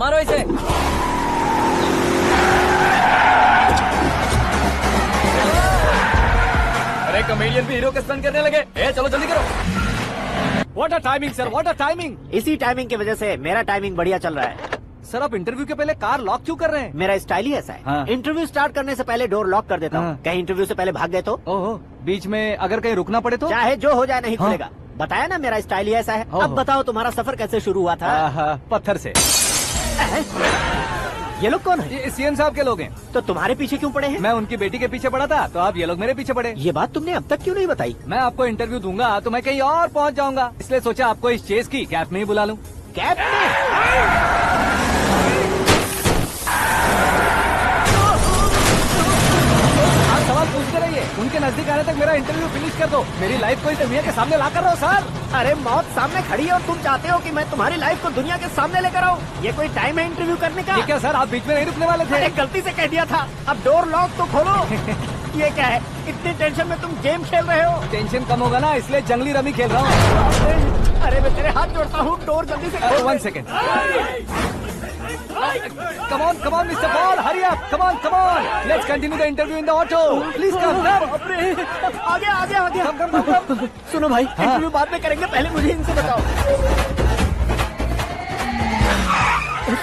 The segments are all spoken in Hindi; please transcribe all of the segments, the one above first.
मारो इसे। अरे कॉमेडियन भी हीरो के स्टंट करने लगे। चलो जल्दी करो। What a timing sir, what a timing. इसी टाइमिंग की वजह से मेरा टाइमिंग बढ़िया चल रहा है। सर आप इंटरव्यू के पहले कार लॉक क्यों कर रहे हैं? मेरा स्टाइल ही ऐसा है। हाँ। इंटरव्यू स्टार्ट करने से पहले डोर लॉक कर देता हूँ। हाँ। कहीं इंटरव्यू से पहले भाग गए तो ओहो, बीच में अगर कहीं रुकना पड़े तो? चाहे जो हो जाए नहीं हाँ। खुलेगा। बताया ना मेरा स्टाइल ही ऐसा है। ओहो। अब बताओ तुम्हारा सफर कैसे शुरू हुआ था? पत्थर से। ये लोग कौन है? ये सीएम साहब के लोग हैं। तो तुम्हारे पीछे क्यों पड़े हैं? मैं उनकी बेटी के पीछे पड़ा था, तो आप ये लोग मेरे पीछे पड़े। ये बात तुमने अब तक क्यों नहीं बताई? मैं आपको इंटरव्यू दूंगा तो मैं कहीं और पहुंच जाऊंगा, इसलिए सोचा आपको इस चेस की कैप में ही बुला लूं। कैब में? आप सवाल पूछते रहिए, उनके नजदीक आने तक मेरा इंटरव्यू फिनिश कर दो। मेरी लाइफ को इस दुनिया के सामने ला कर रहो सर। अरे मौत सामने खड़ी है और तुम चाहते हो कि मैं तुम्हारी लाइफ को दुनिया के सामने लेकर आऊं? ये कोई टाइम है इंटरव्यू करने का? ये क्या सर, आप बीच में नहीं रुकने वाले थे? अरे गलती से कह दिया था। अब डोर लॉक तो खोलो। ये क्या है? इतनी टेंशन में तुम गेम खेल रहे हो? टेंशन कम होगा ना, इसलिए जंगली रमी खेल रहा हूँ। अरे मैं तेरे हाथ जोड़ता हूँ, डोर जल्दी से खोल। 1 second. Come on, Mr. Paul, hurry up. Come on. Let's continue the interview in the auto. Please come. आगे आगे आगे। Come. सुनो भाई, इंटरव्यू बाद में करेंगे, पहले मुझे इनसे बताओ।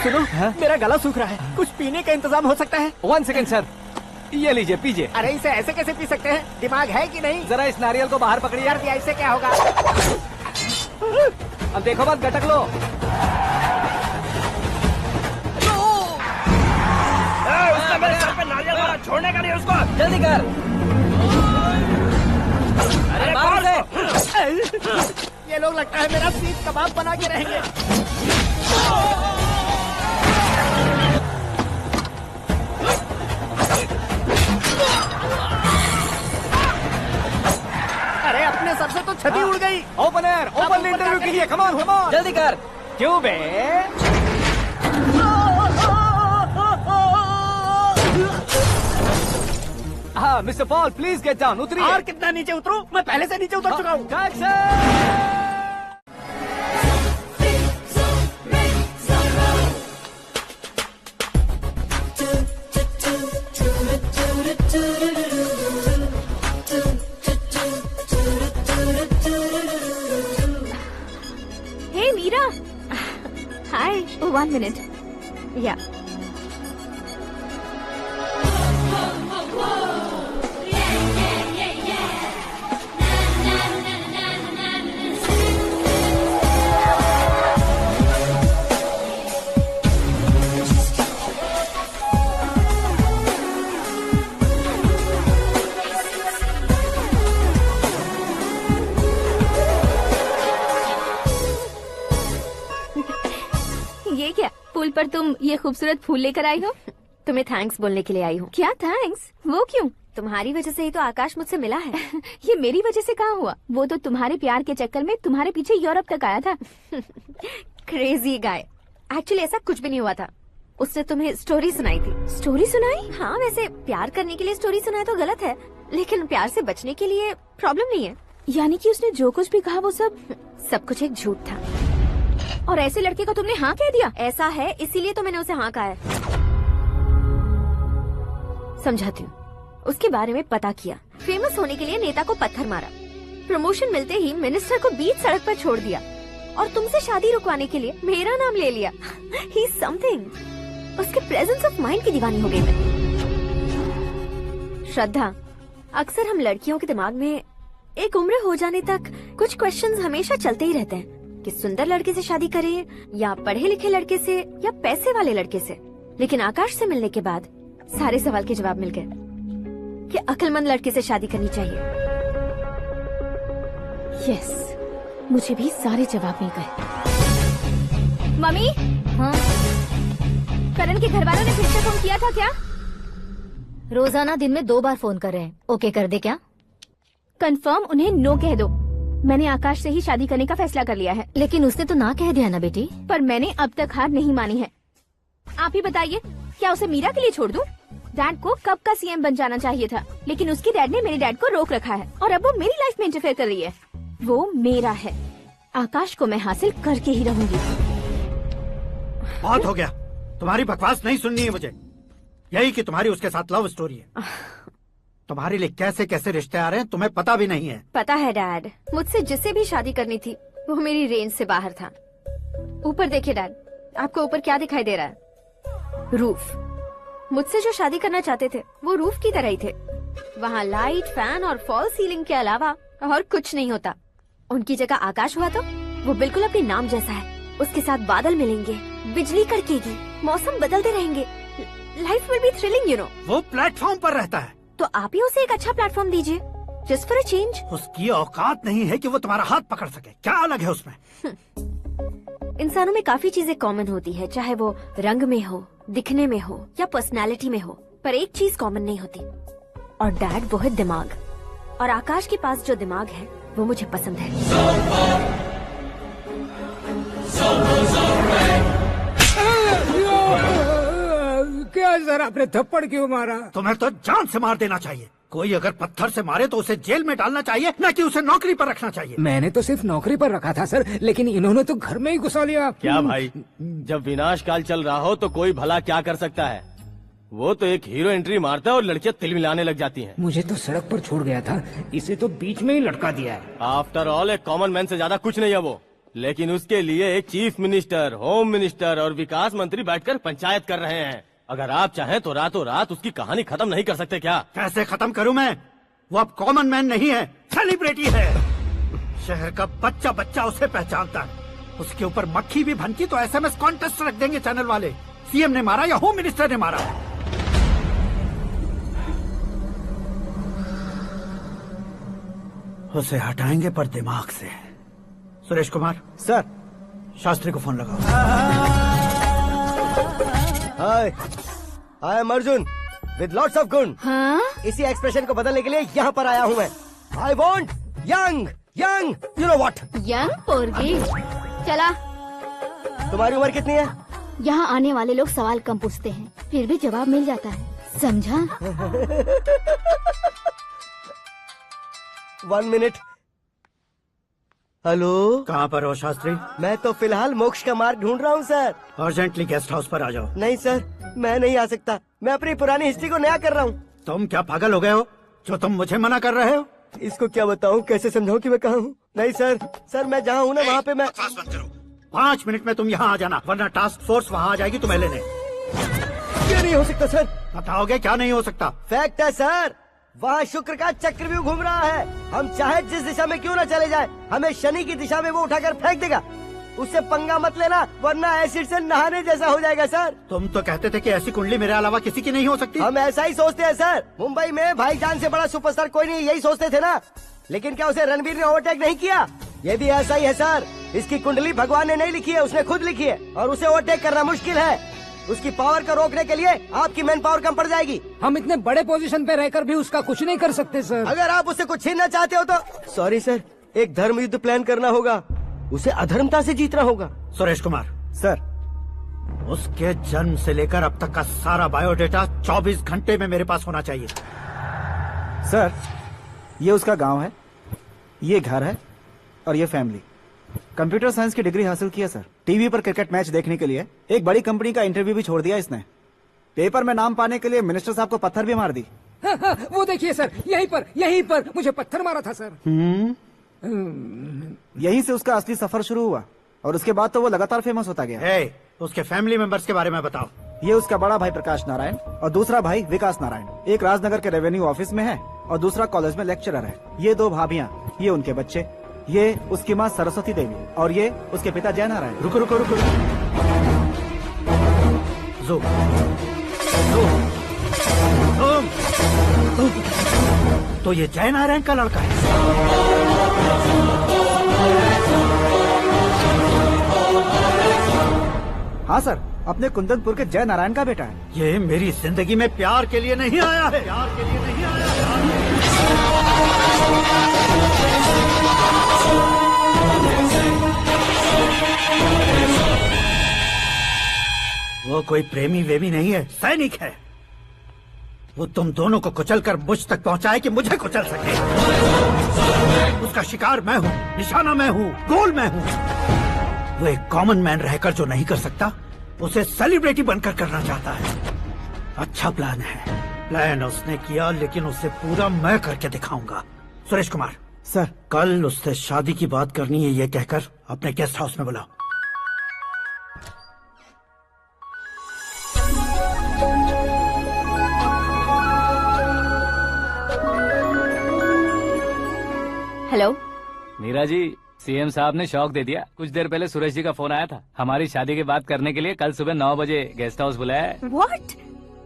सुनो, मेरा गला सूख रहा है, कुछ पीने का इंतजाम हो सकता है? 1 सेकेंड सर, ये लीजिए पीजिए। अरे इसे ऐसे कैसे पी सकते हैं? दिमाग है कि नहीं? जरा इस नारियल को बाहर पकड़िए। कर दिया, इससे क्या होगा? अब देखो मत, गटक लो। उसने मेरे सर पे नारियल मारा, छोड़ने का नहीं उसको। जल्दी कर। अरे मार उसे। ये लोग लगता है मेरा सीख कबाब बना के रहेंगे। अरे अपने सर से तो छती उड़ गई। ओपन एयर, ओपन इंटरव्यू कीजिए। कम ऑन जल्दी कर। क्यों बे? हाँ mister Paul, please get down. उतरिए। और कितना नीचे उतरूं? मैं पहले से नीचे उतर चुका हूँ। Taxi. Hey Meera. Hi. Oh, 1 minute. Yeah. ये क्या, पुल पर तुम ये खूबसूरत फूल लेकर आई हो? तुम्हें थैंक्स बोलने के लिए आई हूँ। क्या थैंक्स? वो क्यों? तुम्हारी वजह से ही तो आकाश मुझसे मिला है। ये मेरी वजह से कहाँ हुआ? वो तो तुम्हारे प्यार के चक्कर में तुम्हारे पीछे यूरोप तक आया था। Crazy guy. एक्चुअली ऐसा कुछ भी नहीं हुआ था। उसने तुम्हें स्टोरी सुनाई थी। स्टोरी सुनाई? हाँ, वैसे प्यार करने के लिए स्टोरी सुनाए तो गलत है, लेकिन प्यार से बचने के लिए प्रॉब्लम नहीं है। यानी कि उसने जो कुछ भी कहा वो सब कुछ एक झूठ था। और ऐसे लड़के को तुमने हाँ कह दिया? ऐसा है, इसीलिए तो मैंने उसे हाँ कहा है। समझाती हूँ। उसके बारे में पता किया। फेमस होने के लिए नेता को पत्थर मारा। प्रमोशन मिलते ही मिनिस्टर को बीच सड़क पर छोड़ दिया और तुमसे शादी रुकवाने के लिए मेरा नाम ले लिया। ही समथिंग। उसके प्रेजेंस ऑफ माइंड की दीवानी हो गई मैं। श्रद्धा, अक्सर हम लड़कियों के दिमाग में एक उम्र हो जाने तक कुछ क्वेश्चंस हमेशा चलते ही रहते हैं कि सुंदर लड़के से शादी करें या पढ़े लिखे लड़के से या पैसे वाले लड़के से। लेकिन आकाश से मिलने के बाद सारे सवाल के जवाब मिल गए कि अक्लमंद लड़के से शादी करनी चाहिए। यस, मुझे भी सारे जवाब मिल गए। मम्मी? हाँ? करण के घर वालों ने फिर से फोन किया था क्या? रोजाना दिन में 2 बार फोन कर रहे हैं। ओके कर दे क्या? कंफर्म उन्हें नो कह दो। मैंने आकाश से ही शादी करने का फैसला कर लिया है। लेकिन उसने तो ना कह दिया ना बेटी। पर मैंने अब तक हार नहीं मानी है। आप ही बताइए, क्या उसे मीरा के लिए छोड़ दूं? डैड को कब का सीएम बन जाना चाहिए था, लेकिन उसके डैड ने मेरे डैड को रोक रखा है और अब वो मेरी लाइफ में इंटरफेयर कर रही है। वो मेरा है। आकाश को मैं हासिल करके ही रहूंगी। बहुत हो गया, तुम्हारी बकवास नहीं सुननी है मुझे। यही कि तुम्हारी उसके साथ लव स्टोरी है। तुम्हारे लिए कैसे कैसे रिश्ते आ रहे हैं तुम्हें पता भी नहीं है। पता है डैड, मुझसे जिसे भी शादी करनी थी वो मेरी रेंज से बाहर था। ऊपर देखिए डैड, आपको ऊपर क्या दिखाई दे रहा है? रूफ। मुझसे जो शादी करना चाहते थे वो रूफ की तरह ही थे। वहाँ लाइट, फैन और फॉल सीलिंग के अलावा और कुछ नहीं होता। उनकी जगह आकाश हुआ तो वो बिल्कुल अपने नाम जैसा है। उसके साथ बादल मिलेंगे, बिजली कड़केगी, मौसम बदलते रहेंगे, life will be thrilling you know. वो प्लेटफॉर्म पर रहता है तो आप ही उसे एक अच्छा प्लेटफॉर्म दीजिए, जस्ट फॉर अ चेंज। उसकी औकात नहीं है कि वो तुम्हारा हाथ पकड़ सके। क्या अलग है उसमें? इंसानों में काफी चीजें कॉमन होती है, चाहे वो रंग में हो, दिखने में हो या पर्सनालिटी में हो, पर एक चीज कॉमन नहीं होती, और डैड वो है दिमाग। और आकाश के पास जो दिमाग है वो मुझे पसंद है। क्या सर, आपने थप्पड़ क्यों मारा? तुम्हें तो जान से मार देना चाहिए। कोई अगर पत्थर से मारे तो उसे जेल में डालना चाहिए, न कि उसे नौकरी पर रखना चाहिए। मैंने तो सिर्फ नौकरी पर रखा था सर, लेकिन इन्होंने तो घर में ही घुसा लिया। क्या भाई, जब विनाश काल चल रहा हो तो कोई भला क्या कर सकता है? वो तो एक हीरो एंट्री मारता है और लड़कियां तिल मिलाने लग जाती हैं। मुझे तो सड़क पर छोड़ गया था, इसे तो बीच में ही लटका दिया है। आफ्टर ऑल एक कॉमन मैन से ज्यादा कुछ नहीं है वो, लेकिन उसके लिए एक चीफ मिनिस्टर, होम मिनिस्टर और विकास मंत्री बैठकर पंचायत कर रहे हैं। अगर आप चाहें तो रातों रात उसकी कहानी खत्म नहीं कर सकते क्या? कैसे खत्म करूं मैं? वो अब कॉमन मैन नहीं है, सेलिब्रिटी है। शहर का बच्चा बच्चा उसे पहचानता है। उसके ऊपर मक्खी भी भनकी तो SMS कॉन्टेस्ट रख देंगे चैनल वाले। सीएम ने मारा या होम मिनिस्टर ने मारा? उसे हटाएंगे पर दिमाग से। सुरेश कुमार सर। शास्त्री को फोन लगाओ। Hi, I am Arjun with lots of गुण। हाँ? इसी एक्सप्रेशन को बदलने के लिए यहाँ पर आया हूँ मैं। I want young young you know what. Young पोरगी। चला। तुम्हारी उम्र कितनी है? यहाँ आने वाले लोग सवाल कम पूछते हैं, फिर भी जवाब मिल जाता है, समझा? 1 मिनट। हेलो, कहाँ पर हो शास्त्री? मैं तो फिलहाल मोक्ष का मार्ग ढूंढ रहा हूँ सर। अर्जेंटली गेस्ट हाउस पर आ जाओ। नहीं सर, मैं नहीं आ सकता। मैं अपनी पुरानी हिस्ट्री को नया कर रहा हूँ। तुम क्या पागल हो गए हो जो तुम मुझे मना कर रहे हो? इसको क्या बताऊँ, कैसे समझाऊँ कि मैं कहाँ हूँ? नहीं सर, सर मैं जहाँ हूँ ना वहाँ पे मैं। 5 मिनट में तुम यहाँ आ जाना, वरना टास्क फोर्स वहाँ आ जाएगी तुम्हें लेने। क्या नहीं हो सकता सर? बताओगे क्या नहीं हो सकता? फैक्ट है सर, वहाँ शुक्र का चक्रव्यूह घूम रहा है। हम चाहे जिस दिशा में क्यों न चले जाए, हमें शनि की दिशा में वो उठाकर फेंक देगा। उससे पंगा मत लेना, वरना एसिड से नहाने जैसा हो जाएगा सर। तुम तो कहते थे कि ऐसी कुंडली मेरे अलावा किसी की नहीं हो सकती। हम ऐसा ही सोचते हैं सर। मुंबई में भाईजान से बड़ा सुपरस्टार कोई नहीं, यही सोचते थे ना। लेकिन क्या उसे रणबीर ने ओवरटेक नहीं किया? ये भी ऐसा ही है सर। इसकी कुंडली भगवान ने नहीं लिखी है, उसने खुद लिखी है, और उसे ओवरटेक करना मुश्किल है। उसकी पावर को रोकने के लिए आपकी मैन पावर कम पड़ जाएगी। हम इतने बड़े पोजीशन पे रहकर भी उसका कुछ नहीं कर सकते सर। अगर आप उससे कुछ छीनना चाहते हो तो सॉरी सर, एक धर्म युद्ध प्लान करना होगा। उसे अधर्मता से जीतना होगा। सुरेश कुमार सर, उसके जन्म से लेकर अब तक का सारा बायोडेटा 24 घंटे में मेरे पास होना चाहिए। सर, ये उसका गांव है, ये घर है और ये फैमिली। कंप्यूटर साइंस की डिग्री हासिल किया सर। टीवी पर क्रिकेट मैच देखने के लिए एक बड़ी कंपनी का इंटरव्यू भी छोड़ दिया इसने। पेपर में नाम पाने के लिए मिनिस्टर साहब को पत्थर भी मार दी। हाँ, वो देखिए सर, यहीं पर मुझे पत्थर मारा था सर। यहीं से उसका असली सफर शुरू हुआ और उसके बाद तो वो लगातार फेमस होता गया। उसके फैमिली मेंबर्स के बारे में बताओ। ये उसका बड़ा भाई प्रकाश नारायण और दूसरा भाई विकास नारायण। एक राजनगर के रेवेन्यू ऑफिस में है और दूसरा कॉलेज में लेक्चरर है। ये 2 भाभियां, ये उनके बच्चे, ये उसकी माँ सरस्वती देवी और ये उसके पिता जय नारायण। रुको रुको रुको, तो ये जय नारायण का लड़का है। हाँ सर, अपने कुंदनपुर के जय नारायण का बेटा है। ये मेरी जिंदगी में प्यार के लिए नहीं आया है। प्यार के लिए नहीं आया है। वो कोई प्रेमी वेमी नहीं है, सैनिक है। वो तुम दोनों को कुचलकर मुझ तक पहुंचाए कि मुझे कुचल सके। उसका शिकार मैं हूँ, निशाना मैं हूँ, गोल मैं हूँ। वो एक कॉमन मैन रहकर जो नहीं कर सकता, उसे सेलिब्रिटी बनकर करना चाहता है। अच्छा प्लान है। प्लान उसने किया, लेकिन उसे पूरा मैं करके दिखाऊंगा। सुरेश कुमार सर। कल उससे शादी की बात करनी है, ये कहकर अपने गेस्ट हाउस में बुलाओ। हेलो। मीरा जी, सीएम साहब ने शौक दे दिया। कुछ देर पहले सुरेश जी का फोन आया था, हमारी शादी की बात करने के लिए कल सुबह 9 बजे गेस्ट हाउस बुलाया है। What?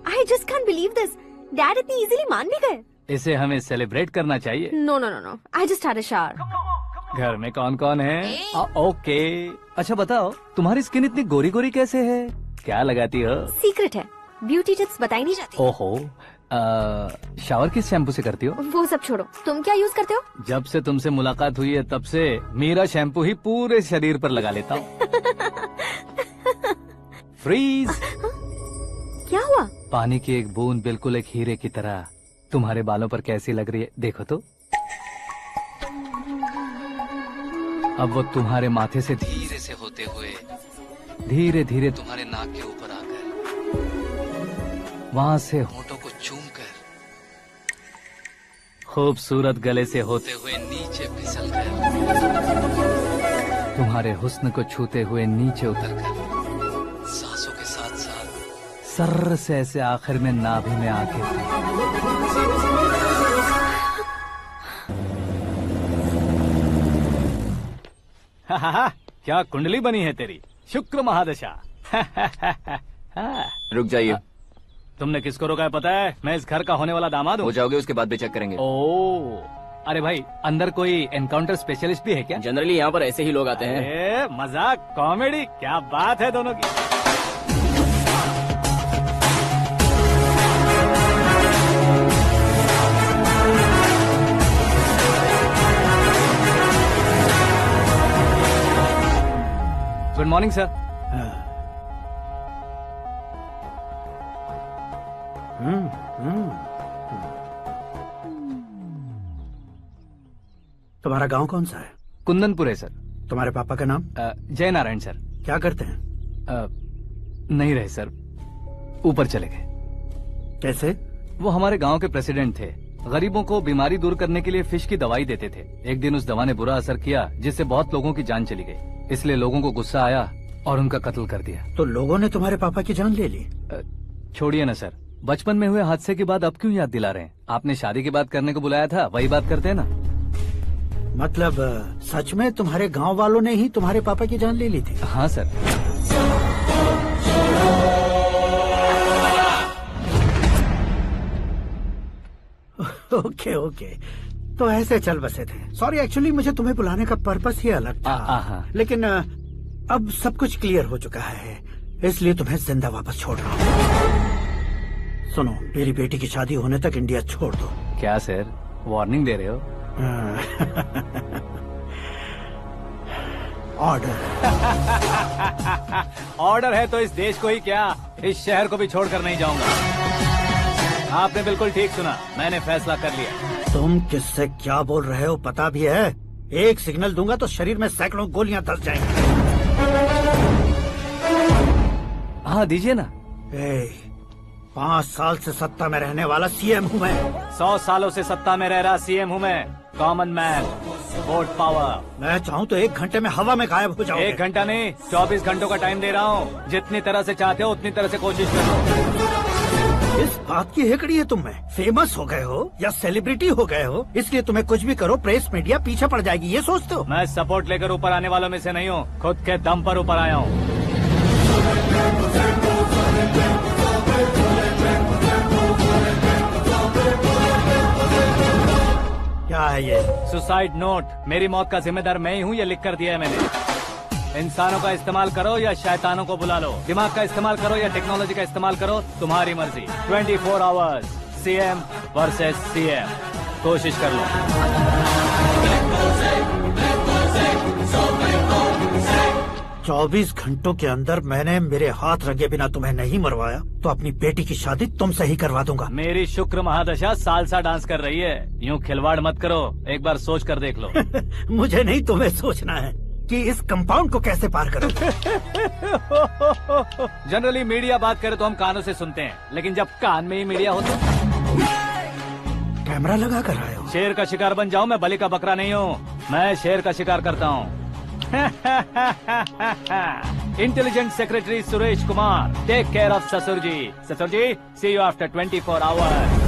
I just can't believe this. Dad इतनी इजीली मान भी गए। इसे हमें सेलिब्रेट करना चाहिए। No no no no, I just had a shower. घर में कौन कौन है? ओके। अच्छा बताओ, तुम्हारी स्किन इतनी गोरी गोरी कैसे है? क्या लगाती हो? सीक्रेट है, ब्यूटी टिप्स बताई नहीं जाती। ओहो, शावर किस शैम्पू से करती हो? वो सब छोड़ो, तुम क्या यूज करते हो? जब से तुमसे मुलाकात हुई है तब से मेरा शैम्पू ही पूरे शरीर पर लगा लेता हूँ। फ्रीज। क्या हुआ? पानी की एक बूंद बिल्कुल एक हीरे की तरह तुम्हारे बालों पर कैसी लग रही है, देखो तो। अब वो तुम्हारे माथे से धीरे से होते हुए धीरे धीरे तुम्हारे नाक के ऊपर आकर वहां से होठों को चूमकर खूबसूरत गले से होते हुए नीचे फिसलकर तुम्हारे हुस्न को छूते हुए नीचे उतरकर सांसों के साथ साथ सर्र से ऐसे आखिर में नाभि में आके क्या कुंडली बनी है तेरी, शुक्र महादशा। रुक जाइए। तुमने किसको रोका है पता है? मैं इस घर का होने वाला दामाद हूँ। हो जाओगे उसके बाद भी चेक करेंगे। ओ, अरे भाई, अंदर कोई एनकाउंटर स्पेशलिस्ट भी है क्या? जनरली यहाँ पर ऐसे ही लोग आते हैं। मजाक, कॉमेडी, क्या बात है दोनों की। Good morning sir. तुम्हारा गांव कौन सा है? कुंदनपुर है सर। तुम्हारे पापा का नाम? जय नारायण सर। क्या करते हैं? नहीं रहे सर, ऊपर चले गए। कैसे? वो हमारे गांव के प्रेसिडेंट थे। गरीबों को बीमारी दूर करने के लिए फिश की दवाई देते थे। एक दिन उस दवा ने बुरा असर किया, जिससे बहुत लोगों की जान चली गई। इसलिए लोगों को गुस्सा आया और उनका कत्ल कर दिया। तो लोगों ने तुम्हारे पापा की जान ले ली? छोड़िए ना सर, बचपन में हुए हादसे के बाद अब क्यों याद दिला रहे हैं? आपने शादी की बात करने को बुलाया था, वही बात करते हैं ना। मतलब सच में तुम्हारे गांव वालों ने ही तुम्हारे पापा की जान ले ली थी? हाँ सर। ओके ओके, तो ऐसे चल बसे थे। सॉरी, एक्चुअली मुझे तुम्हें बुलाने का पर्पस ही अलग था। लेकिन अब सब कुछ क्लियर हो चुका है, इसलिए तुम्हें जिंदा वापस छोड़ रहा हूँ। सुनो, मेरी बेटी की शादी होने तक इंडिया छोड़ दो। क्या सर, वार्निंग दे रहे हो? ऑर्डर। ऑर्डर है तो इस देश को ही क्या, इस शहर को भी छोड़कर नहीं जाऊंगा। आपने बिल्कुल ठीक सुना, मैंने फैसला कर लिया। तुम किससे क्या बोल रहे हो पता भी है? एक सिग्नल दूंगा तो शरीर में सैकड़ों गोलियां धस जाएंगी। हाँ दीजिए ना। 5 साल से सत्ता में रहने वाला सीएम हूँ मैं। 100 सालों से सत्ता में रह रहा सीएम हूँ मैं। Common man, vote power. मैं चाहूँ तो 1 घंटे में हवा में गायब हो जाऊँ। 1 घंटा नहीं, 24 घंटों का टाइम दे रहा हूँ। जितनी तरह से चाहते हो उतनी तरह से कोशिश करो। इस बात की हेकड़ी है तुम में। फेमस हो गए हो या सेलिब्रिटी हो गए हो, इसलिए तुम्हें कुछ भी करो प्रेस मीडिया पीछे पड़ जाएगी, ये सोचते हो? मैं सपोर्ट लेकर ऊपर आने वालों में से नहीं हूँ, खुद के दम पर ऊपर आया हूँ। क्या है ये? Suicide note. मेरी मौत का जिम्मेदार मैं ही हूँ, ये लिख कर दिया है मैंने। इंसानों का इस्तेमाल करो या शैतानों को बुला लो, दिमाग का इस्तेमाल करो या टेक्नोलॉजी का इस्तेमाल करो, तुम्हारी मर्जी। 24 आवर्स, सीएम वर्सेस सीएम, कोशिश कर लो। 24 घंटों के अंदर मैंने मेरे हाथ रंगे बिना तुम्हें नहीं मरवाया तो अपनी बेटी की शादी तुमसे ही करवा दूंगा। मेरी शुक्र महादशा सालसा डांस कर रही है, यूँ खिलवाड़ मत करो, एक बार सोच कर देख लो। मुझे नहीं, तुम्हें सोचना है। कि इस कंपाउंड को कैसे पार करूं। जनरली मीडिया बात करे तो हम कानों से सुनते हैं, लेकिन जब कान में ही मीडिया हो तो कैमरा लगा कर आए हो। शेर का शिकार बन जाऊं, मैं बलि का बकरा नहीं हूँ, मैं शेर का शिकार करता हूँ। Intelligent secretary Suresh Kumar, take care of ससुर जी। ससुर जी, सी यू आफ्टर 24 आवर्स।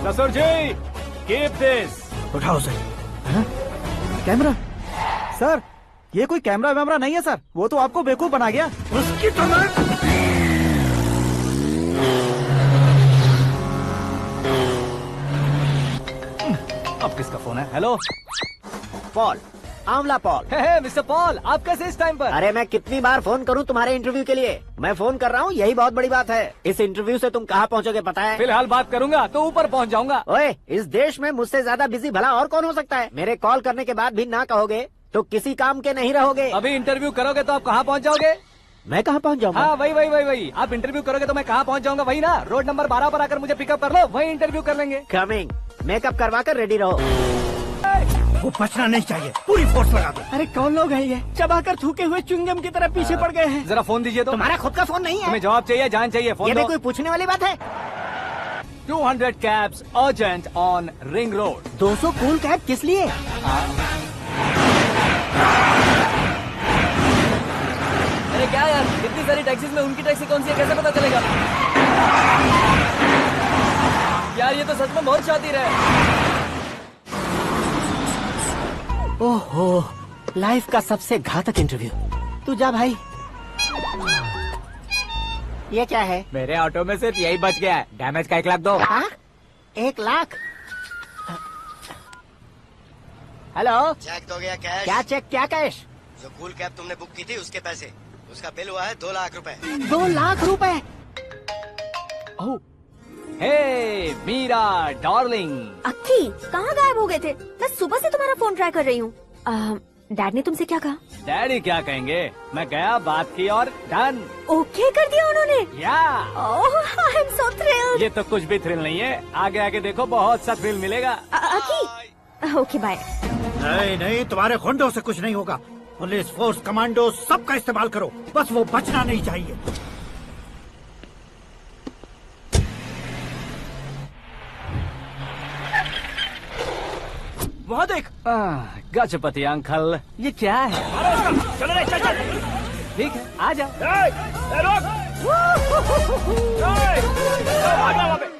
ससुर जी, कीप दिस। उठाओ सही। कैमरा सर, ये कोई कैमरा वैमरा नहीं है सर, वो तो आपको बेवकूफ बना गया। उसकी तो मैं अब किसका फोन है? हेलो पॉल, आंवला पॉल। हे मिस्टर पॉल, आप कैसे इस टाइम पर? अरे मैं कितनी बार फोन करूं तुम्हारे इंटरव्यू के लिए? मैं फोन कर रहा हूं, यही बहुत बड़ी बात है। इस इंटरव्यू से तुम कहां पहुंचोगे पता है? फिलहाल बात करूंगा तो ऊपर पहुंच जाऊंगा। ओए, इस देश में मुझसे ज्यादा बिजी भला और कौन हो सकता है? मेरे कॉल करने के बाद भी ना कहोगे तो किसी काम के नहीं रहोगे। अभी इंटरव्यू करोगे तो आप कहाँ पहुँच जाओगे? मैं कहाँ पहुँच जाऊंगा? हाँ वही। आप इंटरव्यू करोगे तो मैं कहाँ पहुँच जाऊंगा? वही ना, रोड नंबर 12 पर आकर मुझे पिकअप कर लो, वही इंटरव्यू कर लेंगे। कमिंग। मेकअप करवा कर रेडी रहो। वो बचना नहीं चाहिए, पूरी फोर्स लगा दो। अरे कौन लोग हैं ये? चबाकर थूके हुए च्युइंगम की तरह पीछे पड़ गए हैं। जरा फोन दीजिए तो। तुम्हारा खुद का फोन नहीं है? तुम्हें जवाब चाहिए, जान चाहिए, फोन ये भी दो। कोई पूछने वाली बात है? 200 cabs urgent on ring road. 200 cool cab किस लिए? अरे क्या यार, इतनी सारी टैक्सीज में उनकी टैक्सी कौन सी है, कैसे पता चलेगा? यार ये तो सच में बहुत शातिर है। ओहो, लाइफ का सबसे घातक इंटरव्यू। तू जा भाई। ये क्या है? मेरे ऑटो में सिर्फ यही बच गया है, डैमेज का 1 लाख दो। हाँ? 1 लाख? हेलो, चेक तो गया कैश। क्या चेक, क्या कैश? जो कूल कैब तुमने बुक की थी उसके पैसे, उसका बिल हुआ है 2 लाख रुपए। 2 लाख रुपए? हे मीरा डार्लिंग। अक्की, कहाँ गायब हो गए थे? मैं सुबह से तुम्हारा फोन ट्राई कर रही हूँ। डैड ने तुमसे क्या कहा? डैडी क्या कहेंगे, मैं गया, बात की और डन। ओके कर दिया उन्होंने? या ओह, आई एम सो थ्रिल्ड। ये तो कुछ भी थ्रिल नहीं है, आगे आगे देखो बहुत सा थ्रिल मिलेगा। अक्की, ओके बाय। नहीं, तुम्हारे गुंडों से कुछ नहीं होगा। पुलिस फोर्स, कमांडो, सबका इस्तेमाल करो, बस वो बचना नहीं चाहिए। वहाँ देख। गजपति अंकल, ये क्या है? चलो रे, चल चल। ठीक है, आ जा। रोक। भाग वहाँ पे।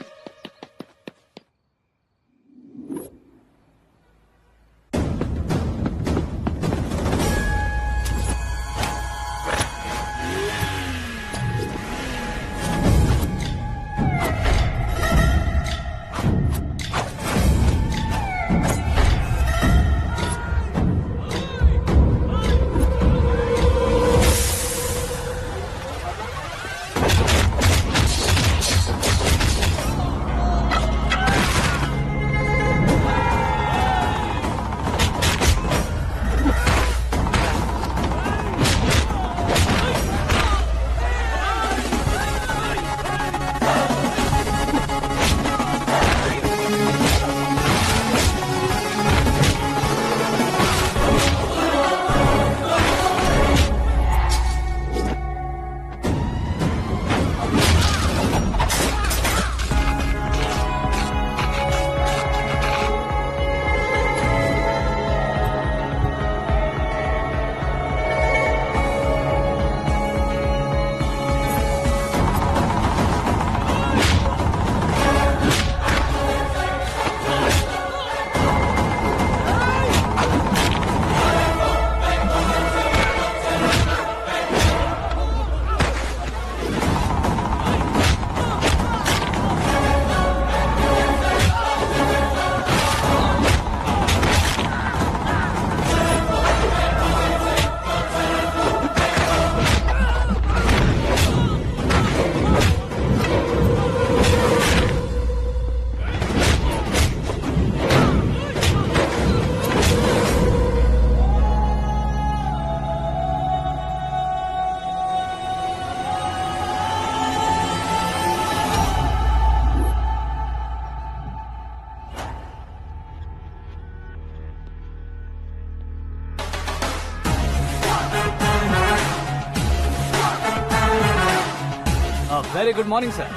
Very good morning sir.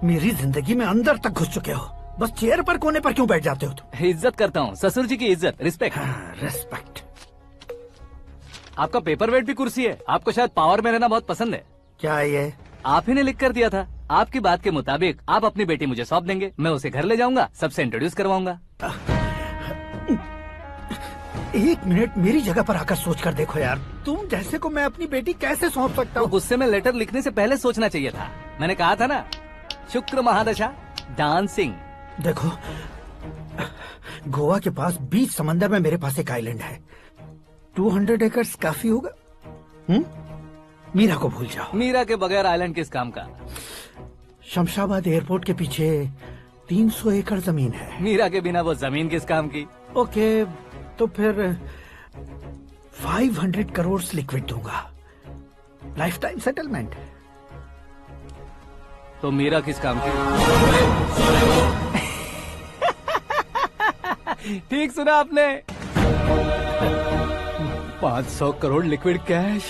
मेरी जिंदगी में अंदर तक घुस चुके हो, बस चेयर पर कोने पर क्यों बैठ जाते हो तुम? इज्जत करता हूँ, ससुर जी की इज्जत, रिस्पेक्ट। रेस्पेक्ट। आपका पेपर वेट भी कुर्सी है। आपको शायद पावर में रहना बहुत पसंद है। क्या ये? आप ही ने लिख कर दिया था। आपकी बात के मुताबिक आप अपनी बेटी मुझे सौंप देंगे, मैं उसे घर ले जाऊंगा, सबसे इंट्रोड्यूस करवाऊंगा। एक मिनट मेरी जगह पर आकर सोच कर देखो यार, तुम जैसे को मैं अपनी बेटी कैसे सौंप सकता हूँ? गुस्से में लेटर लिखने से पहले सोचना चाहिए था। मैंने कहा था ना, शुक्र महादशा डांसिंग। देखो, गोवा के पास बीच समंदर में मेरे पास एक आइलैंड है। 200 एकर्स काफी होगा। मीरा को भूल जाओ। मीरा के बगैर आइलैंड किस काम का? शमशाबाद एयरपोर्ट के पीछे 300 एकड़ जमीन है। मीरा के बिना वो जमीन किस काम की? ओके, तो फिर 500 करोड़ लिक्विड दूंगा, लाइफ टाइम सेटलमेंट। तो मीरा किस काम की? ठीक सुना आपने, 500 करोड़ लिक्विड कैश।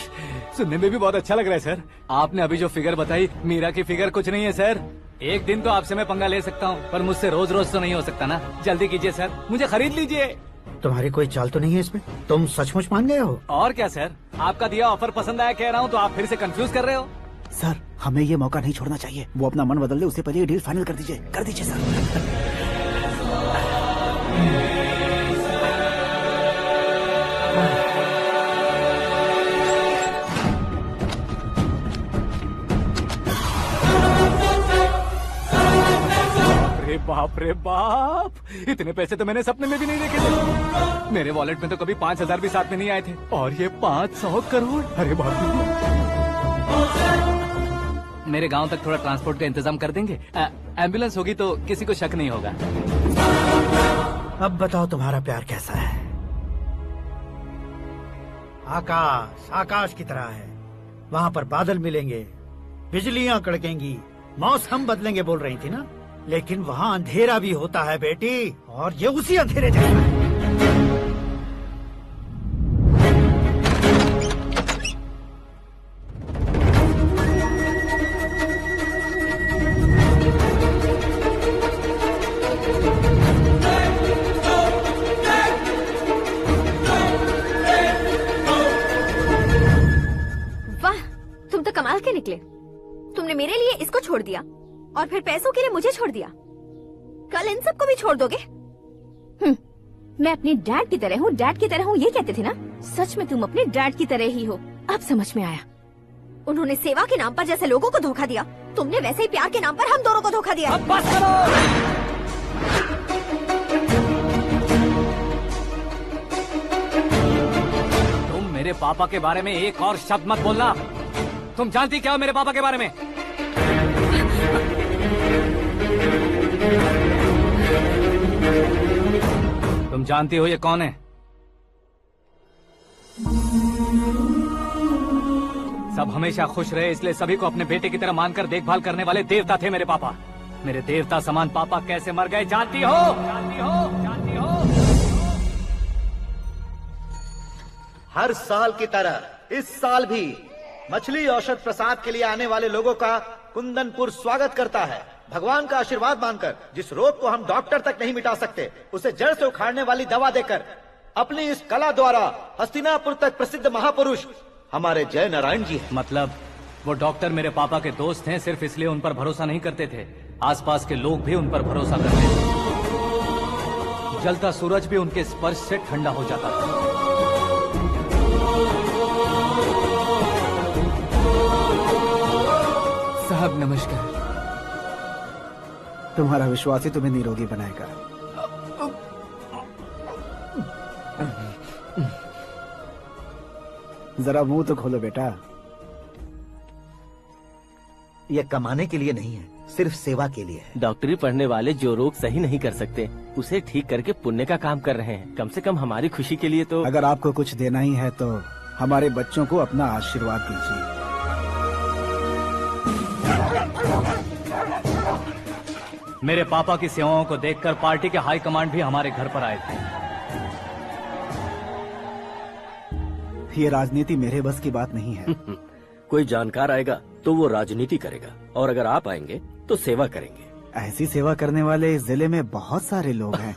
सुनने में भी बहुत अच्छा लग रहा है सर। आपने अभी जो फिगर बताई, मीरा की फिगर कुछ नहीं है सर। एक दिन तो आपसे मैं पंगा ले सकता हूँ, पर मुझसे रोज रोज तो नहीं हो सकता ना। जल्दी कीजिए सर, मुझे खरीद लीजिए। तुम्हारी कोई चाल तो नहीं है इसमें? तुम सचमुच मान गए हो? और क्या सर, आपका दिया ऑफर पसंद आया कह रहा हूँ, तो आप फिर से कंफ्यूज कर रहे हो। सर, हमें ये मौका नहीं छोड़ना चाहिए। वो अपना मन बदल दे, उससे पहले ये डील फाइनल कर दीजिए। कर दीजिए सर। अरे बाप रे बाप, इतने पैसे तो मैंने सपने में भी नहीं देखे थे। मेरे वॉलेट में तो कभी 5,000 भी साथ में नहीं आए थे, और ये 500 करोड़। अरे बाप रे। मेरे गांव तक थोड़ा ट्रांसपोर्ट का इंतजाम कर देंगे? एम्बुलेंस होगी तो किसी को शक नहीं होगा। अब बताओ तुम्हारा प्यार कैसा है? आकाश आकाश की तरह है, वहाँ पर बादल मिलेंगे, बिजलियाँ कड़केंगी, मौसम बदलेंगे बोल रही थी ना। लेकिन वहाँ अंधेरा भी होता है बेटी, और ये उसी अंधेरे जैसा है। वाह, तुम तो कमाल के निकले। तुमने मेरे लिए इसको छोड़ दिया और फिर पैसों के लिए मुझे छोड़ दिया। कल इन सबको भी छोड़ दोगे? मैं अपने डैड की तरह हूँ, डैड की तरह हूँ, ये कहते थे ना। सच में तुम अपने डैड की तरह ही हो, अब समझ में आया। उन्होंने सेवा के नाम पर जैसे लोगों को धोखा दिया, तुमने वैसे ही प्यार के नाम पर हम दोनों को धोखा दिया। अब बस करो। तुम मेरे पापा के बारे में एक और शब्द मत बोलना। तुम जानती क्या हो मेरे पापा के बारे में? तुम जानती हो ये कौन है? सब हमेशा खुश रहे, इसलिए सभी को अपने बेटे की तरह मानकर देखभाल करने वाले देवता थे मेरे पापा। मेरे देवता समान पापा कैसे मर गए जानती हो? जानती हो? जानती हो? हर साल की तरह इस साल भी मछली औषध प्रसाद के लिए आने वाले लोगों का कुंदनपुर स्वागत करता है। भगवान का आशीर्वाद मानकर जिस रोग को हम डॉक्टर तक नहीं मिटा सकते, उसे जड़ से उखाड़ने वाली दवा देकर अपनी इस कला द्वारा हस्तिनापुर तक प्रसिद्ध महापुरुष हमारे जय नारायण जी हैं। मतलब वो डॉक्टर मेरे पापा के दोस्त हैं, सिर्फ इसलिए उन पर भरोसा नहीं करते थे, आसपास के लोग भी उन पर भरोसा करते थे। जलता सूरज भी उनके स्पर्श से ठंडा हो जाता था। साहब नमस्कार। तुम्हारा विश्वास ही तुम्हें निरोगी बनाएगा। जरा मुंह तो खोलो बेटा। यह कमाने के लिए नहीं है, सिर्फ सेवा के लिए है। डॉक्टरी पढ़ने वाले जो रोग सही नहीं कर सकते, उसे ठीक करके पुण्य का काम कर रहे हैं। कम से कम हमारी खुशी के लिए तो। अगर आपको कुछ देना ही है तो हमारे बच्चों को अपना आशीर्वाद दीजिए। मेरे पापा की सेवाओं को देखकर पार्टी के हाई कमांड भी हमारे घर पर आए थे। ये राजनीति मेरे बस की बात नहीं है। कोई जानकार आएगा तो वो राजनीति करेगा, और अगर आप आएंगे तो सेवा करेंगे। ऐसी सेवा करने वाले इस जिले में बहुत सारे लोग हैं।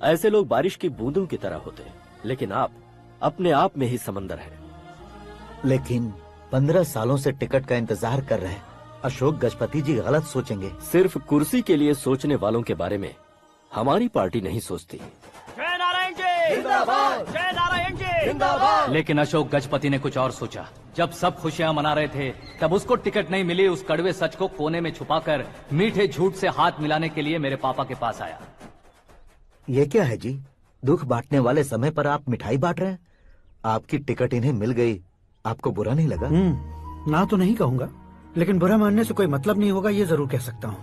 ऐसे लोग बारिश की बूंदों की तरह होते हैं, लेकिन आप अपने आप में ही समंदर हैं। लेकिन 15 सालों से टिकट का इंतजार कर रहे हैं। अशोक गजपति जी गलत सोचेंगे। सिर्फ कुर्सी के लिए सोचने वालों के बारे में हमारी पार्टी नहीं सोचती। जय नारायण जी जिंदाबाद, जय नारायण जी जिंदाबाद। लेकिन अशोक गजपति ने कुछ और सोचा। जब सब खुशियां मना रहे थे तब उसको टिकट नहीं मिली। उस कड़वे सच को कोने में छुपाकर मीठे झूठ से हाथ मिलाने के लिए मेरे पापा के पास आया। ये क्या है जी? दुख बांटने वाले समय पर आप मिठाई बांट रहे हैं। आपकी टिकट इन्हें मिल गई, आपको बुरा नहीं लगा? ना तो नहीं कहूंगा, लेकिन बुरा मानने से कोई मतलब नहीं होगा, ये जरूर कह सकता हूँ।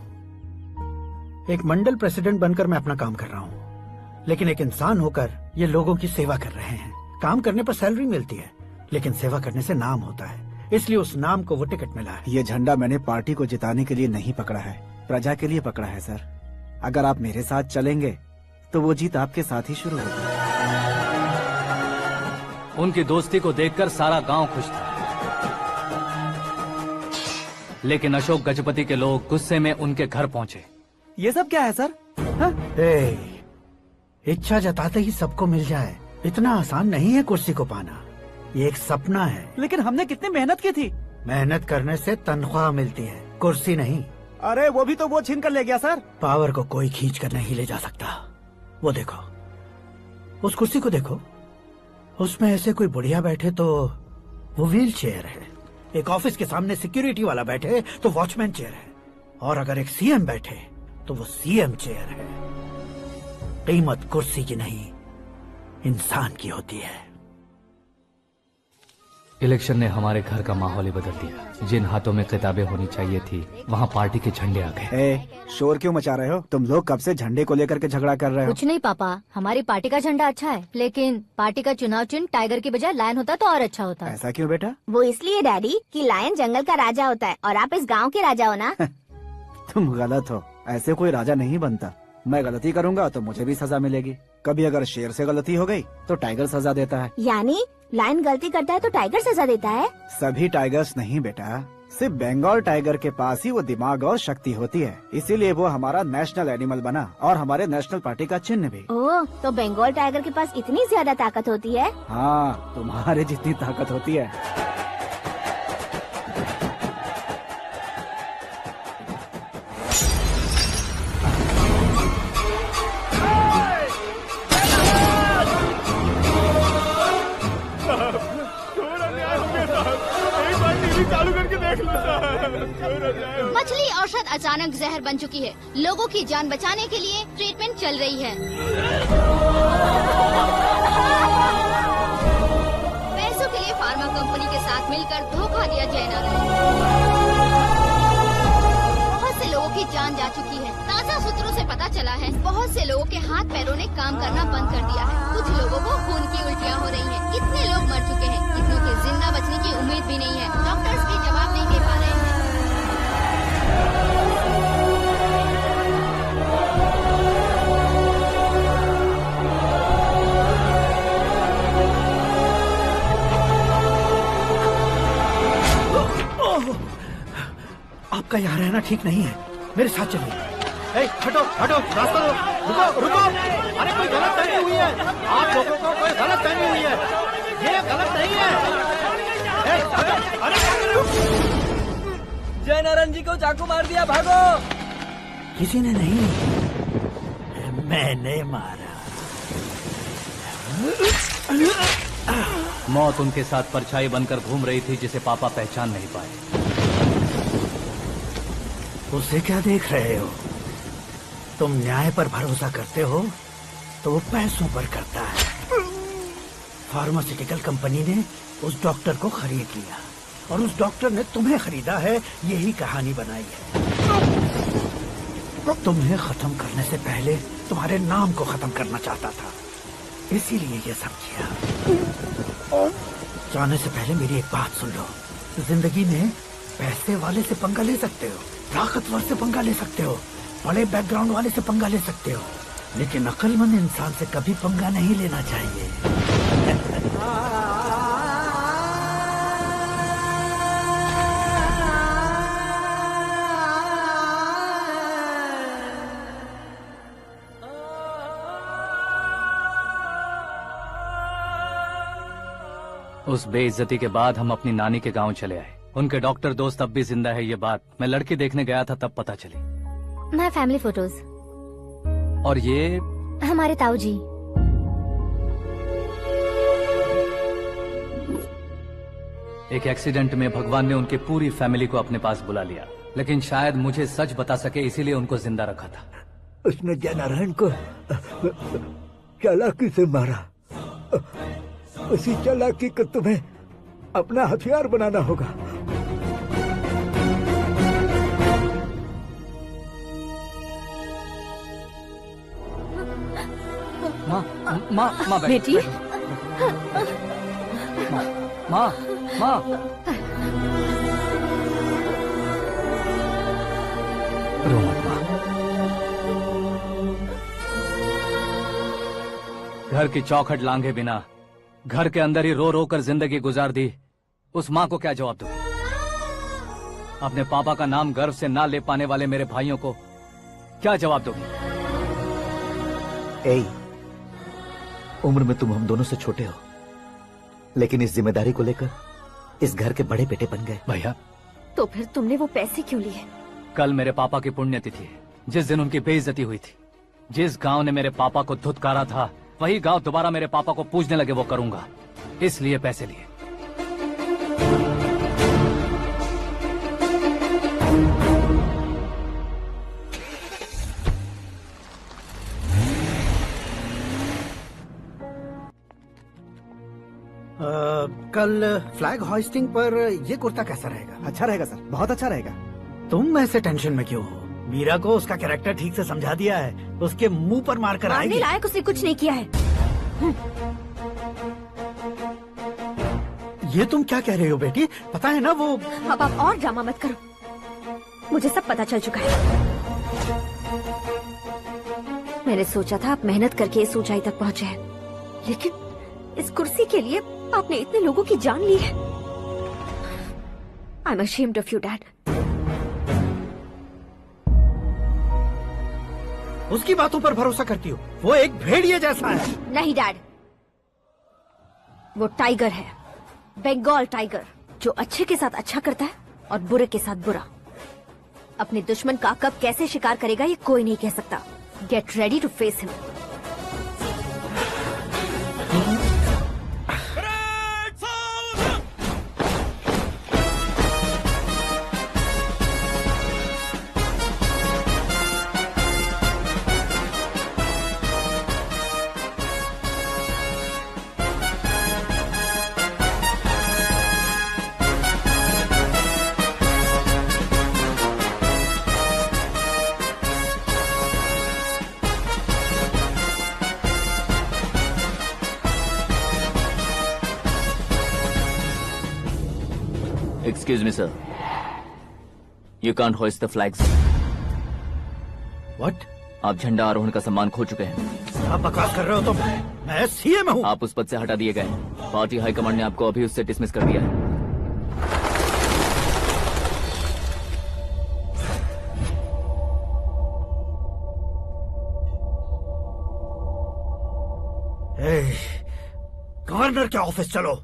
एक मंडल प्रेसिडेंट बनकर मैं अपना काम कर रहा हूँ, लेकिन एक इंसान होकर ये लोगों की सेवा कर रहे हैं। काम करने पर सैलरी मिलती है, लेकिन सेवा करने से नाम होता है, इसलिए उस नाम को वो टिकट मिला है। ये झंडा मैंने पार्टी को जिताने के लिए नहीं पकड़ा है, प्रजा के लिए पकड़ा है सर। अगर आप मेरे साथ चलेंगे तो वो जीत आपके साथ ही शुरू होगी। उनकी दोस्ती को देखकर सारा गांव खुश था, लेकिन अशोक गजपति के लोग गुस्से में उनके घर पहुंचे। ये सब क्या है सर? इच्छा जताते ही सबको मिल जाए, इतना आसान नहीं है कुर्सी को पाना। ये एक सपना है। लेकिन हमने कितनी मेहनत की थी। मेहनत करने से तनख्वाह मिलती है, कुर्सी नहीं। अरे वो भी तो वो छीन कर ले गया सर। पावर को कोई खींच कर नहीं ले जा सकता। वो देखो, उस कुर्सी को देखो, उसमें ऐसे कोई बुढ़िया बैठे तो वो व्हील चेयर है। एक ऑफिस के सामने सिक्योरिटी वाला बैठे तो वॉचमैन चेयर है, और अगर एक सीएम बैठे तो वो सीएम चेयर है। कीमत कुर्सी की नहीं, इंसान की होती है। इलेक्शन ने हमारे घर का माहौल ही बदल दिया। जिन हाथों में किताबें होनी चाहिए थी, वहाँ पार्टी के झंडे आ गए। शोर क्यों मचा रहे हो? तुम लोग कब से झंडे को लेकर के झगड़ा कर रहे हो? कुछ नहीं पापा, हमारी पार्टी का झंडा अच्छा है, लेकिन पार्टी का चुनाव चिन्ह टाइगर की बजाय लायन होता तो और अच्छा होता। ऐसा क्यों बेटा? वो इसलिए डैडी कि लायन जंगल का राजा होता है और आप इस गांव के राजा हो ना। तुम गलत हो, ऐसे कोई राजा नहीं बनता। मैं गलती करूंगा तो मुझे भी सजा मिलेगी। कभी अगर शेर से गलती हो गई तो टाइगर सजा देता है। यानी लायन गलती करता है तो टाइगर सजा देता है? सभी टाइगर्स नहीं बेटा, सिर्फ बंगाल टाइगर के पास ही वो दिमाग और शक्ति होती है, इसीलिए वो हमारा नेशनल एनिमल बना और हमारे नेशनल पार्टी का चिन्ह भी। ओह, तो बंगाल टाइगर के पास इतनी ज्यादा ताकत होती है? हाँ, तुम्हारे जितनी ताकत होती है। मछली औषध अचानक जहर बन चुकी है। लोगों की जान बचाने के लिए ट्रीटमेंट चल रही है। पैसों के लिए फार्मा कंपनी के साथ मिलकर धोखा दिया जय नारायण। बहुत से लोगों की जान जा चुकी है। ताज़ा सूत्रों से पता चला है बहुत से लोगों के हाथ पैरों ने काम करना बंद कर दिया है। कुछ लोगों को खून की उल्टियाँ हो रही हैं। कितने लोग मर चुके हैं, कितनों के जिंदा बचने की उम्मीद भी नहीं है। डॉक्टर्स भी जवाब नहीं दे पा रहे हैं। आपका यहाँ रहना ठीक नहीं है, मेरे साथ चलिए। हटो हटो, रास्ता दो। रुको रुको, अरे कोई गलत फहमी हुई है। आप लोगों को कोई गलत फहमी हुई है, ये गलत नहीं है। जय नारायण जी को चाकू मार दिया, भागो। किसी ने नहीं, मैंने मारा। मौत उनके साथ परछाई बनकर घूम रही थी, जिसे पापा पहचान नहीं पाए। उसे क्या देख रहे हो? तुम न्याय पर भरोसा करते हो तो वो पैसों पर करता है। फार्मास्यूटिकल कंपनी ने उस डॉक्टर को खरीद लिया और उस डॉक्टर ने तुम्हें खरीदा है, यही कहानी बनाई है। तुम्हें खत्म करने से पहले तुम्हारे नाम को खत्म करना चाहता था, इसीलिए ये सब किया। जाने से पहले मेरी एक बात सुन लो। जिंदगी में पैसे वाले से पंगा ले सकते हो, ताकतवर से पंगा ले सकते हो, बड़े बैकग्राउंड वाले से पंगा ले सकते हो, लेकिन अक्लमंद इंसान से कभी पंगा नहीं लेना चाहिए। उस बेइज्जती के बाद हम अपनी नानी के गांव चले आए। उनके डॉक्टर दोस्त अब भी जिंदा है, ये बात मैं लड़की देखने गया था तब पता चली। My family photos. और ये हमारे ताऊ जी। एक एक्सीडेंट में भगवान ने उनकी पूरी फैमिली को अपने पास बुला लिया, लेकिन शायद मुझे सच बता सके इसीलिए उनको जिंदा रखा था। उसने जयनारायण को चालाकी से मारा। उसी चालाकी को तुम्हें अपना हथियार बनाना होगा। माँ बेटी। माँ रो मत माँ। घर की चौखट लांघे बिना घर के अंदर ही रो रो कर जिंदगी गुजार दी उस माँ को क्या जवाब दूं? अपने पापा का नाम गर्व से ना ले पाने वाले मेरे भाइयों को क्या जवाब दोगी? उम्र में तुम हम दोनों से छोटे हो, लेकिन इस जिम्मेदारी को लेकर इस घर के बड़े बेटे बन गए। भैया, तो फिर तुमने वो पैसे क्यों लिए? कल मेरे पापा की पुण्यतिथि है, जिस दिन उनकी बेइज्जती हुई थी। जिस गांव ने मेरे पापा को धुतकारा था वही गांव दोबारा मेरे पापा को पूजने लगे वो करूंगा, इसलिए पैसे लिए। कल फ्लैग होइस्टिंग पर ये कुर्ता कैसा रहेगा? अच्छा रहेगा सर, बहुत अच्छा रहेगा। तुम ऐसे टेंशन में क्यों हो? मीरा को उसका कैरेक्टर ठीक से समझा दिया है, उसके मुंह पर मार कर आएगी। लायक उसने कुछ नहीं किया है। ये तुम क्या कह रहे हो बेटी? पता है ना वो। अब आप और ड्रामा मत करो, मुझे सब पता चल चुका है। मैंने सोचा था आप मेहनत करके इस ऊंचाई तक पहुंचे हैं, लेकिन इस कुर्सी के लिए आपने इतने लोगों की जान ली है। I am ashamed of you dad. उसकी बातों पर भरोसा करती हो? वो एक भेड़िए जैसा है। नहीं डैड, वो टाइगर है, बंगाल टाइगर, जो अच्छे के साथ अच्छा करता है और बुरे के साथ बुरा। अपने दुश्मन का कब कैसे शिकार करेगा ये कोई नहीं कह सकता। Get ready to face him. Excuse me, sir. You can't hoist the flags. What? आप झंडा आरोहण का सम्मान खो चुके हैं। आप बकवास कर रहे हो तुम? मैं सीएम हूँ। आप उस पद से हटा दिए गए। पार्टी हाईकमांड ने आपको अभी उससे डिसमिस कर दिया है। गवर्नर के ऑफिस चलो।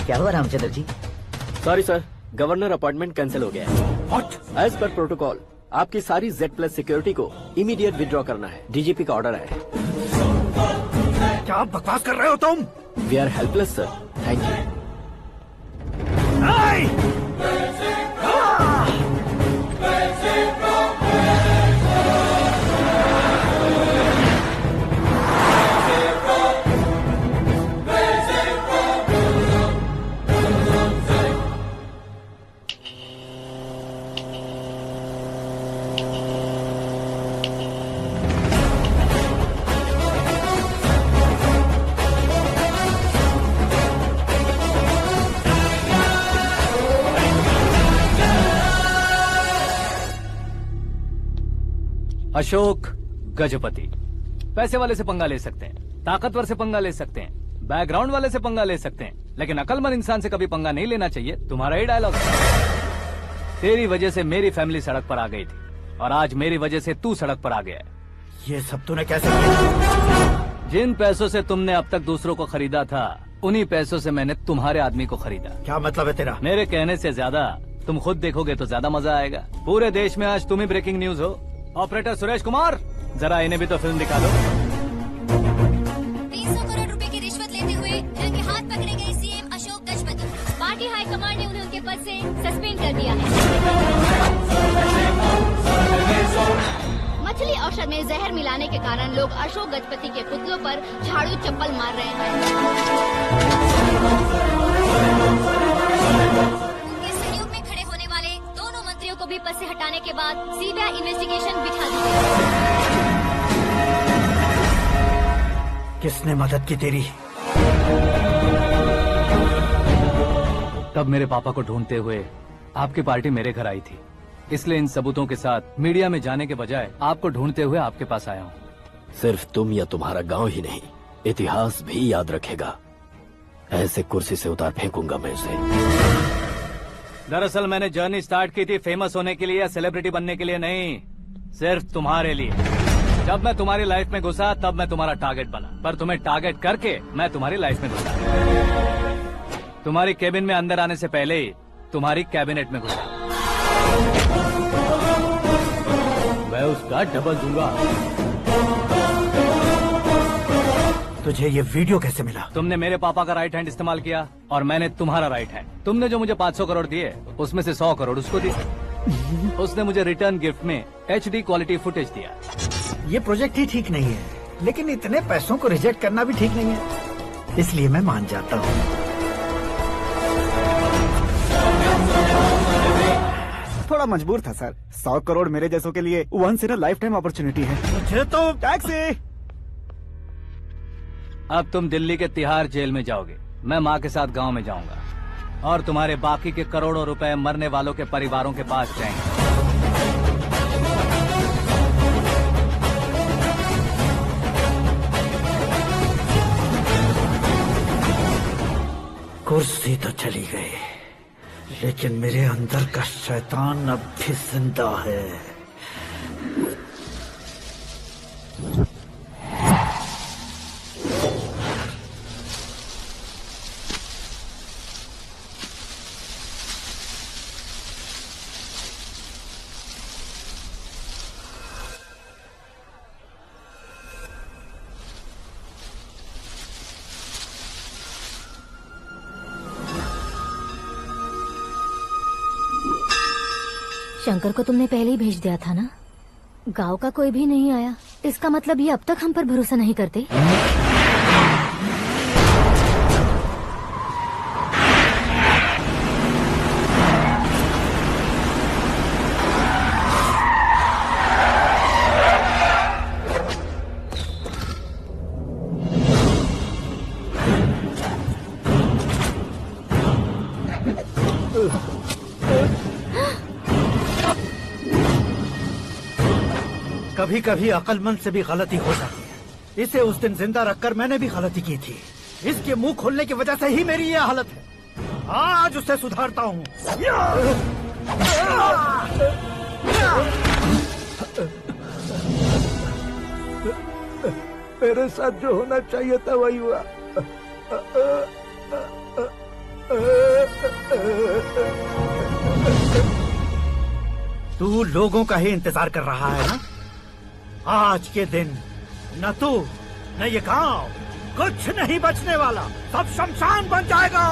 क्या हुआ Ramchandra ji? Sorry sir, governor appointment cancel हो गया है। What? एज पर प्रोटोकॉल आपकी सारी Z+ सिक्योरिटी को इमीडिएट विड्रॉ करना है। डीजीपी का ऑर्डर आया है। क्या बकवास कर रहे हो तुम? We are helpless sir, thank you. Ashok Gajapati. पैसे वाले से पंगा ले सकते हैं, ताकतवर से पंगा ले सकते हैं, बैकग्राउंड वाले से पंगा ले सकते हैं, लेकिन अकलमंद इंसान से कभी पंगा नहीं लेना चाहिए। तुम्हारा ही डायलॉग। तेरी वजह से मेरी फैमिली सड़क पर आ गई थी और आज मेरी वजह से तू सड़क पर आ गया है। ये सब तूने कैसे किया? जिन पैसों से तुमने अब तक दूसरों को खरीदा था, उन्हीं पैसों से मैंने तुम्हारे आदमी को खरीदा। क्या मतलब है तेरा? मेरे कहने से ज्यादा तुम खुद देखोगे तो ज्यादा मजा आएगा। पूरे देश में आज तुम ही ब्रेकिंग न्यूज हो। ऑपरेटर सुरेश कुमार, जरा इन्हें भी तो फिल्म दिखा दो। 300 करोड़ रुपए की रिश्वत लेते हुए रंगे हाथ पकड़े गए CM Ashok Gajapati. Party high command ने उन्हें उनके पद से सस्पेंड कर दिया है। मछली औषध में जहर मिलाने के कारण लोग अशोक गजपति के पुतलों पर झाड़ू चप्पल मार रहे हैं। उनके सहयोग में खड़े होने वाले दोनों मंत्रियों को भी पद से हटाने के बाद सीबीआई इन्वेस्टिगेशन बिठा दी गई। किसने मदद की तेरी? तब मेरे पापा को ढूंढते हुए आपकी पार्टी मेरे घर आई थी, इसलिए इन सबूतों के साथ मीडिया में जाने के बजाय आपको ढूंढते हुए आपके पास आया हूँ। सिर्फ तुम या तुम्हारा गांव ही नहीं, इतिहास भी याद रखेगा। ऐसे कुर्सी से उतार फेंकूंगा मैं उसे। दरअसल मैंने जर्नी स्टार्ट की थी फेमस होने के लिए या सेलिब्रिटी बनने के लिए नहीं, सिर्फ तुम्हारे लिए। जब मैं तुम्हारी लाइफ में घुसा तब मैं तुम्हारा टारगेट बना, पर तुम्हें टारगेट करके मैं तुम्हारी लाइफ में घुसा। तुम्हारी केबिन में अंदर आने से पहले ही तुम्हारी कैबिनेट में घुसा। मैं उसका डबल दूंगा। तुझे ये वीडियो कैसे मिला? तुमने मेरे पापा का राइट हैंड इस्तेमाल किया और मैंने तुम्हारा राइट हैंड। तुमने जो मुझे 500 करोड़ दिए उसमें से 100 करोड़ उसको दिए। उसने मुझे रिटर्न गिफ्ट में HD क्वालिटी फुटेज दिया। ये प्रोजेक्ट ही ठीक नहीं है, लेकिन इतने पैसों को रिजेक्ट करना भी ठीक नहीं है, इसलिए मैं मान जाता हूँ। थोड़ा मजबूर था सर। 100 करोड़ मेरे जैसों के लिए once in a life time opportunity है। मुझे तो टैक्सी। अब तुम दिल्ली के तिहाड़ जेल में जाओगे, मैं माँ के साथ गांव में जाऊंगा और तुम्हारे बाकी के करोड़ों रुपए मरने वालों के परिवारों के पास जाएंगे। कुर्सी तो चली गई, लेकिन मेरे अंदर का शैतान अब भी जिंदा है। शंकर को तुमने पहले ही भेज दिया था ना? गांव का कोई भी नहीं आया, इसका मतलब ये अब तक हम पर भरोसा नहीं करते। कभी कभी अक्लमंद से भी गलती हो जाती है। इसे उस दिन जिंदा रखकर मैंने भी गलती की थी। इसके मुंह खोलने की वजह से ही मेरी ये हालत है। आज उसे सुधारता हूँ। मेरे साथ जो होना चाहिए था वही हुआ। तू लोगों का ही इंतजार कर रहा है ना? आज के दिन न तू न ये गांव कुछ नहीं बचने वाला, सब शमशान बन जाएगा।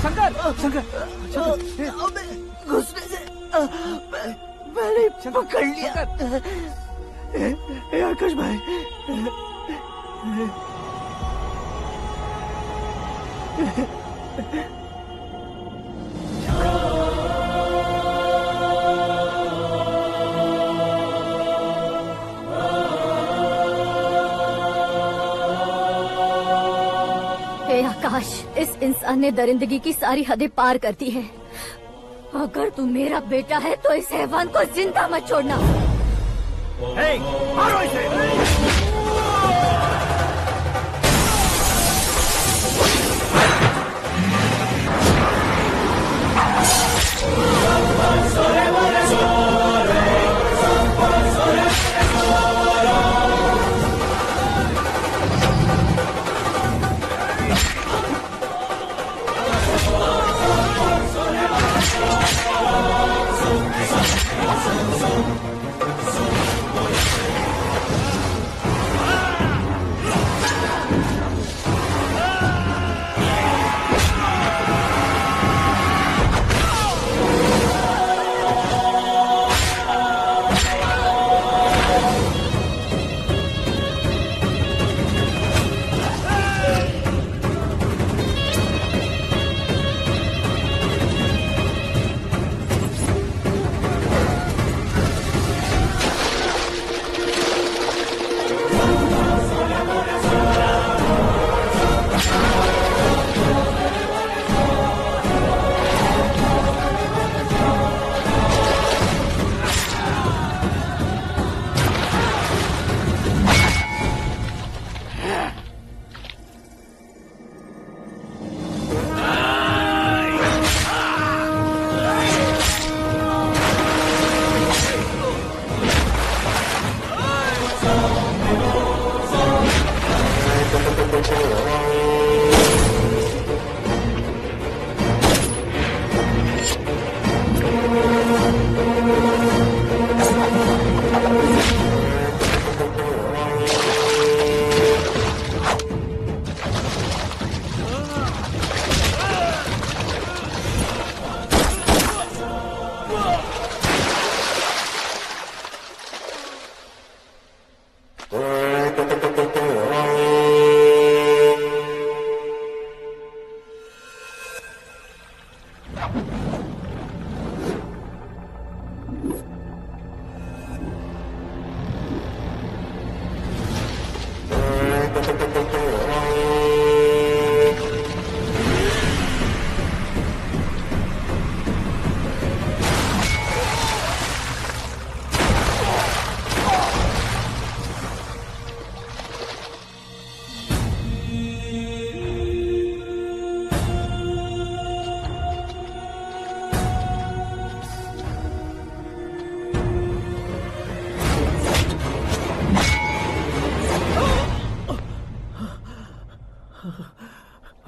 शंकर घुसने से मैंने पकड़ लिया। आकाश भाई, हे आकाश, इस इंसान ने दरिंदगी की सारी हदें पार कर दी है। अगर तू मेरा बेटा है तो इस हैवान को जिंदा मत छोड़ना। मारो इसे।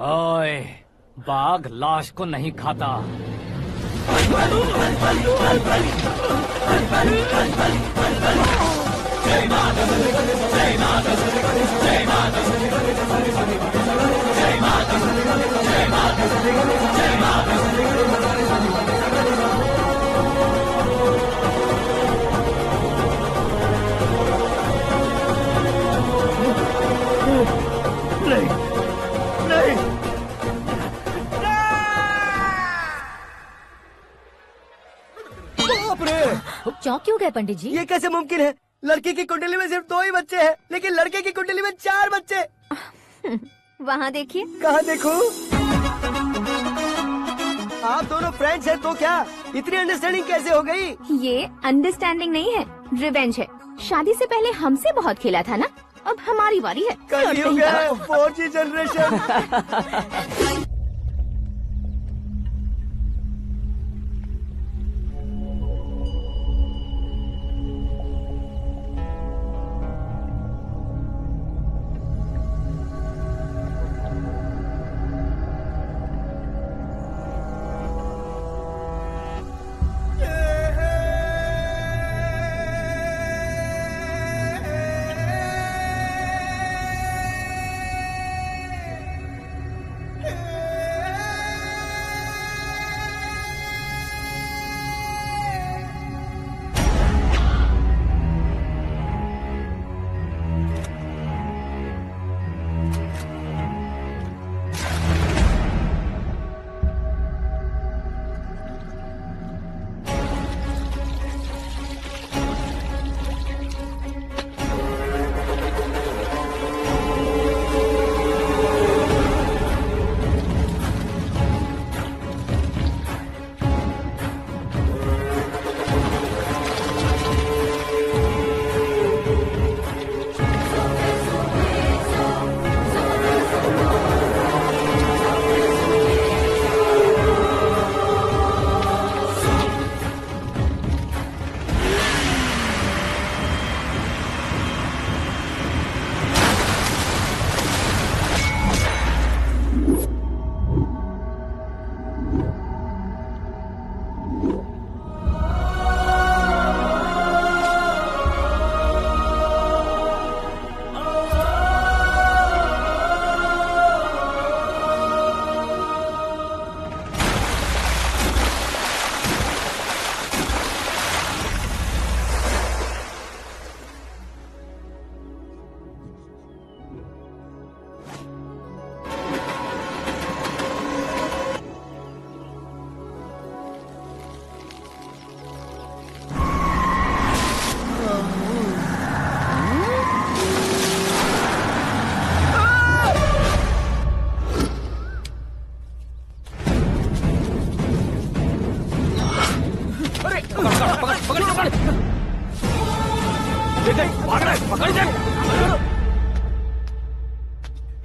ओए, बाघ लाश को नहीं खाता। चौंक क्यों गए पंडित जी? ये कैसे मुमकिन है? लड़की की कुंडली में सिर्फ 2 ही बच्चे हैं, लेकिन लड़के की कुंडली में 4 बच्चे। वहाँ देखिए। कहाँ देखूं? आप दोनों फ्रेंड्स हैं तो क्या इतनी अंडरस्टैंडिंग कैसे हो गई? ये अंडरस्टैंडिंग नहीं है, रिवेंज है। शादी से पहले हमसे बहुत खेला था ना, अब हमारी बारी है। कलयुग है, 4G जनरेशन।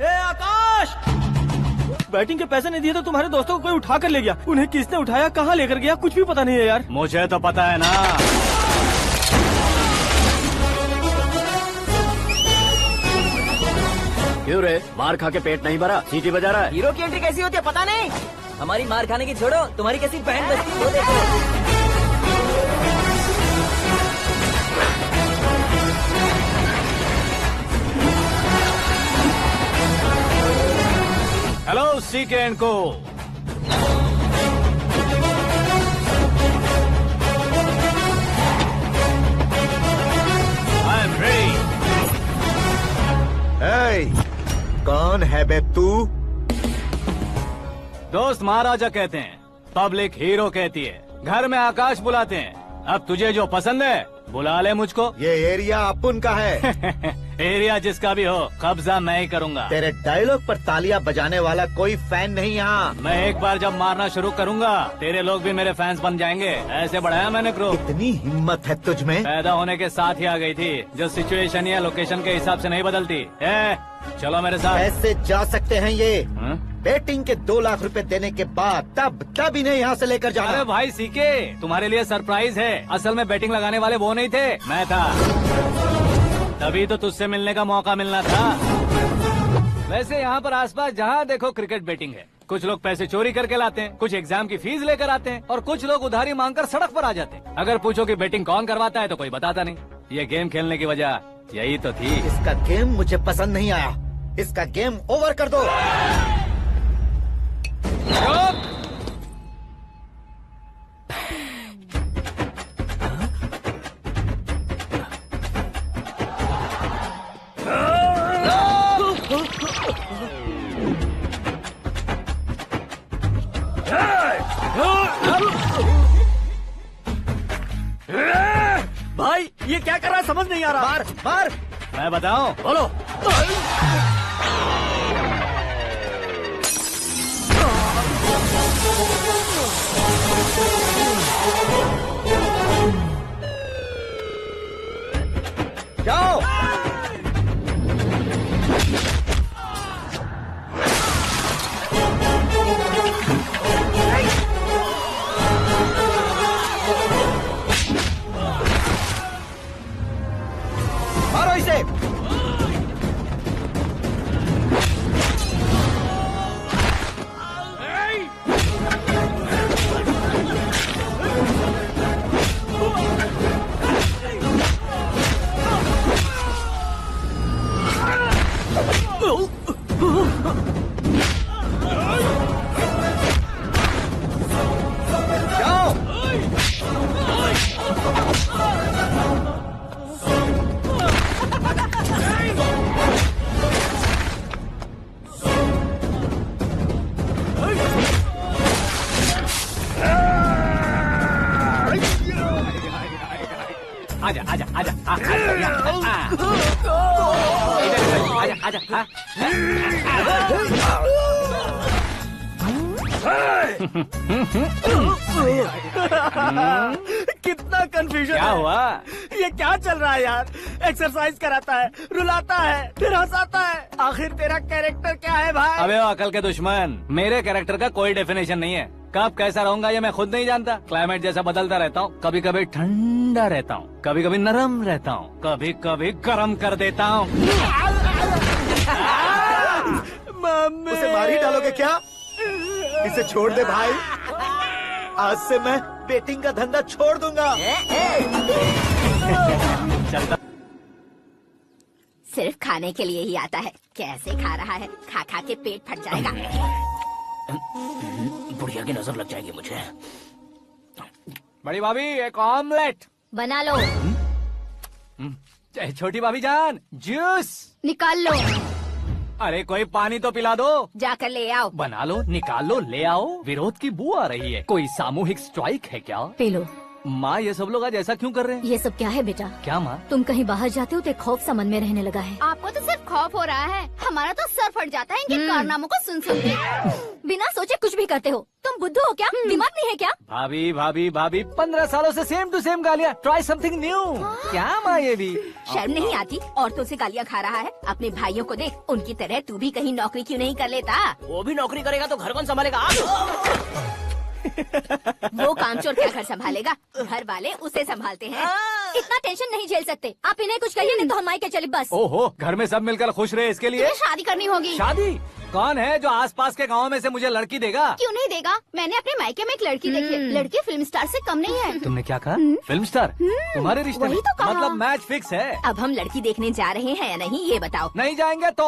आकाश, बैटिंग के पैसे नहीं दिए तो तुम्हारे दोस्तों को कोई उठा कर ले गया। उन्हें किसने उठाया, कहाँ लेकर गया, कुछ भी पता नहीं है यार। मुझे तो पता है ना। क्यों रे, मार खा के पेट नहीं भरा, सीटी बजा रहा है? हीरो की एंट्री कैसी होती है पता नहीं। हमारी मार खाने की छोड़ो, तुम्हारी कैसी बैंड बजती है वो देखो। हेलो सीके एंड को। I am ready. कौन है बे तू? दोस्त महाराजा कहते हैं, पब्लिक हीरो कहती है, घर में आकाश बुलाते हैं। अब तुझे जो पसंद है बुला ले मुझको। ये एरिया अपुन का है। एरिया जिसका भी हो, कब्जा मैं ही करूंगा। तेरे डायलॉग पर तालियां बजाने वाला कोई फैन नहीं यहाँ। मैं एक बार जब मारना शुरू करूंगा, तेरे लोग भी मेरे फैंस बन जाएंगे। ऐसे बढ़ाया मैंने ग्रुप। इतनी हिम्मत है तुझ में? पैदा होने के साथ ही आ गई थी, जो सिचुएशन या लोकेशन के हिसाब से नहीं बदलती। चलो मेरे साथ। कैसे जा सकते हैं ये? बेटिंग के 2 लाख रुपए देने के बाद तब इन्हें यहाँ से लेकर जाना। अरे भाई सीके, तुम्हारे लिए सरप्राइज है। असल में बैटिंग लगाने वाले वो नहीं थे, मैं था। तभी तो तुझसे मिलने का मौका मिलना था। वैसे यहाँ पर आसपास जहाँ देखो क्रिकेट बैटिंग है। कुछ लोग पैसे चोरी करके लाते हैं, कुछ एग्जाम की फीस लेकर आते हैं, और कुछ लोग उधारी मांगकर सड़क पर आ जाते हैं। अगर पूछो कि बैटिंग कौन करवाता है तो कोई बताता नहीं। ये गेम खेलने की वजह यही तो थी। इसका गेम मुझे पसंद नहीं आया। इसका गेम ओवर कर दो। भाई ये क्या कर रहा है समझ नहीं आ रहा। मार मार। मैं बताऊं? बोलो। जाओ। मारो इसे। आजा आजा आजा आजा आजा। कितना कंफ्यूजन। क्या हुआ? ये क्या चल रहा है यार? एक्सरसाइज कराता है, रुलाता है, फिर हंसाता है। आखिर तेरा कैरेक्टर क्या है भाई? अबे ओ अकल के दुश्मन, मेरे कैरेक्टर का कोई डेफिनेशन नहीं है। कब कैसा रहूंगा ये मैं खुद नहीं जानता। क्लाइमेट जैसा बदलता रहता हूँ। कभी कभी ठंडा रहता हूँ, कभी कभी नरम रहता हूँ, कभी कभी गर्म कर देता हूँ। उसे मार ही डालोगे क्या? इसे छोड़ दे भाई। आज से मैं बेटिंग का धंधा छोड़ दूंगा। चलता सिर्फ खाने के लिए ही आता है। कैसे खा रहा है, खा खा के पेट फट जाएगा। बुढ़िया की नजर लग जाएगी मुझे। बड़ी भाभी एक ऑमलेट बना लो। छोटी भाभी जान जूस निकाल लो। अरे कोई पानी तो पिला दो। जाकर ले आओ। बना लो, निकाल लो, ले आओ। विरोध की बू आ रही है। कोई सामूहिक स्ट्राइक है क्या? P low. माँ ये सब लोग आज ऐसा क्यों कर रहे हैं? ये सब क्या है बेटा? क्या माँ? तुम कहीं बाहर जाते हो तो एक खौफ सा मन में रहने लगा है। आपको तो सिर्फ खौफ हो रहा है, हमारा तो सर फट जाता है इनके कारनामों को सुन सुन के। बिना सोचे कुछ भी करते हो। तुम बुद्धू हो क्या? दिमाग नहीं है क्या? भाभी भाभी भाभी 15 सालों से सेम टू सेम गालियाँ। Try something new. क्या माँ ये भी? शर्म नहीं आती? औरतों से गालियाँ खा रहा है। अपने भाइयों को देख, उनकी तरह तू भी कहीं नौकरी क्यों नहीं कर लेता? वो भी नौकरी करेगा तो घर कौन संभालेगा? वो कामचोर क्या घर संभालेगा? घर वाले उसे संभालते हैं। इतना टेंशन नहीं झेल सकते। आप इन्हें कुछ कहिए नहीं तो हम मायके चले बस। ओहो, घर में सब मिलकर खुश रहे इसके लिए। तुम्हें शादी करनी होगी। शादी? कौन है जो आसपास के गाँव में से मुझे लड़की देगा? क्यों नहीं देगा? मैंने अपने मायके में एक लड़की देखी है। लड़की फिल्म स्टार से कम नहीं है। तुमने क्या कहा? Film star? तुम्हारे रिश्ते में? वही तो कहा। मतलब मैच फिक्स है। अब हम लड़की देखने जा रहे हैं या नहीं ये बताओ। नहीं जाएंगे तो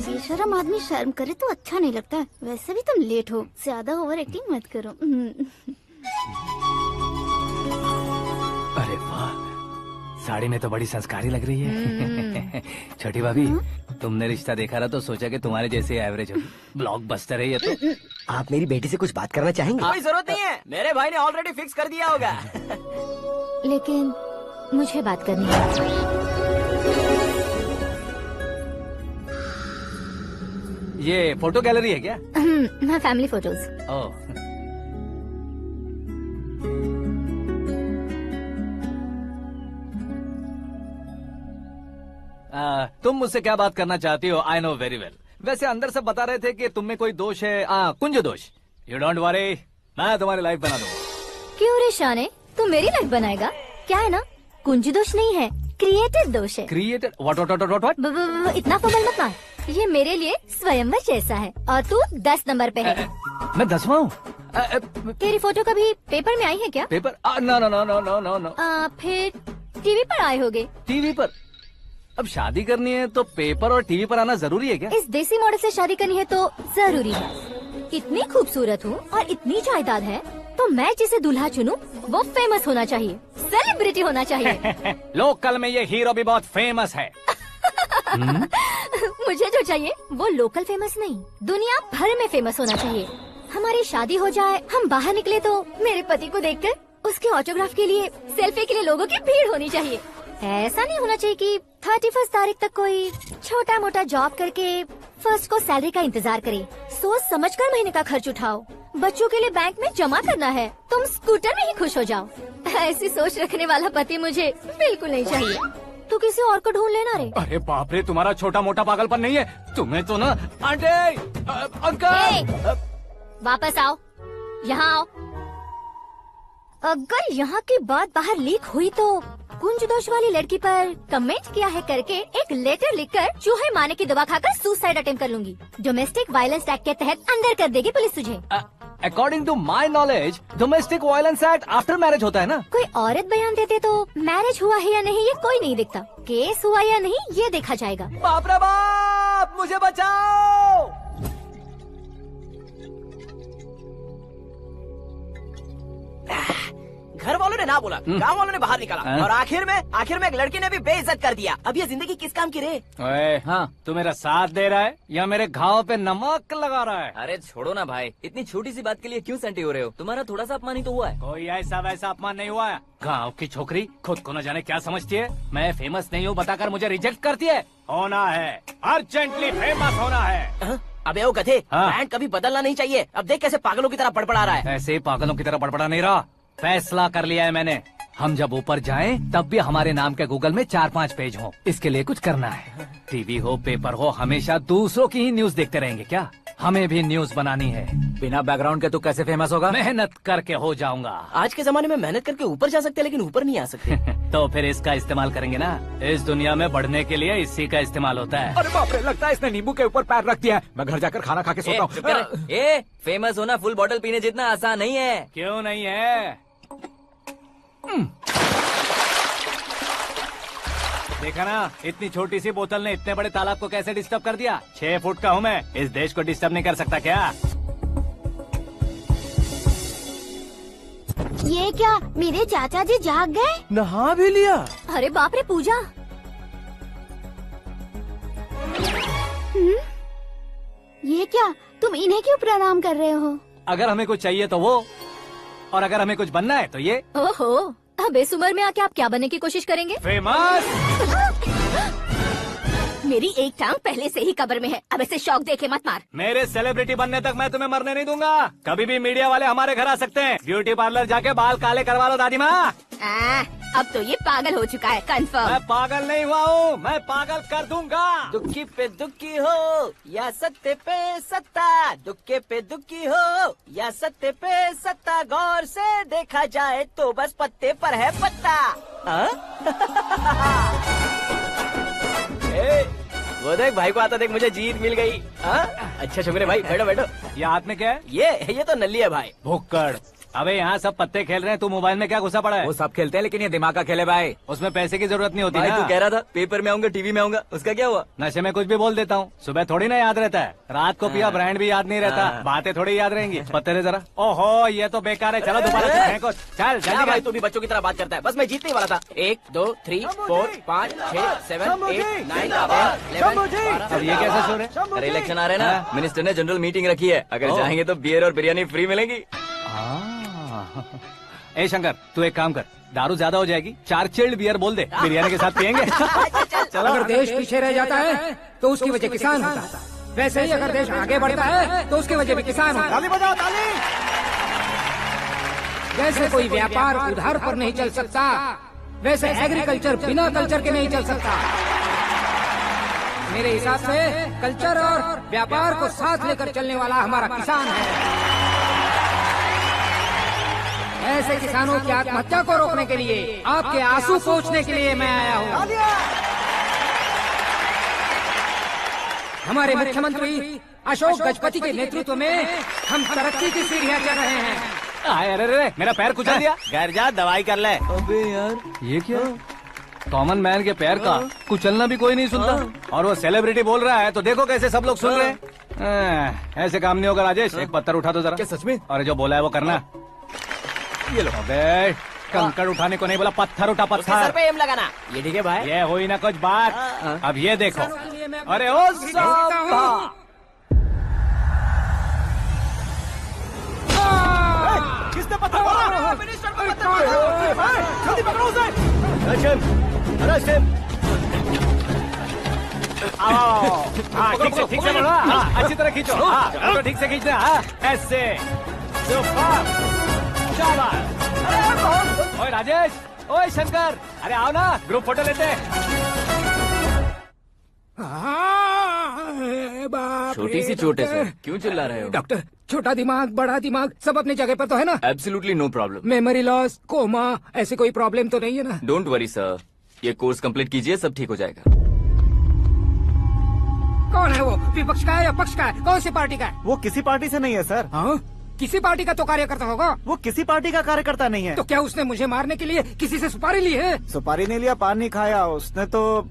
बेशरम आदमी शर्म करे तो अच्छा नहीं लगता। वैसे भी तुम लेट हो, ज्यादा ओवर एक्टिंग मत करो। अरे वाह, साड़ी में तो बड़ी संस्कारी लग रही है। छोटी भाभी, तुमने रिश्ता देखा रहा तो सोचा कि तुम्हारे जैसे एवरेज होगी। ब्लॉकबस्टर है ये तो। आप मेरी बेटी से कुछ बात करना चाहेंगे? कोई जरूरत नहीं है, मेरे भाई ने ऑलरेडी फिक्स कर दिया होगा। लेकिन मुझे बात करनी है। ये फोटो गैलरी है क्या? मैं फैमिली फोटोज। ओह, तुम मुझसे क्या बात करना चाहती हो? I know very well. वैसे अंदर से बता रहे थे कि तुम में कोई दोष है। कुंज दोष। यू डोंट वरी, मैं तुम्हारी लाइफ बना दूंगा। क्यों रे शाने, तू मेरी लाइफ बनाएगा? क्या है ना, कुंज दोष नहीं है, क्रिएटेड दोष है। क्रिएटेड? व्हाट? इतना फमल मत मार। ये मेरे लिए स्वयंवर जैसा है और तू 10 नंबर पे है। मैं 10वां हूँ? तेरी फोटो कभी पेपर में आई है क्या? Paper? No no no no no no no. फिर टीवी पर आए होगे। टीवी पर? अब शादी करनी है तो पेपर और टीवी पर आना जरूरी है क्या? इस देसी मॉडल से शादी करनी है तो जरूरी है। इतनी खूबसूरत हूँ और इतनी जायदाद है तो मैं जिसे दूल्हा चुनूं वो फेमस होना चाहिए, सेलिब्रिटी होना चाहिए। लोकल में ये हीरो भी बहुत फेमस है। मुझे जो चाहिए वो लोकल फेमस नहीं, दुनिया भर में फेमस होना चाहिए। हमारी शादी हो जाए, हम बाहर निकले तो मेरे पति को देखकर उसके ऑटोग्राफ के लिए, सेल्फी के लिए लोगों की भीड़ होनी चाहिए। ऐसा नहीं होना चाहिए कि 31 तारीख तक कोई छोटा मोटा जॉब करके फर्स्ट को सैलरी का इंतजार करे। सोच समझकर महीने का खर्च उठाओ। बच्चों के लिए बैंक में जमा करना है, तुम स्कूटर में ही खुश हो जाओ। ऐसी सोच रखने वाला पति मुझे बिल्कुल नहीं चाहिए। तू किसी और को ढूंढ लेना रे। अरे बाप रे, तुम्हारा छोटा मोटा पागलपन नहीं है। तुम्हें तो ना आंटी, अंकल। वापस आओ, यहाँ आओ। अगर यहाँ की बात बाहर लीक हुई तो कुंज दोष वाली लड़की पर कमेंट किया है करके एक लेटर लिखकर चूहे मारने की दवा खाकर सुसाइड अटेम्प्ट कर लूंगी। डोमेस्टिक वायलेंस एक्ट के तहत अंदर कर देगी पुलिस तुझे। According to my knowledge domestic violence act after marriage होता है ना? कोई औरत बयान देते तो मैरिज हुआ है या नहीं ये कोई नहीं दिखता, केस हुआ या नहीं ये देखा जाएगा। बाप रे बाप, मुझे बचाओ। घर वालों ने ना बोला, गांव वालों ने बाहर निकाला और आखिर में एक लड़की ने भी बेइज्जत कर दिया। अब ये जिंदगी किस काम की रे? ओए, हाँ, तू मेरा साथ दे रहा है या मेरे घाव पे नमक लगा रहा है? अरे छोड़ो ना भाई, इतनी छोटी सी बात के लिए क्यों सेंटी हो रहे हो? तुम्हारा थोड़ा सा अपमान ही तो हुआ है। कोई ऐसा वैसा अपमान नहीं हुआ है। गाँव की छोकरी खुद को न जाने क्या समझती है। मैं फेमस नहीं हूँ बताकर मुझे रिजेक्ट करती है। होना है, अर्जेंटली फेमस होना है। अबे ओ गधे, ब्रांड कभी बदलना नहीं चाहिए। अब देख कैसे पागलों की तरह बड़बड़ा रहा है। ऐसे ही पागलों की तरह बड़बड़ा नहीं रहा, फैसला कर लिया है मैंने। हम जब ऊपर जाएं तब भी हमारे नाम के गूगल में 4-5 पेज हो। इसके लिए कुछ करना है। टीवी हो, पेपर हो, हमेशा दूसरों की ही न्यूज देखते रहेंगे क्या? हमें भी न्यूज बनानी है। बिना बैकग्राउंड के तू कैसे फेमस होगा? मेहनत करके हो जाऊंगा। आज के जमाने में मेहनत करके ऊपर जा सकते लेकिन ऊपर नहीं आ सकते। तो फिर इसका इस्तेमाल करेंगे ना। इस दुनिया में बढ़ने के लिए इसी का इस्तेमाल होता है। अरे बाप रे, लगता है इसने नींबू के ऊपर पैर रख दिया है। मैं घर जाकर खाना खा के सोता हूँ। ए, फेमस होना फुल बॉटल पीने जितना आसान नहीं है। क्यों नहीं है? देखा ना, इतनी छोटी सी बोतल ने इतने बड़े तालाब को कैसे डिस्टर्ब कर दिया। 6 फुट का हूँ मैं, इस देश को डिस्टर्ब नहीं कर सकता क्या? ये क्या मेरे चाचा जी जाग गए? नहा भी लिया? अरे बाप रे पूजा, ये क्या तुम इन्हें क्यों प्रणाम कर रहे हो? अगर हमें कुछ चाहिए तो वो, और अगर हमें कुछ बनना है तो ये। ओहो, अब इस उम्र में आके आप क्या बनने की कोशिश करेंगे? फेमस। मेरी एक टांग पहले से ही कब्र में है, अब ऐसे शौक देके मत मार। मेरे सेलिब्रिटी बनने तक मैं तुम्हें मरने नहीं दूंगा। कभी भी मीडिया वाले हमारे घर आ सकते हैं। ब्यूटी पार्लर जाके बाल काले करवा लो दादी माँ। अब तो ये पागल हो चुका है, कंफर्म। मैं पागल नहीं हुआ हूँ, मैं पागल कर दूंगा। दुखी पे दुखी हो या सत्ते पे सत्ता, दुखे पे दुखी हो या सत्ते पे सत्ता, गौर से देखा जाए तो बस पत्ते पर है पत्ता। वो देख भाई को आता देख, मुझे जीत मिल गई। अच्छा शुक्र है भाई, बैठो बैठो। ये हाथ में क्या है? ये तो नल्ली है भाई। भुक्कड़। अबे यहाँ सब पत्ते खेल रहे हैं, तू मोबाइल में क्या घुसा पड़ा है? वो सब खेलते हैं लेकिन ये दिमाग का खेल है भाई। उसमें पैसे की जरूरत नहीं होती भाई ना। तू कह रहा था पेपर में आऊंगा, टीवी में आऊंगा, उसका क्या हुआ? नशे में कुछ भी बोल देता हूँ, सुबह थोड़ी ना याद रहता है। रात को पिया ब्रांड भी याद नहीं रहता, बातें थोड़ी याद रहेंगी। पत्ते दे जरा। ओहो ये तो बेकार है, चलो दोबारा से फेंको। चल क्या भाई तू भी बच्चों की तरह बात करता है? बस मैं जीतने वाला था। 1 2 3 4 5 6 7 8 9 10 अब ये कैसे शोर है? अरे इलेक्शन आ रहे हैं ना, मिनिस्टर ने जनरल मीटिंग रखी है, अगर जाएंगे तो बियर और बिरयानी फ्री मिलेगी। ए शंकर तू एक काम कर, दारू ज्यादा हो जाएगी, 4 चिल्ड बियर बोल दे, बिरयानी के साथ पियेंगे। चलो, अगर देश पीछे रह जाता है तो उसकी वजह किसान होता है, वैसे ही अगर देश आगे बढ़ता है तो उसकी वजह भी किसान होता है। ताली बजाओ ताली। जैसे कोई व्यापार उधार पर नहीं चल सकता, वैसे एग्रीकल्चर बिना कल्चर के नहीं चल सकता। मेरे हिसाब से कल्चर और व्यापार को साथ लेकर चलने वाला हमारा किसान है। ऐसे किसानों की आत्महत्या को रोकने के लिए, आपके आंसू पोंछने के लिए मैं आया हूँ। हमारे मुख्यमंत्री अशोक गजपति के नेतृत्व में हम तरक्की की सीढ़ियाँ चढ़ रहे हैं। अरे अरे मेरा पैर कुचल दिया। घर जा दवाई कर ले। अबे यार ये क्या? कॉमन मैन के पैर का कुचलना भी कोई नहीं सुनता, और वो सेलिब्रिटी बोल रहा है तो देखो कैसे सब लोग सुन रहे हैं। ऐसे काम नहीं होगा राजेश, एक पत्थर उठा दो जरा। क्या सच में? और जो बोला है वो करना। ये लो। अबे कंकड़ उठाने को नहीं बोला, पत्थर उठा, उसके सर पत्थर। पे एम लगाना। ये ठीक है भाई। ये हुई ना कुछ बात। अब ये देखो। अरे ओ साहब किसने पत्थर मारा? मिनिस्टर को पत्थर मारा। जल्दी पकड़ो उसे। हाँ ठीक से बोलो। हाँ अच्छी तरह खींचो। हाँ तो ठीक से खींचना। हाँ ऐसे। ओए राजेश, ओए शंकर, अरे आओ ना, ग्रुप फोटो लेते हैं। छोटी सी चोट है सर, क्यों चिल्ला रहे हो? डॉक्टर, छोटा दिमाग बड़ा दिमाग सब अपनी जगह पर तो है ना? Absolutely no problem. Memory loss, coma, ऐसी कोई प्रॉब्लम तो नहीं है ना? डोंट वरी सर, ये कोर्स कंप्लीट कीजिए, सब ठीक हो जाएगा। कौन है वो? विपक्ष का है या पक्ष का है? कौन सी पार्टी का है? वो किसी पार्टी से नहीं है सर। हाँ? किसी पार्टी का तो कार्यकर्ता होगा। वो किसी पार्टी का कार्यकर्ता नहीं है। तो क्या उसने मुझे मारने के लिए किसी से सुपारी ली है? सुपारी नहीं लिया, पान नहीं खाया। उसने तो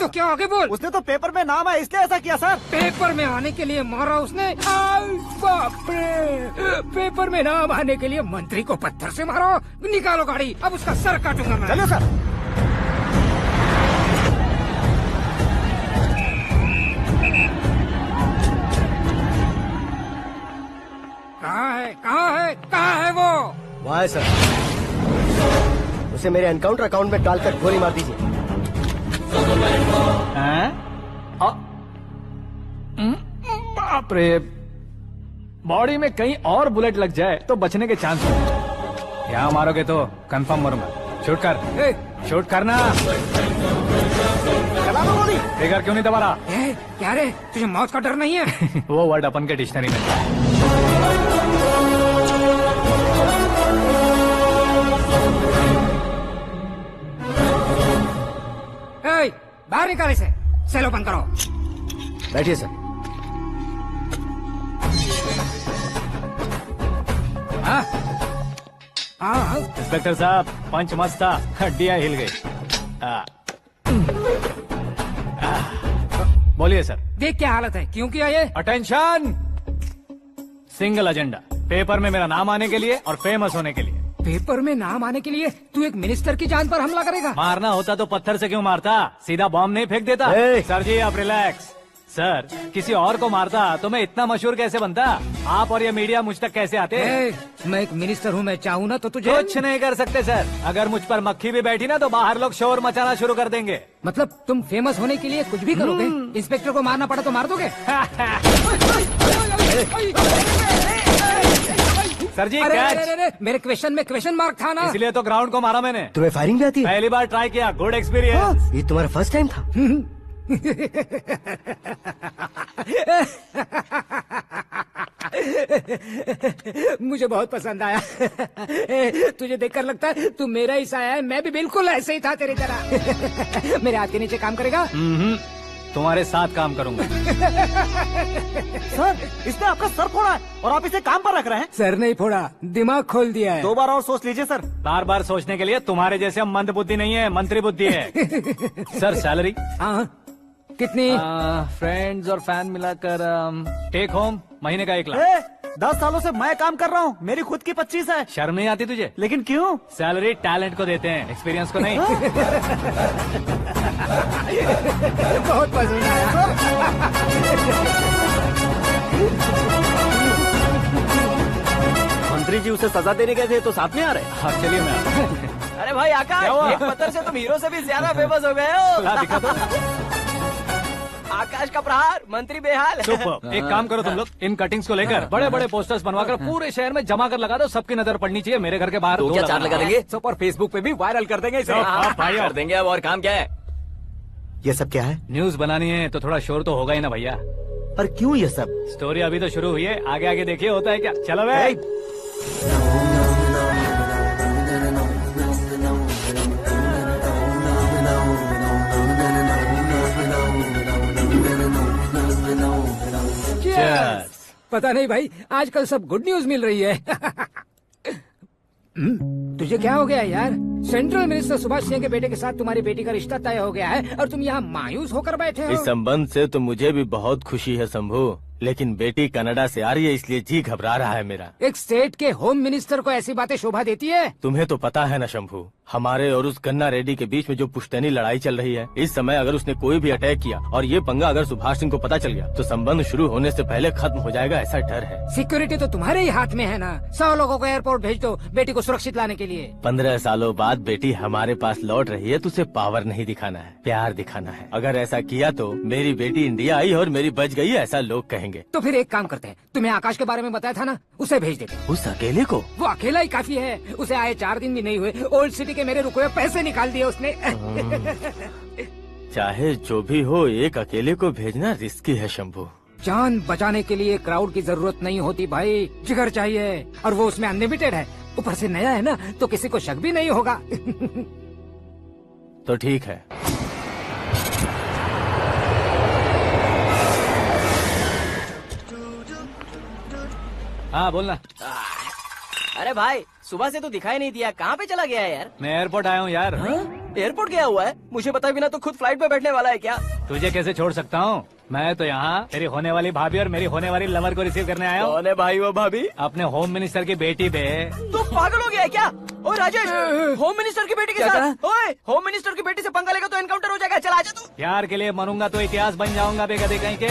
क्या आगे बोल? उसने तो पेपर में नाम है इसलिए ऐसा किया सर। पेपर में आने के लिए मारा उसने? बाप रे! पेपर में नाम आने के लिए मंत्री को पत्थर से मारो? निकालो गाड़ी, अब उसका सर काटूंगा मैं। चलो सर। कहाँ है वो? वहाँ है सर। उसे मेरे एनकाउंटर अकाउंट में डालकर गोली मार दीजिए। बाप रे, बॉडी में कहीं और बुलेट लग जाए तो बचने के चांस हैं। यहाँ मारोगे तो कंफर्म मरूंगा। शूट कर, शूट करना। ट्रिगर क्यों नहीं दबा रहा? क्या रे, तुझे मौत का डर नहीं है? वो वर्ड अपन के डिक्शनरी में। बाहर निकाले से, सेल ओपन करो। बैठिए सर। इंस्पेक्टर साहब, पंच मस्त था, हड्डियां हिल गई। बोलिए सर। देख क्या हालत है, क्यों किया ये? अटेंशन, सिंगल एजेंडा, पेपर में मेरा नाम आने के लिए और फेमस होने के लिए। पेपर में नाम आने के लिए तू एक मिनिस्टर की जान पर हमला करेगा? मारना होता तो पत्थर से क्यों मारता, सीधा बॉम्ब नहीं फेंक देता। सर जी आप रिलैक्स। सर किसी और को मारता तो मैं इतना मशहूर कैसे बनता? आप और ये मीडिया मुझ तक कैसे आते? मैं एक मिनिस्टर हूँ, मैं चाहूँ ना तो तुझे कुछ नहीं कर सकते सर। अगर मुझ पर मक्खी भी बैठी ना तो बाहर लोग शोर मचाना शुरू कर देंगे। मतलब तुम फेमस होने के लिए कुछ भी करोगे? इंस्पेक्टर को मारना पड़ा तो मार दोगे? सर जी अरे, मेरे क्वेश्चन में क्वेश्चन मार्क था ना, इसलिए तो ग्राउंड को मारा मैंने। तुम्हें फायरिंग भी आती है? पहली बार ट्राई किया, गुड एक्सपीरियंस। ये तुम्हारा फर्स्ट टाइम था? मुझे बहुत पसंद आया। तुझे देखकर लगता है तू मेरा ही साया है। मैं भी बिल्कुल ऐसे ही था तेरी तरह। मेरे हाथ के नीचे काम करेगा? तुम्हारे साथ काम करूंगा। सर इसने आपका सर फोड़ा है और आप इसे काम पर रख रहे हैं। सर नहीं फोड़ा, दिमाग खोल दिया है। 2 बार और सोच लीजिए सर। बार बार सोचने के लिए तुम्हारे जैसे मंद बुद्धि नहीं है, मंत्री बुद्धि है। Sir salary? हाँ कितनी? फ्रेंड्स और फैन मिलाकर टेक होम महीने का 1 लाख। 10 सालों से मैं काम कर रहा हूँ, मेरी खुद की 25 है। शर्म नहीं आती तुझे? लेकिन क्यों? सैलरी टैलेंट को देते हैं, एक्सपीरियंस को नहीं। बहुत पसंद आया। मंत्री जी उसे सजा देने गए थे तो साथ में आ रहे? हाँ चलिए मैं। अरे भाई आकाश, एक पत्थर से तुम हीरो से भी ज्यादा फेमस हो गए हो। दिखा दो। आकाश का प्रहार, मंत्री बेहाल। सुपर। एक काम करो तुम लोग, इन कटिंग्स को लेकर बड़े बड़े पोस्टर्स बनवाकर पूरे शहर में जमा कर लगा दो। सबकी नजर पड़नी चाहिए। मेरे घर के बाहर तो क्या 4 लगा देंगे? सब और फेसबुक पे भी वायरल कर देंगे इसे। भाई कर देंगे। अब और काम क्या है? ये सब क्या है? न्यूज बनानी है तो थोड़ा शोर तो होगा ही ना भैया। पर क्यों ये सब? स्टोरी अभी तो शुरू हुई है, आगे आगे देखिए होता है क्या। चलो भाई। पता नहीं भाई, आजकल सब गुड न्यूज मिल रही है। तुझे क्या हो गया यार? सेंट्रल मिनिस्टर सुभाष सिंह के बेटे के साथ तुम्हारी बेटी का रिश्ता तय हो गया है और तुम यहाँ मायूस होकर बैठे हो। इस संबंध से तो मुझे भी बहुत खुशी है शंभू, लेकिन बेटी कनाडा से आ रही है इसलिए जी घबरा रहा है मेरा। एक स्टेट के होम मिनिस्टर को ऐसी बातें शोभा देती है? तुम्हें तो पता है ना शंभू, हमारे और उस गन्ना रेड्डी के बीच में जो पुश्तैनी लड़ाई चल रही है। इस समय अगर उसने कोई भी अटैक किया और ये पंगा अगर सुभाष सिंह को पता चल गया तो संबंध शुरू होने से पहले खत्म हो जाएगा, ऐसा डर है। सिक्योरिटी तो तुम्हारे ही हाथ में है ना। 100 लोगों को एयरपोर्ट भेज दो बेटी को सुरक्षित लाने के लिए। 15 सालों बाद बेटी हमारे पास लौट रही है तो उसे पावर नहीं दिखाना है, प्यार दिखाना है। अगर ऐसा किया तो मेरी बेटी इंडिया आई और मेरी बच गई, ऐसा लोग कहेंगे। तो फिर एक काम करते हैं, तुम्हें आकाश के बारे में बताया था ना, उसे भेज देते। उस अकेले को? वो अकेला ही काफी है। उसे आए 4 दिन भी नहीं हुए, ओल्ड सिटी के मेरे रुके हुए पैसे निकाल दिए उसने। चाहे जो भी हो, एक अकेले को भेजना रिस्की है शंभू। जान बचाने के लिए क्राउड की जरूरत नहीं होती भाई, जिगर चाहिए, और वो उसमें अनलिमिटेड है। ऊपर से नया है ना तो किसी को शक भी नहीं होगा। तो ठीक है। हाँ बोलना। अरे भाई सुबह से तो दिखाई नहीं दिया, कहाँ पे चला गया है यार? मैं एयरपोर्ट आया हूँ यार। एयरपोर्ट गया हुआ है? मुझे बताए बिना तो खुद फ्लाइट पे बैठने वाला है क्या? तुझे कैसे छोड़ सकता हूँ? मैं तो यहाँ मेरी होने वाली भाभी और मेरी होने वाली लवर को रिसीव करने आया हूँ। कौन है भाई वो भाभी? अपने होम मिनिस्टर की बेटी पे। तू पागल हो गया है क्या? ओए राजेश, होम मिनिस्टर की बेटी के साथ? ओए होम मिनिस्टर की बेटी से पंगा लेगा तो एनकाउंटर हो जाएगा। चल आजा तू। प्यार के लिए मरूंगा तो इतिहास बन जाऊंगा बेगदे कहीं के।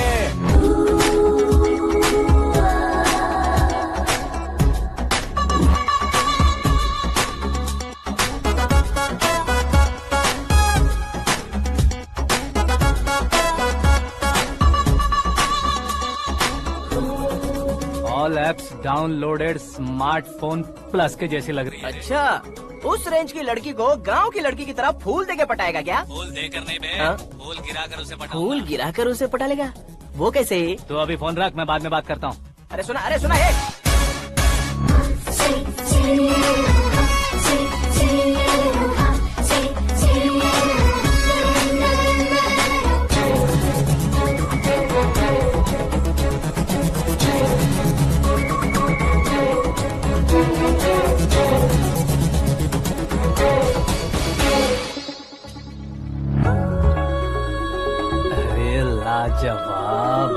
All apps downloaded smartphone plus के जैसी लग रही है। अच्छा, उस रेंज की लड़की को गांव की लड़की की तरह फूल देके पटाएगा क्या? फूल देकर नहीं बे, फूल गिराकर उसे पटाऊंगा। फूल गिराकर उसे पटा लेगा? वो कैसे? तो अभी फोन रख, मैं बाद में बात करता हूँ। अरे सुना ये। लाजवाब,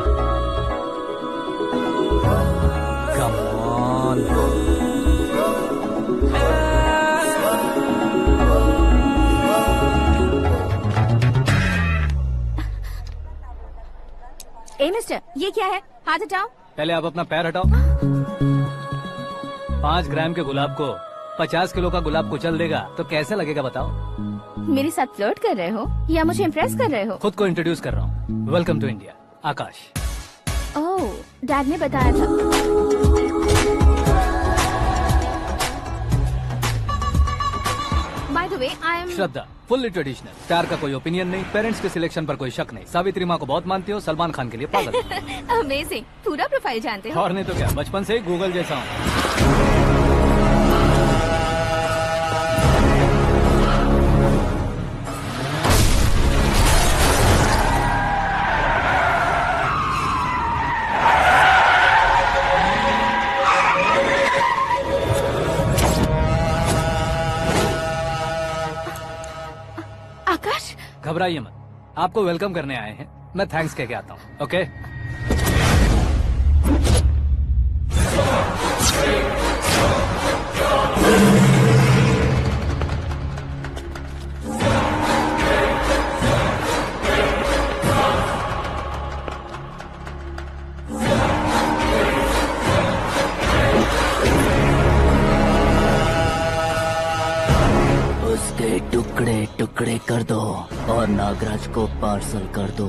कम ऑन, मिस्टर, ये क्या है? हाथ हटाओ। पहले आप अपना पैर हटाओ। 5 ग्राम के गुलाब को 50 किलो का गुलाब कुचल देगा तो कैसे लगेगा बताओ? मेरे साथ फ्लर्ट कर रहे हो या मुझे इम्प्रेस कर रहे हो? खुद को इंट्रोड्यूस कर रहा हूँ। Welcome to India, Akash. Oh, dad ने बताया था। By the way, I am Shraddha, fully traditional. प्यार का कोई ओपिनियन नहीं, पेरेंट्स के सिलेक्शन पर कोई शक नहीं। सावित्री माँ को बहुत मानती हो, सलमान खान के लिए पागल। अमेजिंग, पूरा प्रोफाइल जानते हो। और नहीं तो क्या, बचपन से ही गूगल जैसा हूँ। आकाश, घबराइए मत, आपको वेलकम करने आए हैं। मैं थैंक्स कह के आता हूँ। ओके उसके टुकड़े टुकड़े कर दो और नागराज को पार्सल कर दो।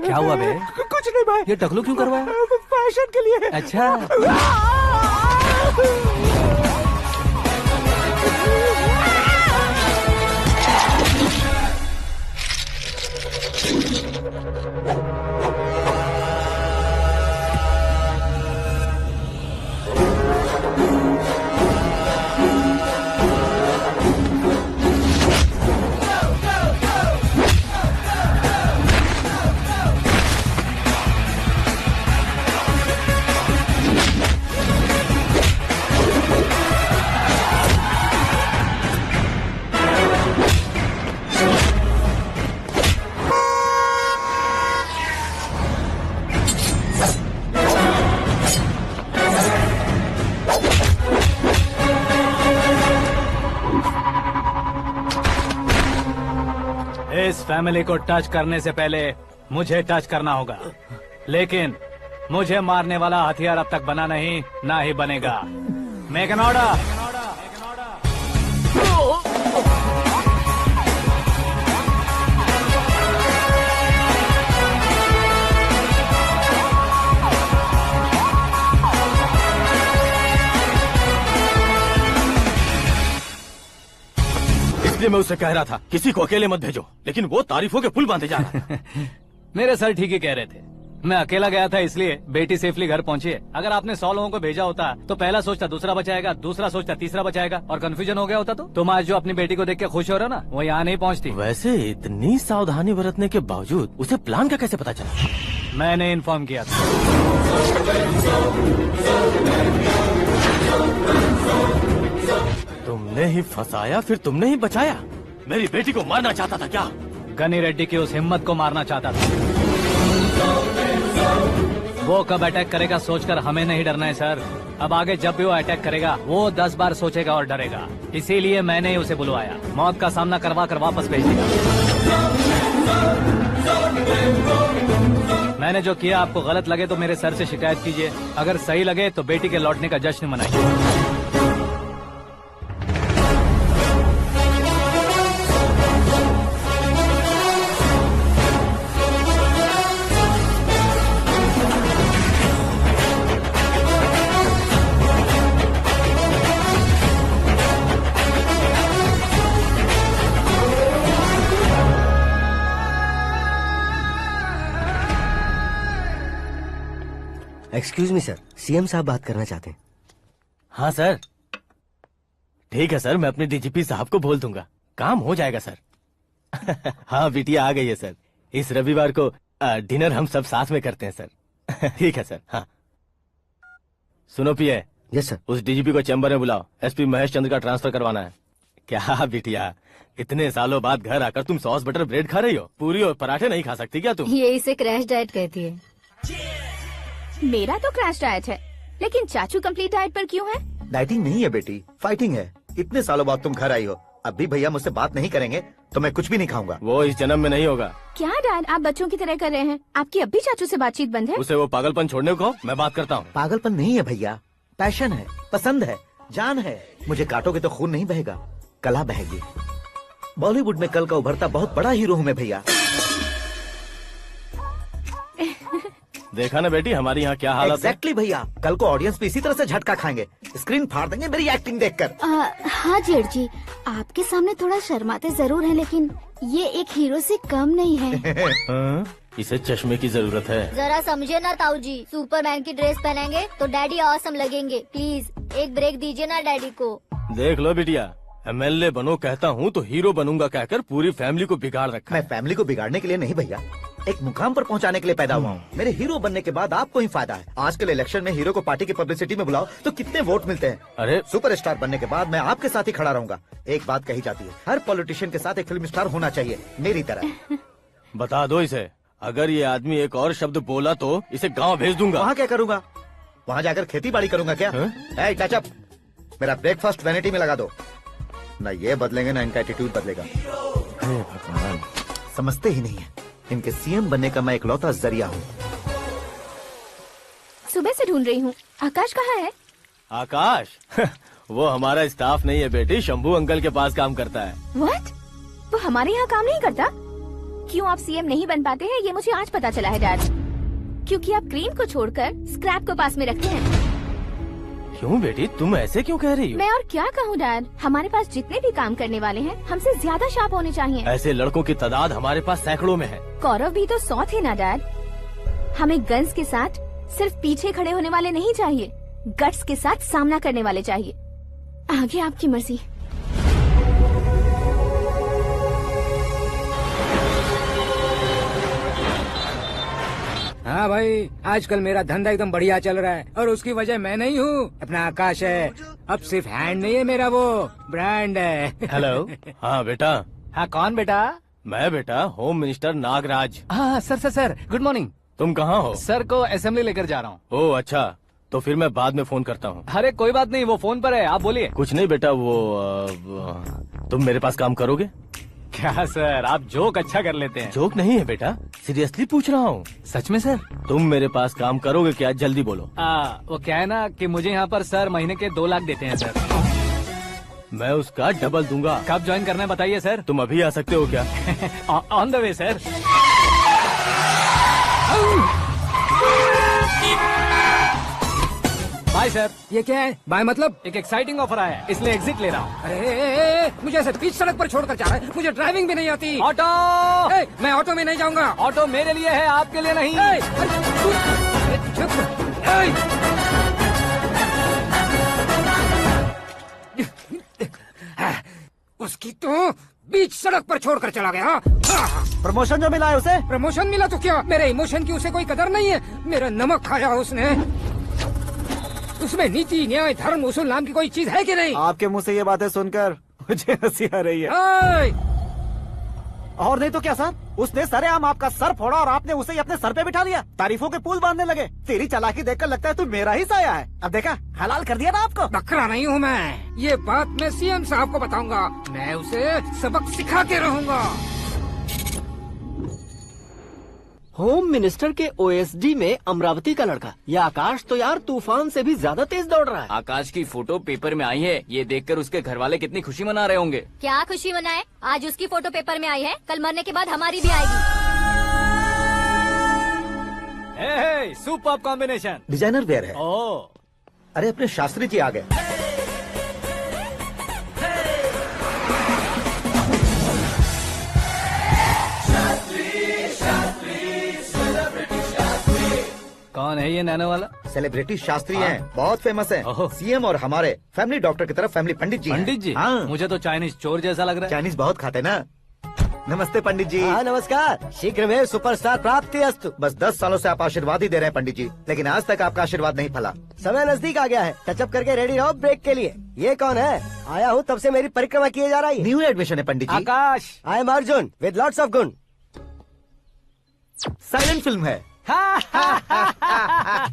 क्या हुआ बे? कुछ नहीं भाई। ये टकलू क्यों करवाया? फैशन के लिए। अच्छा। इस फैमिली को टच करने से पहले मुझे टच करना होगा, लेकिन मुझे मारने वाला हथियार अब तक बना नहीं, ना ही बनेगा। Make an order. इसलिए मैं उससे कह रहा था किसी को अकेले मत भेजो, लेकिन वो तारीफों के पुल बांधे जा रहा है। मेरे सर ठीक ही कह रहे थे। मैं अकेला गया था इसलिए बेटी सेफली घर पहुंची है। अगर आपने 100 लोगों को भेजा होता तो पहला सोचता दूसरा बचाएगा, दूसरा सोचता तीसरा बचाएगा, और कंफ्यूजन हो गया होता तो तुम आज जो अपनी बेटी को देख के खुश हो रहे हो ना, वो यहाँ नहीं पहुँचती। वैसे इतनी सावधानी बरतने के बावजूद उसे प्लान का कैसे पता चला? मैंने इन्फॉर्म किया था। तुमने ही फंसाया, फिर तुमने ही बचाया। मेरी बेटी को मारना चाहता था क्या? गनी रेड्डी की उस हिम्मत को मारना चाहता था। वो कब अटैक करेगा सोचकर हमें नहीं डरना है सर। अब आगे जब भी वो अटैक करेगा वो 10 बार सोचेगा और डरेगा। इसीलिए मैंने उसे बुलवाया। मौत का सामना करवा कर वापस भेज दिया। मैंने जो किया आपको गलत लगे तो मेरे सर से शिकायत कीजिए, अगर सही लगे तो बेटी के लौटने का जश्न मनाइए। एक्सक्यूज मी सर, सीएम साहब बात करना चाहते हैं। हाँ सर, ठीक है सर, मैं अपने डीजीपी साहब को बोल दूंगा, काम हो जाएगा सर। हाँ बिटिया आ गई है सर। इस रविवार को डिनर हम सब साथ में करते हैं सर। ठीक है सर। हाँ सुनो पिए। Yes sir. उस डीजीपी को चैम्बर में बुलाओ, एसपी महेश चंद्र का ट्रांसफर करवाना है। क्या बिटिया, इतने सालों बाद घर आकर तुम सॉस बटर ब्रेड खा रही हो? पूरी और पराठे नहीं खा सकती क्या तुम? ये इसे क्रैश डाइट कहती है। मेरा तो क्रैश डाइट है, लेकिन चाचू कंप्लीट डाइट पर क्यों है? डाइटिंग नहीं है बेटी, फाइटिंग है। इतने सालों बाद तुम घर आई हो, अब भी भैया मुझसे बात नहीं करेंगे तो मैं कुछ भी नहीं खाऊंगा। वो इस जन्म में नहीं होगा। क्या डैड, आप बच्चों की तरह कर रहे हैं? आपकी अब भी चाचू से बातचीत बंद है? उसे वो पागलपन छोड़ने को मैं बात करता हूँ। पागलपन नहीं है भैया, पैशन है, पसंद है, जान है। मुझे काटोगे तो खून नहीं बहेगा, कला बहेगी। बॉलीवुड में कल का उभरता बहुत बड़ा हीरो हूँ मैं भैया। देखा ना बेटी हमारी यहाँ क्या हालत है। एग्जैक्टली भैया, कल को ऑडियंस भी इसी तरह से झटका खाएंगे, स्क्रीन फाड़ देंगे मेरी एक्टिंग देखकर। हाँ जेठ जी, आपके सामने थोड़ा शर्माते जरूर हैं, लेकिन ये एक हीरो से कम नहीं है। इसे चश्मे की जरूरत है। जरा समझे ना ताऊ जी, सुपरमैन की ड्रेस पहनेंगे तो डैडी ऑसम लगेंगे। प्लीज एक ब्रेक दीजिए ना डैडी को। देख लो बिटिया, एमएलए बनो कहता हूँ तो हीरो बनूंगा कहकर पूरी फैमिली को बिगाड़ रखा। मैं फैमिली को बिगाड़ने के लिए नहीं भैया, एक मुकाम पर पहुंचाने के लिए पैदा हुआ हूँ। मेरे हीरो बनने के बाद आपको ही फायदा है। आजकल इलेक्शन में हीरो को पार्टी की पब्लिसिटी में बुलाओ तो कितने वोट मिलते हैं। अरे सुपरस्टार बनने के बाद मैं आपके साथ ही खड़ा रहूंगा। एक बात कही जाती है, हर पॉलिटिशियन के साथ एक फिल्म स्टार होना चाहिए, मेरी तरह। बता दो इसे, अगर ये आदमी एक और शब्द बोला तो इसे गाँव भेज दूंगा। वहाँ क्या करूँगा? वहाँ जाकर खेती बाड़ी करूँगा क्या? टच अप, मेरा ब्रेकफास्ट वैनिटी में लगा दो। न ये बदलेंगे ना इनका एटीट्यूड बदलेगा। भगवान, समझते ही नहीं है, इनके सीएम बनने का मैं इकलौता जरिया हूँ। सुबह से ढूंढ रही हूँ, आकाश कहाँ है? आकाश? वो हमारा स्टाफ नहीं है बेटी, शंभू अंकल के पास काम करता है। व्हाट? वो हमारे यहाँ काम नहीं करता? क्यों आप सीएम नहीं बन पाते हैं ये मुझे आज पता चला है डैड। क्योंकि आप क्रीम को छोड़कर स्क्रैप को पास में रखते हैं। क्यों बेटी, तुम ऐसे क्यों कह रही हो? मैं और क्या कहूँ डैड, हमारे पास जितने भी काम करने वाले हैं हमसे ज्यादा शार्प होने चाहिए। ऐसे लड़कों की तादाद हमारे पास सैकड़ों में है। कौरव भी तो 100 थे ना डैड। हमें गन्स के साथ सिर्फ पीछे खड़े होने वाले नहीं चाहिए, गट्स के साथ सामना करने वाले चाहिए। आगे आपकी मर्जी। हाँ भाई, आजकल मेरा धंधा एकदम बढ़िया चल रहा है और उसकी वजह मैं नहीं हूँ, अपना आकाश है। अब सिर्फ हैंड नहीं है मेरा, वो ब्रांड है। हेलो। हाँ बेटा। हाँ कौन बेटा? मैं बेटा, होम मिनिस्टर नागराज। हाँ सर गुड मॉर्निंग। तुम कहाँ हो? सर को असेंबली लेकर जा रहा हूँ। ओह अच्छा, तो फिर मैं बाद में फोन करता हूँ। अरे कोई बात नहीं, वो फोन पर है, आप बोलिए। कुछ नहीं बेटा, तुम मेरे पास काम करोगे? क्या सर, आप जोक अच्छा कर लेते हैं। जोक नहीं है बेटा, सीरियसली पूछ रहा हूँ। सच में सर? तुम मेरे पास काम करोगे क्या? जल्दी बोलो। वो क्या है ना कि मुझे यहाँ पर सर महीने के 2 लाख देते हैं सर। मैं उसका डबल दूंगा। कब ज्वाइन करना है बताइए सर। तुम अभी आ सकते हो क्या? On the way sir. Bye sir. ये क्या है? बाय मतलब? एक एक्साइटिंग ऑफर आया है, इसलिए एग्जिट ले रहा हूँ। अरे मुझे ऐसे बीच सड़क पर छोड़कर जा रहा है, मुझे ड्राइविंग भी नहीं आती। ऑटो! मैं ऑटो में नहीं जाऊंगा। ऑटो मेरे लिए है, आपके लिए नहीं। उसकी तो बीच सड़क पर छोड़कर चला गया। प्रमोशन जो मिला है उसे? प्रमोशन मिला तो क्या, मेरे इमोशन की उसे कोई कदर नहीं है। मेरा नमक खाया उसने। उसमें नीति, न्याय, धर्म, उसूल नाम की कोई चीज है कि नहीं? आपके मुंह से ये बातें सुनकर मुझे हंसी आ रही है। और नहीं तो क्या सर, उसने सरेआम आपका सर फोड़ा और आपने उसे ही अपने सर पे बिठा लिया। तारीफों के पुल बांधने लगे। तेरी चालाकी देखकर लगता है तू मेरा ही साया है। अब देखा, हलाल कर दिया ना आपको। बकरा नहीं हूँ मैं, ये बात मैं सीएम साहब को बताऊंगा। मैं उसे सबक सिखा के रहूंगा। होम मिनिस्टर के ओएसडी में अमरावती का लड़का। ये आकाश तो यार तूफान से भी ज्यादा तेज दौड़ रहा है। आकाश की फोटो पेपर में आई है, ये देखकर उसके घर वाले कितनी खुशी मना रहे होंगे। क्या खुशी मनाए? आज उसकी फोटो पेपर में आई है, कल मरने के बाद हमारी भी आएगी। Super combination. डिजाइनर वेयर है। ओह, अरे अपने शास्त्री जी आ गए। कौन है ये नैनो वाला? सेलिब्रिटी शास्त्री हैं, बहुत फेमस हैं। सीएम और हमारे फैमिली डॉक्टर की तरफ फैमिली पंडित जी हैं। पंडित जी? हाँ। मुझे तो चाइनीज चोर जैसा लग रहा है। चाइनीज बहुत खाते ना। नमस्ते पंडित जी। हाँ नमस्कार। शीघ्र में सुपरस्टार प्राप्ति अस्तु। बस 10 सालों से आप आशीर्वाद ही दे रहे हैं पंडित जी, लेकिन आज तक आपका आशीर्वाद नहीं फला। समय नजदीक आ गया है, टचअप करके रेडी रहो ब्रेक के लिए। ये कौन है? आया हूँ तब से मेरी परिक्रमा किए जा रही है। न्यू एडमिशन है Pandit ji. Akash. I am Arjun with lots of गुण। साइलेंट फिल्म है।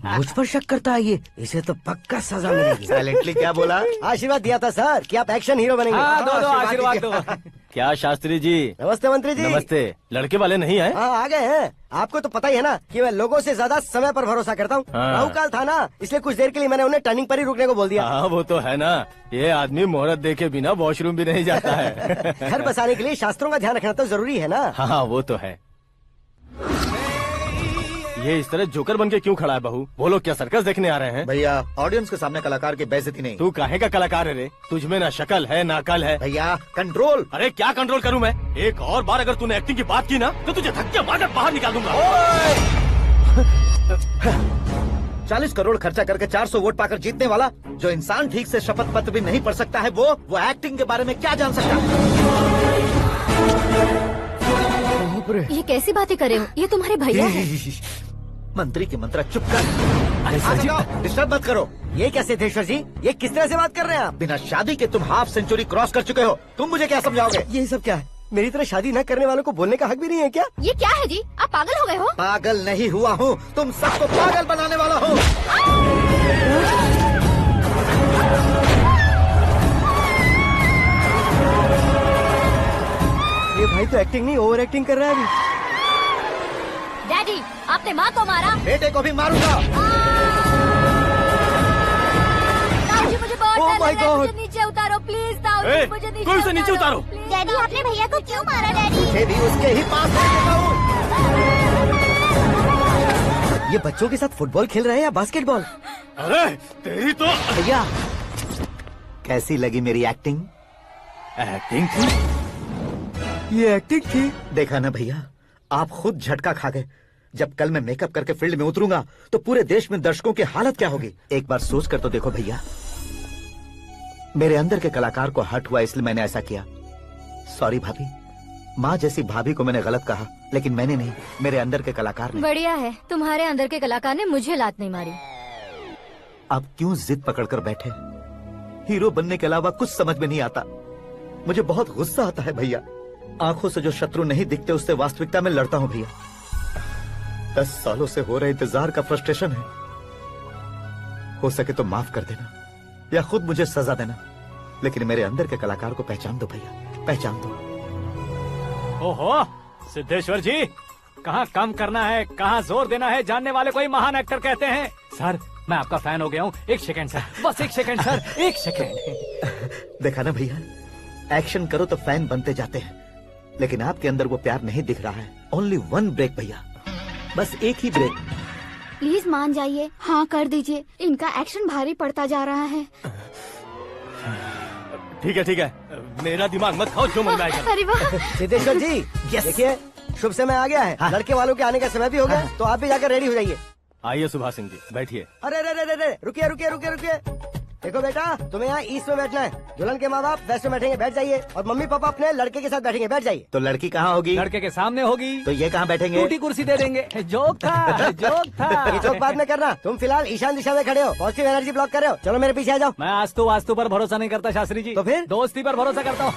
मुझ पर शक करता है ये, इसे तो पक्का सजा मिलेगी। साइलेंटली क्या बोला? आशीर्वाद दिया था सर कि आप एक्शन हीरो बनेंगे। हाँ, दो आशीर्वाद दो। क्या शास्त्री जी? नमस्ते मंत्री जी। नमस्ते। लड़के वाले नहीं आए? हाँ आ गए हैं। आपको तो पता ही है ना कि मैं लोगों से ज्यादा समय पर भरोसा करता हूँ। हाँ। राहुकाल था ना, इसलिए कुछ देर के लिए मैंने उन्हें टर्निंग पर ही रुकने को बोल दिया। हाँ वो तो है ना, ये आदमी मुहूर्त देखे बिना वॉशरूम भी नहीं जाता है। घर बसाने के लिए शास्त्रों का ध्यान रखना तो जरूरी है ना। हाँ वो तो है। ये इस तरह जोकर बन के क्यों खड़ा है बहू? वो लोग क्या सर्कस देखने आ रहे हैं? भैया ऑडियंस के सामने कलाकार की बेइज्जती नहीं। तू काहे का कलाकार है रे? तुझमें ना शक्ल है ना अकल है। भैया कंट्रोल। अरे क्या कंट्रोल करूं मैं? एक और बार अगर तूने एक्टिंग की बात की ना तो तुझे धक्के मारकर बाहर निकाल दूंगा। 40 करोड़ खर्चा करके 400 वोट पाकर जीतने वाला, जो इंसान ठीक से शपथ पत्र भी नहीं पढ़ सकता है, वो एक्टिंग के बारे में क्या जान सकता है? ये कैसी बातें कर रहे हो? ये तुम्हारे भैया हैं। मंत्री की मंत्रा चुप कर। अरे सर जी डिस्टर्ब मत करो। ये क्या सिद्धेश्वर जी, ये किस तरह से बात कर रहे हैं आप? बिना शादी के तुम हाफ सेंचुरी क्रॉस कर चुके हो, तुम मुझे क्या समझाओगे? ये सब क्या है? मेरी तरह शादी न करने वालों को बोलने का हक भी नहीं है क्या? ये क्या है जी? आप पागल हो गए हो? पागल नहीं हुआ हूँ, तुम सबको पागल बनाने वाला हूँ। ये भाई तो एक्टिंग नहीं ओवर एक्टिंग कर रहा है अभी। डैडी, आपने माँ को मारा। बेटे को भी मारूंगा। ताऊ जी मुझे बहुत Oh डर my लग रहा है, God! मुझे नीचे उतारो प्लीज। ताऊ जी मुझे नीचे कोई उसे नीचे उतारो। डैडी आपने भैया को क्यों मारा? डैडी मुझे भी उसके ही पास ले देता हूँ। ये बच्चों के साथ फुटबॉल खेल रहे हैं या बास्केटबॉल? अरे तेरी तो भैया कैसी लगी मेरी एक्टिंग? एक्टिंग थी? ये एक्टिंग थी? देखा ना भैया, आप खुद झटका खा गए। जब कल मैं मेकअप करके फील्ड में उतरूंगा तो पूरे देश में दर्शकों की हालत क्या होगी? एक बार सोच कर तो देखो भैया। मेरे अंदर के कलाकार को हर्ट हुआ इसलिए मैंने ऐसा किया। सॉरी भाभी। माँ जैसी भाभी को मैंने गलत कहा, लेकिन मैंने नहीं, मेरे अंदर के कलाकार ने। बढ़िया है, तुम्हारे अंदर के कलाकार ने मुझे लात नहीं मारी। आप क्यों जिद पकड़कर बैठे? हीरो बनने के अलावा कुछ समझ में नहीं आता। मुझे बहुत गुस्सा आता है भैया। आंखों से जो शत्रु नहीं दिखते उससे वास्तविकता में लड़ता हूँ भैया। 10 सालों से हो रहे इंतजार का फ्रस्ट्रेशन है। हो सके तो माफ कर देना या खुद मुझे सजा देना, लेकिन मेरे अंदर के कलाकार को पहचान दो भैया, पहचान दो। ओहो सिद्धेश्वर जी, कहाँ कम करना है कहाँ जोर देना है, जानने वाले को ही महान एक्टर कहते हैं। सर मैं आपका फैन हो गया हूँ। एक सेकंड सर, बस एक सेकंड सर, एक सेकंड। देखा ना भैया, एक्शन करो तो फैन बनते जाते हैं, लेकिन आपके अंदर वो प्यार नहीं दिख रहा है। ओनली वन ब्रेक भैया, बस एक ही ब्रेक। प्लीज मान जाइए, हाँ कर दीजिए। इनका एक्शन भारी पड़ता जा रहा है। ठीक है, मेरा दिमाग मत खाओ, जो मन में आएगा। अरे वाह सिद्धेश्वर जी, देखिए शुभ समय आ गया है। हाँ। लड़के वालों के आने का समय भी हो गया, तो आप भी जाकर रेडी हो जाइए। आइए सुभाष सिंह जी, बैठिए। अरे रे रे रे रे, रुकिए रुकिए रुकिए रुकिए। देखो बेटा, तुम्हें यहाँ ईस्ट में बैठना है, दुल्हन के माँ बाप वेस्ट में बैठेंगे, बैठ जाइए। और मम्मी पापा अपने लड़के के साथ बैठेंगे, बैठ जाइए। तो लड़की कहाँ होगी? लड़के के सामने होगी। तो ये कहाँ बैठेंगे? टूटी कुर्सी दे देंगे। जोक था, जोक था। ये जोक बाद में करना, तुम फिलहाल ईशान दिशा में खड़े हो, पॉजिटिव एनर्जी ब्लॉक कर रहे हो। चलो मेरे पीछे आ जाओ। मैं आज तो वास्तु पर भरोसा नहीं करता शास्त्री जी। तो फिर? दोस्ती पर भरोसा करता हूँ।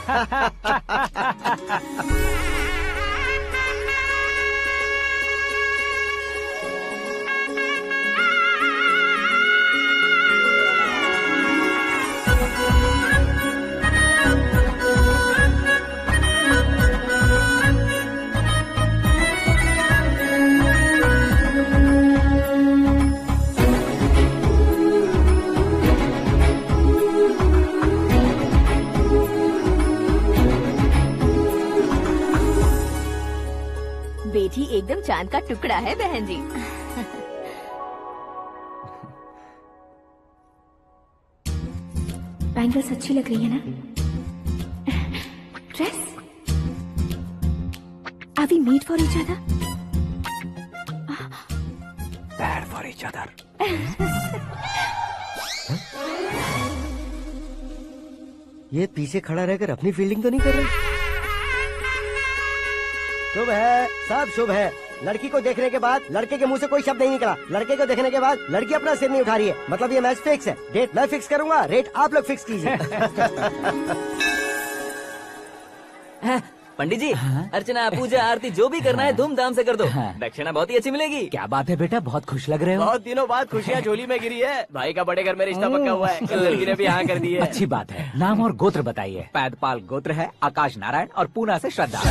एकदम चांद का टुकड़ा है बहन जी। बैंगल्स अच्छी लग रही है ना? Dress? Are we made for each other? Bad for each other. ये पीछे खड़ा रहकर अपनी फील्डिंग तो नहीं कर रही? शुभ है, सब शुभ है। लड़की को देखने के बाद लड़के के मुंह से कोई शब्द नहीं निकला। लड़के को देखने के बाद लड़की अपना सिर नहीं उठा रही है। मतलब ये मैच फिक्स है। डेट मैं फिक्स करूंगा, रेट आप लोग फिक्स कीजिए। पंडित जी, अर्चना, पूजा, आरती जो भी करना है धूमधाम से कर दो। दक्षिणा बहुत ही अच्छी मिलेगी। क्या बात है बेटा, बहुत खुश लग रहे हो। बहुत दिनों बाद खुशियाँ झोली में गिरी है। भाई का बड़े घर में रिश्ता पक्का हुआ है। कल लड़की ने भी हाँ कर दी है। अच्छी बात है। नाम और गोत्र बताइए। पैदपाल गोत्र है, आकाश नारायण, और पूना से श्रद्धा।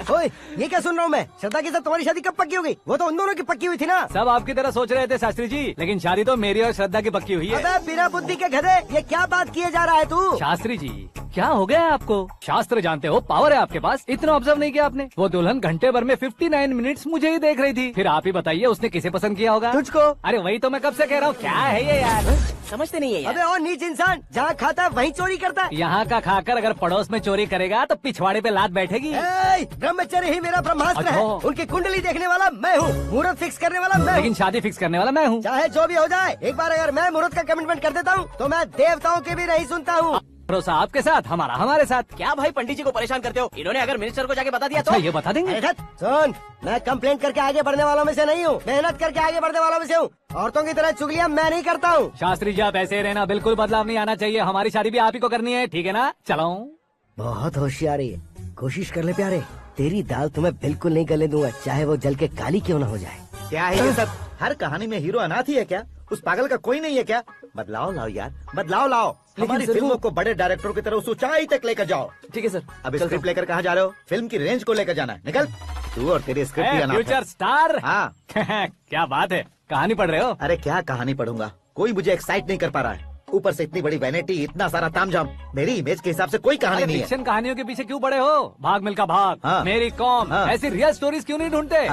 ओए, ये क्या सुन रहा हूँ मैं? श्रद्धा के साथ तुम्हारी शादी कब पक्की हो गई? वो तो उन दोनों की पक्की हुई थी ना। सब आपकी तरह सोच रहे थे शास्त्री जी, लेकिन शादी तो मेरी और श्रद्धा की पक्की हुई है। अबे बिना बुद्धि के गधे, ये क्या बात किए जा रहा है तू? शास्त्री जी, क्या हो गया है आपको? शास्त्र जानते हो, पावर है आपके पास। इतना ऑब्जर्व नहीं किया आपने? वो दुल्हन घंटे भर में 59 मिनट्स मुझे ही देख रही थी। फिर आप ही बताइए उसने किसे पसंद किया होगा? तुझको। अरे वही तो मैं कब से कह रहा हूँ, क्या है ये यार? समझते नहीं है यार। अबे और नीच इंसान, जहाँ खाता है वहीं चोरी करता है। यहाँ का खाकर अगर पड़ोस में चोरी करेगा तो पिछवाड़े पे लात बैठेगी। ब्रह्मचर्य ही मेरा ब्रह्मास्त्र है। उनकी कुंडली देखने वाला मैं हूँ, मुहूर्त फिक्स करने वाला मैं हूँ, लेकिन शादी फिक्स करने वाला मैं हूँ। चाहे जो भी हो जाए, एक बार अगर मैं मुहूर्त का कमिटमेंट कर देता हूँ तो मैं देवताओं के भी नहीं सुनता हूँ। भरोसा आपके साथ, हमारा हमारे साथ। क्या भाई पंडित जी को परेशान करते हो? इन्होंने अगर मिनिस्टर को जाके बता दिया तो? अच्छा, ये बता देंगे। सुन, मैं कंप्लेंट करके आगे बढ़ने वालों में से नहीं हूँ, मेहनत करके आगे बढ़ने वालों में से हूँ। औरतों की तरह चुगलियाँ मैं नहीं करता हूँ। शास्त्री जी, आप ऐसे रहना, बिल्कुल बदलाव नहीं आना चाहिए। हमारी शादी भी आप ही को करनी है, ठीक है ना? चलो। बहुत होशियारी है, कोशिश कर ले प्यारे। तेरी दाल तुम्हें बिल्कुल नहीं गले दूंगा, चाहे वो जल के काली क्यों न हो जाए। क्या है ये सब? हर कहानी में हीरो अनाथ ही है क्या? उस पागल का कोई नहीं है क्या? बदलाव लाओ यार, बदलाव लाओ। हमारी फिल्मों को बड़े डायरेक्टरों की तरह उस ऊंचाई तक लेकर जाओ। ठीक है सर। अब स्क्रिप्ट लेकर कहाँ जा रहे हो? फिल्म की रेंज को लेकर जाना है। निकल तू और तेरी स्क्रिप्ट भी अनाथ है। Future star. हाँ। क्या बात है, कहानी पढ़ रहे हो? अरे क्या कहानी पढ़ूंगा, कोई मुझे एक्साइट नहीं कर पा रहा है। ऊपर से इतनी बड़ी वैनिटी, इतना सारा तामझाम। मेरी इमेज के हिसाब से कोई कहानी नहीं है। फिक्शन कहानियों के पीछे क्यों पड़े हो? भाग मिल्खा भाग, हाँ। मेरी कॉम, हाँ। ऐसी रियल स्टोरीज क्यों नहीं ढूंढते?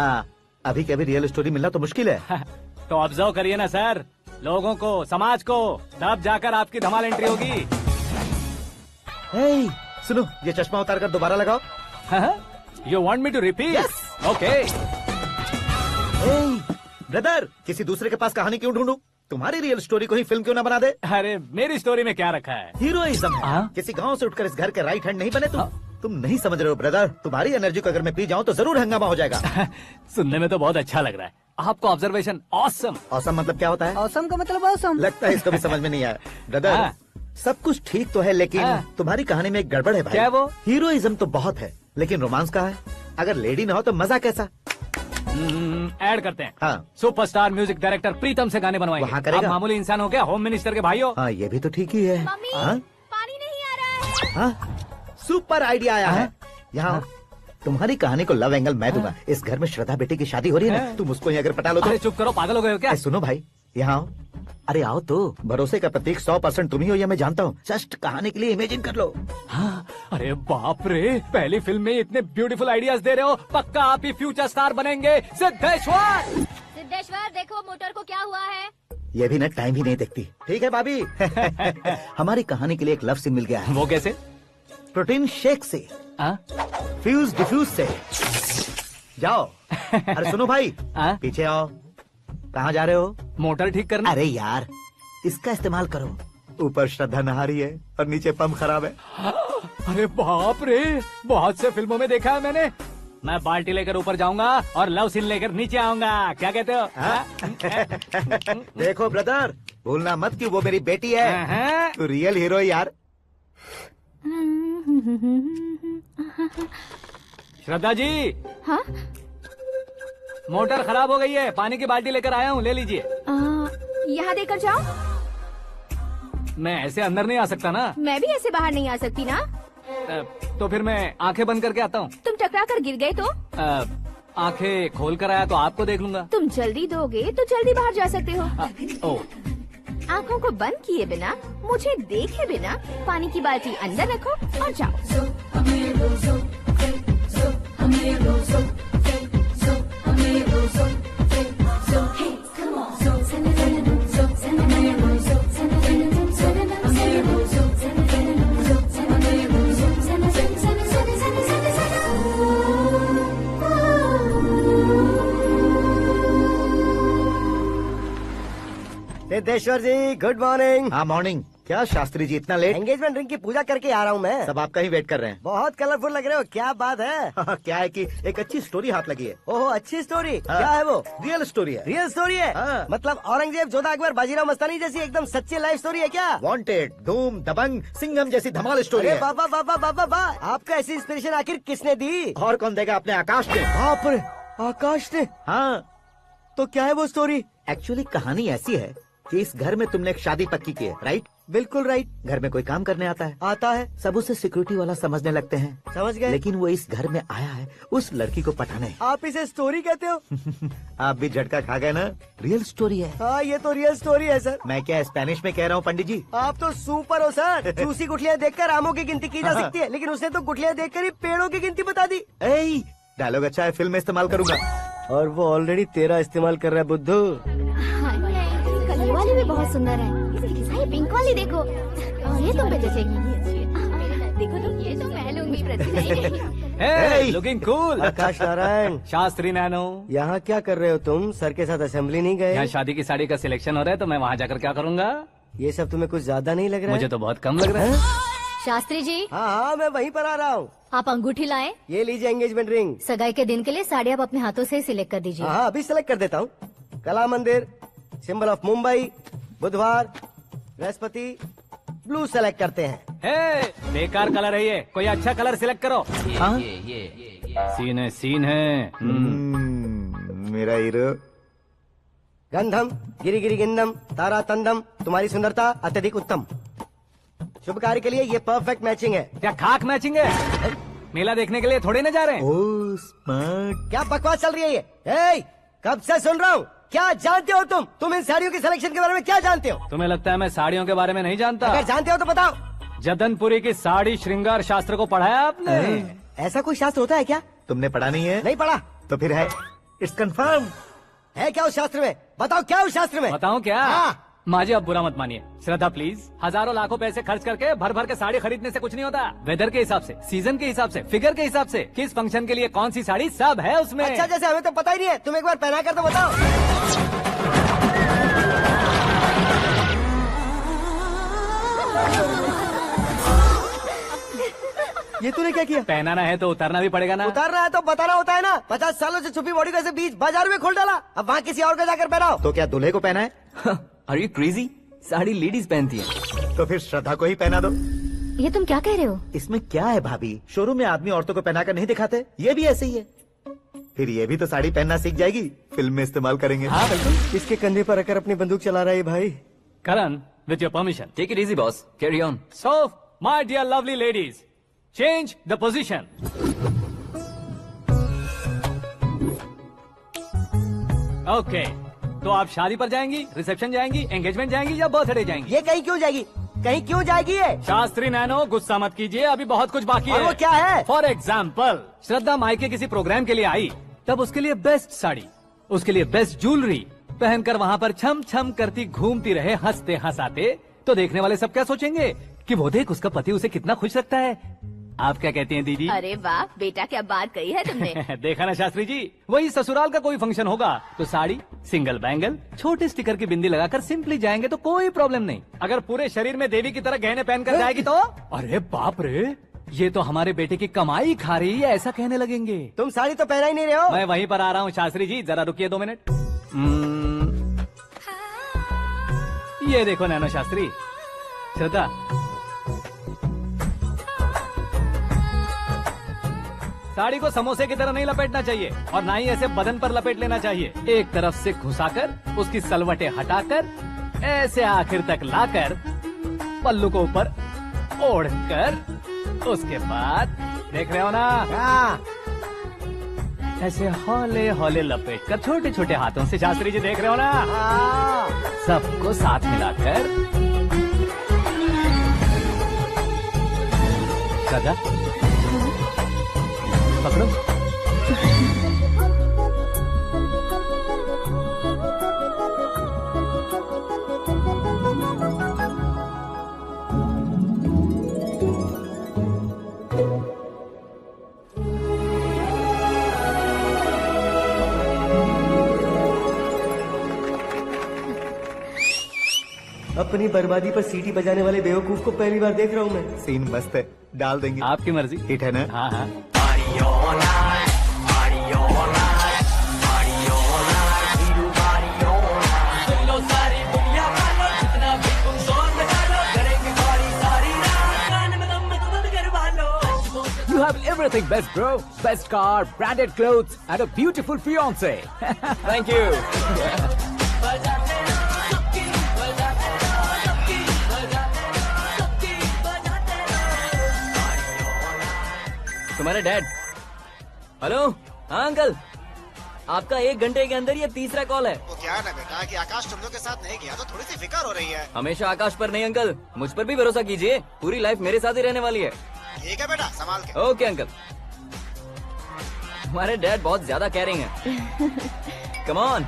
अभी कभी रियल स्टोरी मिलना तो मुश्किल है। तो ऑब्जर्व करिए ना सर, लोगों को, समाज को, तब जाकर आपकी धमाल एंट्री होगी। सुनो, ये चश्मा उतार कर दोबारा लगाओ। You want me to repeat? Okay. Brother, किसी दूसरे के पास कहानी क्यों ढूंढूं? तुम्हारी रियल स्टोरी को ही फिल्म क्यों ना बना दे? अरे मेरी स्टोरी में क्या रखा है? हीरोइज्म है। किसी गांव से उठकर इस घर के राइट हैंड नहीं बने तुम नहीं समझ रहे हो ब्रदर। तुम्हारी एनर्जी को अगर मैं पी जाऊं तो जरूर हंगामा हो जाएगा। सुनने में तो बहुत अच्छा लग रहा है आपको। Observation awesome. ऑसम मतलब क्या होता है? ऑसम का मतलब ऑसम। लगता है इसको भी समझ में नहीं आया। ब्रदर, सब कुछ ठीक तो है, लेकिन तुम्हारी कहानी में एक गड़बड़ है भाई। क्या वो? हीरोइज्म तो बहुत है, लेकिन रोमांस कहाँ है? अगर लेडी ना हो तो मजा कैसा? ऐड करते हैं। हाँ। सुपरस्टार म्यूजिक डायरेक्टर प्रीतम से गाने बनवाएंगे। वहाँ करेगा? आप मामूली इंसान हो क्या? होम मिनिस्टर के भाई हो। हाँ, ये भी तो ठीक ही है। पानी नहीं आ रहा है। सुपर आइडिया आया है। यहाँ तुम्हारी कहानी को लव एंगल मैं दूंगा। इस घर में श्रद्धा बेटी की शादी हो रही है ना, तुम उसको ही अगर पटा लो तो। अरे चुप करो, पागल हो गए हो क्या? सुनो भाई, यहाँ आओ। अरे आओ तो। भरोसे का प्रतीक 100% तुम ही हो, ये मैं जानता हूँ। जस्ट कहानी के लिए इमेजिन कर लो। हाँ, अरे बाप रे, पहली फिल्म में इतने ब्यूटीफुल आइडियाज दे रहे हो। पक्का आप ही फ्यूचर स्टार बनेंगे। सिद्धेश्वर, सिद्धेश्वर देखो मोटर को क्या हुआ है। ये भी ना टाइम ही नहीं देखती। ठीक है भाभी। हमारी कहानी के लिए एक लव सीन मिल गया है। वो कैसे? प्रोटीन शेक से, फ्यूज डिफ्यूज से। जाओ। अरे सुनो भाई, पीछे आओ। कहाँ जा रहे हो? मोटर ठीक करना। अरे यार, इसका इस्तेमाल करो। ऊपर श्रद्धा नहा रही है और नीचे पंप खराब है। अरे बाप रे, बहुत से फिल्मों में देखा है मैंने। मैं बाल्टी लेकर ऊपर जाऊंगा और लव सीन लेकर नीचे आऊंगा। क्या कहते हो? देखो ब्रदर, भूलना मत कि वो मेरी बेटी है। तू रियल हीरो यार। श्रद्धा जी। हाँ? मोटर खराब हो गई है, पानी की बाल्टी लेकर आया हूँ, ले लीजिए। यहाँ देकर जाओ। मैं ऐसे अंदर नहीं आ सकता ना। मैं भी ऐसे बाहर नहीं आ सकती ना। तो फिर मैं आंखें बंद करके आता हूँ। तुम टकरा कर गिर गए तो? आंखें खोल कर आया तो आपको देख लूंगा। तुम जल्दी दोगे तो जल्दी बाहर जा सकते हो। आंखों को बंद किए बिना, मुझे देखे बिना पानी की बाल्टी अंदर रखो और जाओ। सिद्धेश्वर जी गुड मॉर्निंग। हाँ मॉर्निंग। क्या शास्त्री जी इतना लेट? एंगेजमेंट रिंग की पूजा करके आ रहा हूँ मैं। सब आपका ही वेट कर रहे हैं। बहुत कलरफुल लग रहे हो, क्या बात है? क्या है कि एक अच्छी स्टोरी हाथ लगी है। ओहो अच्छी स्टोरी। हाँ। क्या है वो? रियल स्टोरी है। रियल स्टोरी है? हाँ। मतलब औरंगजेब, जोधा अकबर, बाजीराव मस्तानी जैसी एकदम सच्ची लाइफ स्टोरी है क्या? वांटेड, धूम, दबंग, सिंघम जैसी धमाल स्टोरी है। बाबा बाबा बाबा बा, आपका ऐसी इंस्पिरेशन आखिर किसने दी? और कौन देगा? अपने आकाश ने। बाप रे, आकाश ने? हाँ। तो क्या है वो स्टोरी? एक्चुअली कहानी ऐसी है कि इस घर में तुमने एक शादी पक्की की है, राइट? बिल्कुल राइट। घर में कोई काम करने आता है? आता है। सब उसे सिक्योरिटी वाला समझने लगते हैं। समझ गए। लेकिन वो इस घर में आया है उस लड़की को पटाने। आप इसे स्टोरी कहते हो? आप भी झटका खा गए ना? रियल स्टोरी है। हाँ ये तो रियल स्टोरी है सर। मैं क्या स्पेनिश में कह रहा हूँ पंडित जी? आप तो सुपर हो सर। चूसी गुठलियाँ देखकर आमों की गिनती की जा सकती है, लेकिन उसने तो गुठलियाँ देखकर ही पेड़ों की गिनती बता दी। डायलॉग अच्छा है, फिल्म में इस्तेमाल करूंगा। और वो ऑलरेडी तेरा इस्तेमाल कर रहा है बुद्धू। कलर वाली भी बहुत सुंदर है। ये पिंक वाली देखो, ये तुम पे जचेगी। देखो तो ये तो मैं लूंगी। Hey, looking cool. आकाश नारायण। शास्त्री नैनो। यहाँ क्या कर रहे हो तुम? सर के साथ असेंबली नहीं गए? यहाँ शादी की साड़ी का सिलेक्शन हो रहा है तो मैं वहाँ जाकर क्या करूँगा? ये सब तुम्हें कुछ ज्यादा नहीं लग रहा है? मुझे तो बहुत कम लग रहा है। शास्त्री जी। हाँ हाँ मैं वहीं पर आ रहा हूँ। आप अंगूठी लाएं। ये लीजिए एंगेजमेंट रिंग। सगाई के दिन के लिए साड़ी आप अपने हाथों से सिलेक्ट कर दीजिए। हाँ अभी सिलेक्ट कर देता हूँ। कला मंदिर, सिंबल ऑफ मुंबई, बुधवार, बृहस्पति, ब्लू सेलेक्ट करते हैं। बेकार कलर है ये, कोई अच्छा कलर सिलेक्ट करो। सीन है। मेरा हीरो। गंधम, गिरी गिरी गिंदम, तारा तंदम, तुम्हारी सुंदरता अत्यधिक उत्तम। शुभ कार्य के लिए ये परफेक्ट मैचिंग है। क्या खाक मैचिंग है? मेला देखने के लिए थोड़े न जा रहे हैं। Oh smart. क्या बकवास चल रही है ये? कब से सुन रहा हूँ। क्या जानते हो तुम? तुम इन साड़ियों की सिलेक्शन के बारे में क्या जानते हो? तुम्हें लगता है मैं साड़ियों के बारे में नहीं जानता? अगर जानते हो तो बताओ। जदनपुरी की साड़ी श्रृंगार शास्त्र को पढ़ा है आपने? ऐसा कोई शास्त्र होता है क्या? तुमने पढ़ा नहीं है? नहीं पढ़ा। तो फिर है। It's confirm. है क्या उस शास्त्र में? बताओ क्या उस शास्त्र में? बताऊं क्या? हाँ। माजी आप बुरा मत मानिए। श्रद्धा प्लीज। हजारों लाखों पैसे खर्च करके भर भर के साड़ी खरीदने से कुछ नहीं होता। वेदर के हिसाब से, सीजन के हिसाब से, फिगर के हिसाब से, किस फंक्शन के लिए कौन सी साड़ी, सब है उसमें। अच्छा जैसे हमें तो पता ही नहीं है, तुम एक बार पहना कर तो बताओ। ये तूने क्या किया? पहनाना है तो उतारना भी पड़ेगा ना। उतारना है तो बताना होता है ना। 50 सालों से छुपी बॉडी को ऐसे बीच बाजार में खोल डाला, अब वहाँ किसी और को जाकर पहनाओ। तो क्या दूल्हे को पहना है? Are you crazy? Sari ladies पहनती है। तो फिर श्रद्धा को ही पहना दो। ये तुम क्या कह रहे हो? इसमें क्या है भाभी? शोरूम में आदमी औरतों को पहनाकर नहीं दिखाते? ये भी ऐसे ही है। फिर ये भी तो साड़ी पहनना सीख जाएगी, फिल्म में इस्तेमाल करेंगे। हाँ बिल्कुल। इसके कंधे पर रखकर अपनी बंदूक चला रहा है भाई। करण, with your permission. Take it easy, boss. Carry on. So, my dear lovely ladies, change the position. Okay. तो आप शादी पर जाएंगी, रिसेप्शन जाएंगी, एंगेजमेंट जाएंगी या बर्थडे जाएंगी? ये कहीं क्यों जाएगी? कहीं क्यों जाएगी ये? शास्त्री नैनो गुस्सा मत कीजिए, अभी बहुत कुछ बाकी है। और वो क्या है? फॉर एग्जाम्पल, श्रद्धा मायके किसी प्रोग्राम के लिए आई, तब उसके लिए बेस्ट साड़ी, उसके लिए बेस्ट ज्वेलरी पहनकर वहाँ पर छम छम करती घूमती रहे हंसते हंसाते, तो देखने वाले सब क्या सोचेंगे कि वो देख उसका पति उसे कितना खुश रखता है। आप क्या कहती हैं दीदी? अरे वाह बेटा, क्या बात कही है तुमने। देखा ना शास्त्री जी, वही ससुराल का कोई फंक्शन होगा तो साड़ी, सिंगल बैंगल, छोटे स्टिकर की बिंदी लगाकर सिंपली जाएंगे तो कोई प्रॉब्लम नहीं। अगर पूरे शरीर में देवी की तरह गहने पहनकर जाएगी तो अरे बाप रे, ये तो हमारे बेटे की कमाई खा रही है, ऐसा कहने लगेंगे। तुम साड़ी तो पहना ही नहीं रहे हो। मैं वहीं पर आ रहा हूँ शास्त्री जी, जरा रुकिए 2 मिनट। ये देखो नैनो शास्त्री, श्रद्धा साड़ी को समोसे की तरह नहीं लपेटना चाहिए और ना ही ऐसे बदन पर लपेट लेना चाहिए। एक तरफ से घुसाकर उसकी सलवटें हटाकर ऐसे आखिर तक लाकर पल्लू को ऊपर ओढ़कर उसके बाद देख रहे हो ना, ऐसे हौले हौले लपेट कर छोटे छोटे हाथों से, शास्त्री जी देख रहे हो ना, सबको साथ मिलाकर श्रद्धा पकड़ो। अपनी बर्बादी पर सीटी बजाने वाले बेवकूफ को पहली बार देख रहा हूँ मैं। सीन मस्त है, डाल देंगे। आपकी मर्जी। हिट है ना? हाँ हाँ। You have everything best, bro. Best car, branded clothes, and a beautiful fiance. Thank you. तुम्हारे डैड। हेलो, हाँ अंकल, आपका 1 घंटे के अंदर ये तीसरा कॉल है। वो क्या ना बेटा कि आकाश तुम लोग के साथ नहीं गया तो थोड़ी सी फिक्र हो रही है। हमेशा आकाश पर नहीं अंकल, मुझ पर भी भरोसा कीजिए, पूरी लाइफ मेरे साथ ही रहने वाली है। ठीक है बेटा, संभाल के। Okay uncle. हमारे डैड बहुत ज्यादा केयरिंग है। Come on.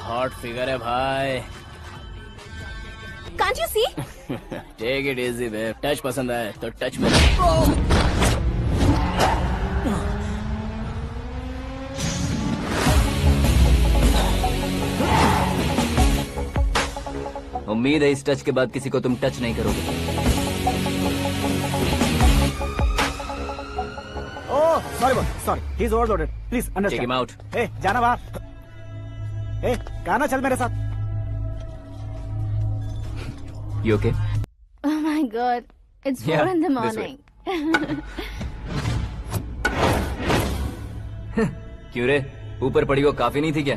हॉट फिगर है भाई। Can't you see? Take it easy babe. Touch पसंद आए तो टच में। उम्मीद है इस टच के बाद किसी को तुम टच नहीं करोगे। Oh sorry boss, sorry, he is overloaded, please understand. Take him out. ए जाना बाहर। ए गाना चल मेरे साथ। You okay? Oh my God, it's 4 Yeah, in the this way. morning. क्यों रे, ऊपर पड़ी वो काफी नहीं थी क्या?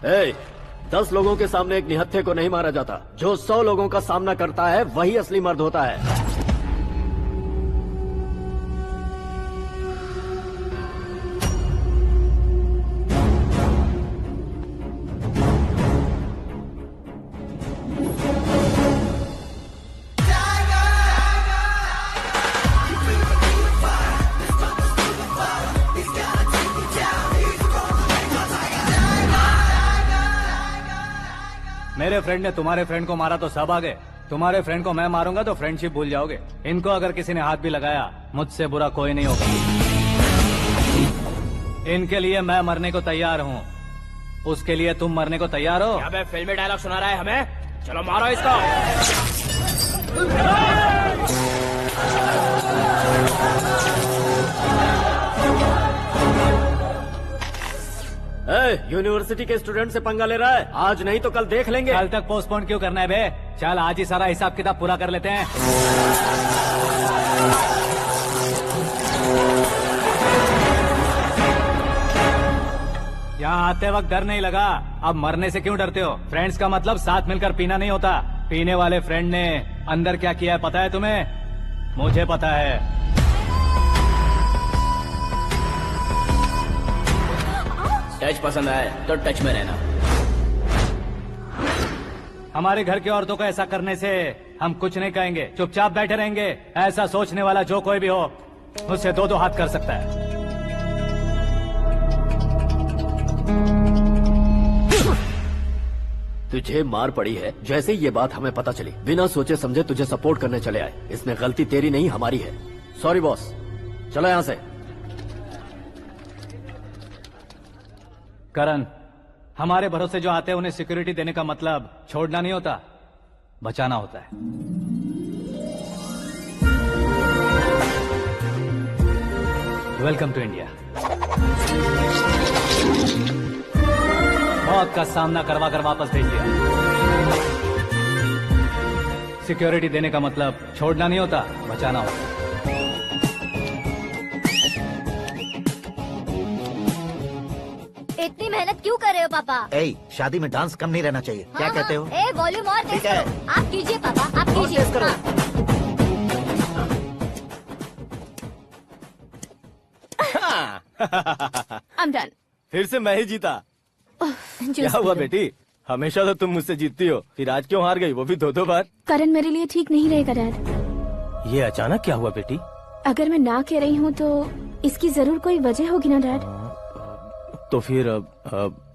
ए, 10 लोगों के सामने एक निहत्थे को नहीं मारा जाता। जो 100 लोगों का सामना करता है वही असली मर्द होता है। मेरे फ्रेंड ने तुम्हारे फ्रेंड को मारा तो सब आ गए। तुम्हारे फ्रेंड को मैं मारूंगा तो फ्रेंडशिप भूल जाओगे। इनको अगर किसी ने हाथ भी लगाया, मुझसे बुरा कोई नहीं होगा। इनके लिए मैं मरने को तैयार हूँ। उसके लिए तुम मरने को तैयार हो? क्या बे फिल्मी डायलॉग सुना रहा है हमें? चलो मारो इसको। यूनिवर्सिटी के स्टूडेंट से पंगा ले रहा है। आज नहीं तो कल देख लेंगे। कल तक पोस्टपोन क्यों करना है बे? चल आज ही सारा हिसाब किताब पूरा कर लेते हैं। यहाँ आते वक्त डर नहीं लगा, अब मरने से क्यों डरते हो? फ्रेंड्स का मतलब साथ मिलकर पीना नहीं होता। पीने वाले फ्रेंड ने अंदर क्या किया है पता है तुम्हें? मुझे पता है। टच पसंद आए तो टच में रहना। हमारे घर की औरतों को ऐसा करने से हम कुछ नहीं कहेंगे, चुपचाप बैठे रहेंगे। ऐसा सोचने वाला जो कोई भी हो, उससे 2-2 हाथ कर सकता है। तुझे मार पड़ी है। जैसे ही ये बात हमें पता चली, बिना सोचे समझे तुझे सपोर्ट करने चले आए। इसमें गलती तेरी नहीं हमारी है। सॉरी बॉस, चलो यहाँ से। करण, हमारे भरोसे जो आते हैं उन्हें सिक्योरिटी देने का मतलब छोड़ना नहीं होता, बचाना होता है। Welcome to India. मौत का सामना करवा कर वापस भेज दिया। सिक्योरिटी देने का मतलब छोड़ना नहीं होता, बचाना होता। इतनी मेहनत क्यों कर रहे हो पापा? ए, शादी में डांस कम नहीं रहना चाहिए। क्या हाँ, कहते हो? ए, वॉल्यूम और तेज ठीक है। करो। आप कीजिए पापा, आप कीजिए। तेज करो। I'm done. फिर से मैं ही जीता। जूस क्या हुआ पी लो। बेटी? हमेशा तो तुम मुझसे जीतती हो, फिर आज क्यों हार गई, वो भी 2-2 बार? करण मेरे लिए ठीक नहीं रहेगा डैड। ये अचानक क्या हुआ बेटी? अगर मैं ना कह रही हूँ तो इसकी जरूर कोई वजह होगी ना डैड। तो फिर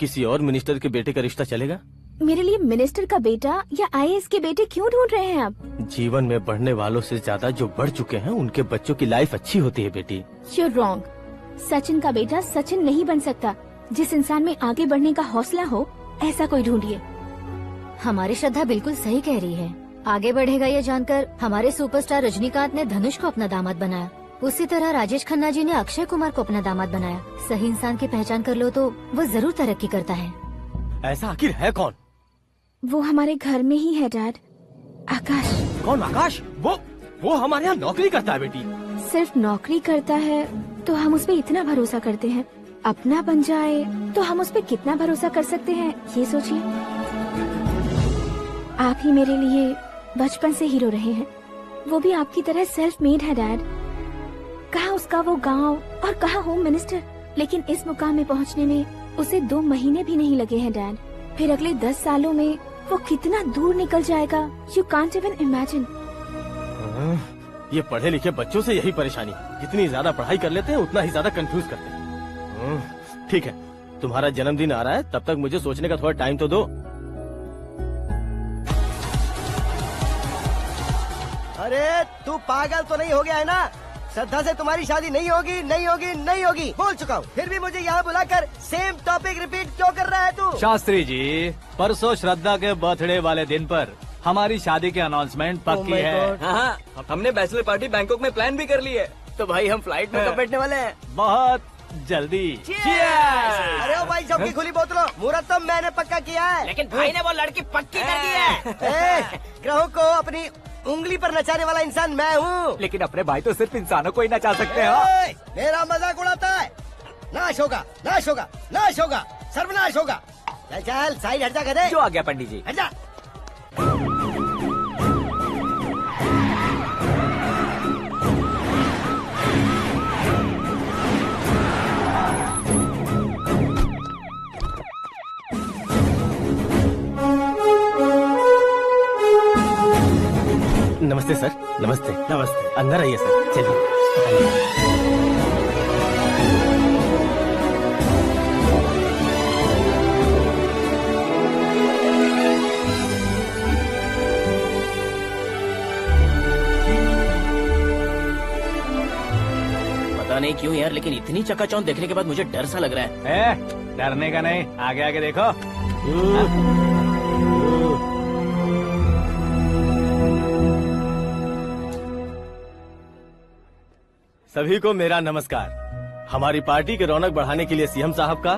किसी और मिनिस्टर के बेटे का रिश्ता चलेगा? मेरे लिए मिनिस्टर का बेटा या आईएएस के बेटे क्यों ढूंढ रहे हैं आप? जीवन में बढ़ने वालों से ज्यादा जो बढ़ चुके हैं उनके बच्चों की लाइफ अच्छी होती है बेटी। You're wrong. सचिन का बेटा सचिन नहीं बन सकता। जिस इंसान में आगे बढ़ने का हौसला हो ऐसा कोई ढूंढिए। हमारी श्रद्धा बिल्कुल सही कह रही है। आगे बढ़ेगा ये जानकर हमारे सुपरस्टार रजनीकांत ने धनुष को अपना दामाद बनाया। उसी तरह राजेश खन्ना जी ने अक्षय कुमार को अपना दामाद बनाया। सही इंसान की पहचान कर लो तो वो जरूर तरक्की करता है। ऐसा आखिर है कौन? वो हमारे घर में ही है डैड। आकाश। कौन आकाश? वो हमारे यहाँ नौकरी करता है बेटी। सिर्फ नौकरी करता है तो हम उस पे इतना भरोसा करते हैं। अपना बन जाए तो हम उस पे कितना भरोसा कर सकते हैं ये सोचिए। आप ही मेरे लिए बचपन से हीरो रहे हैं। वो भी आपकी तरह सेल्फ मेड है डैड। कहाँ उसका वो गांव और कहाँ होम मिनिस्टर, लेकिन इस मुकाम में पहुँचने में उसे 2 महीने भी नहीं लगे हैं डैड। फिर अगले 10 सालों में वो कितना दूर निकल जाएगा, यू कांट इवन इमेजिन। ये पढ़े लिखे बच्चों से यही परेशानी, जितनी ज्यादा पढ़ाई कर लेते हैं उतना ही ज्यादा कंफ्यूज करते हैं। ठीक है, तुम्हारा जन्मदिन आ रहा है, तब तक मुझे सोचने का थोड़ा टाइम तो दो। अरे तू पागल तो नहीं हो गया है ना? श्रद्धा से तुम्हारी शादी नहीं होगी, नहीं होगी, नहीं होगी, बोल चुका हूँ। फिर भी मुझे यहाँ बुलाकर सेम टॉपिक रिपीट क्यों कर रहा है तू? शास्त्री जी, परसों श्रद्धा के बर्थडे वाले दिन पर हमारी शादी की अनाउंसमेंट पक्की है। हाँ, हमने बैचलर पार्टी बैंकॉक में प्लान भी कर ली है। तो भाई हम फ्लाइट में कब बैठने वाले हैं? बहुत जल्दी। अरे ओ भाई, सबकी खुली बोतलों, मुहूर्त तो मैंने पक्का किया है। लेकिन भाई ने वो लड़की पक्की कर दी है। ग्रहों को अपनी उंगली पर नचाने वाला इंसान मैं हूँ। लेकिन अपने भाई तो सिर्फ इंसानों को ही नचा सकते हैं। मेरा मजाक उड़ाता है। नाश होगा, नाश होगा, नाश होगा, सर्वनाश होगा। चल चल साइड हट जा गधे। जो आ गया पंडित जी। हट जा। नमस्ते सर। नमस्ते। नमस्ते। अंदर आइए सर, चलिए। पता नहीं क्यों यार, लेकिन इतनी चकाचौंध देखने के बाद मुझे डर सा लग रहा है। डरने का नहीं, आगे आगे देखो। सभी को मेरा नमस्कार। हमारी पार्टी की रौनक बढ़ाने के लिए सीएम साहब का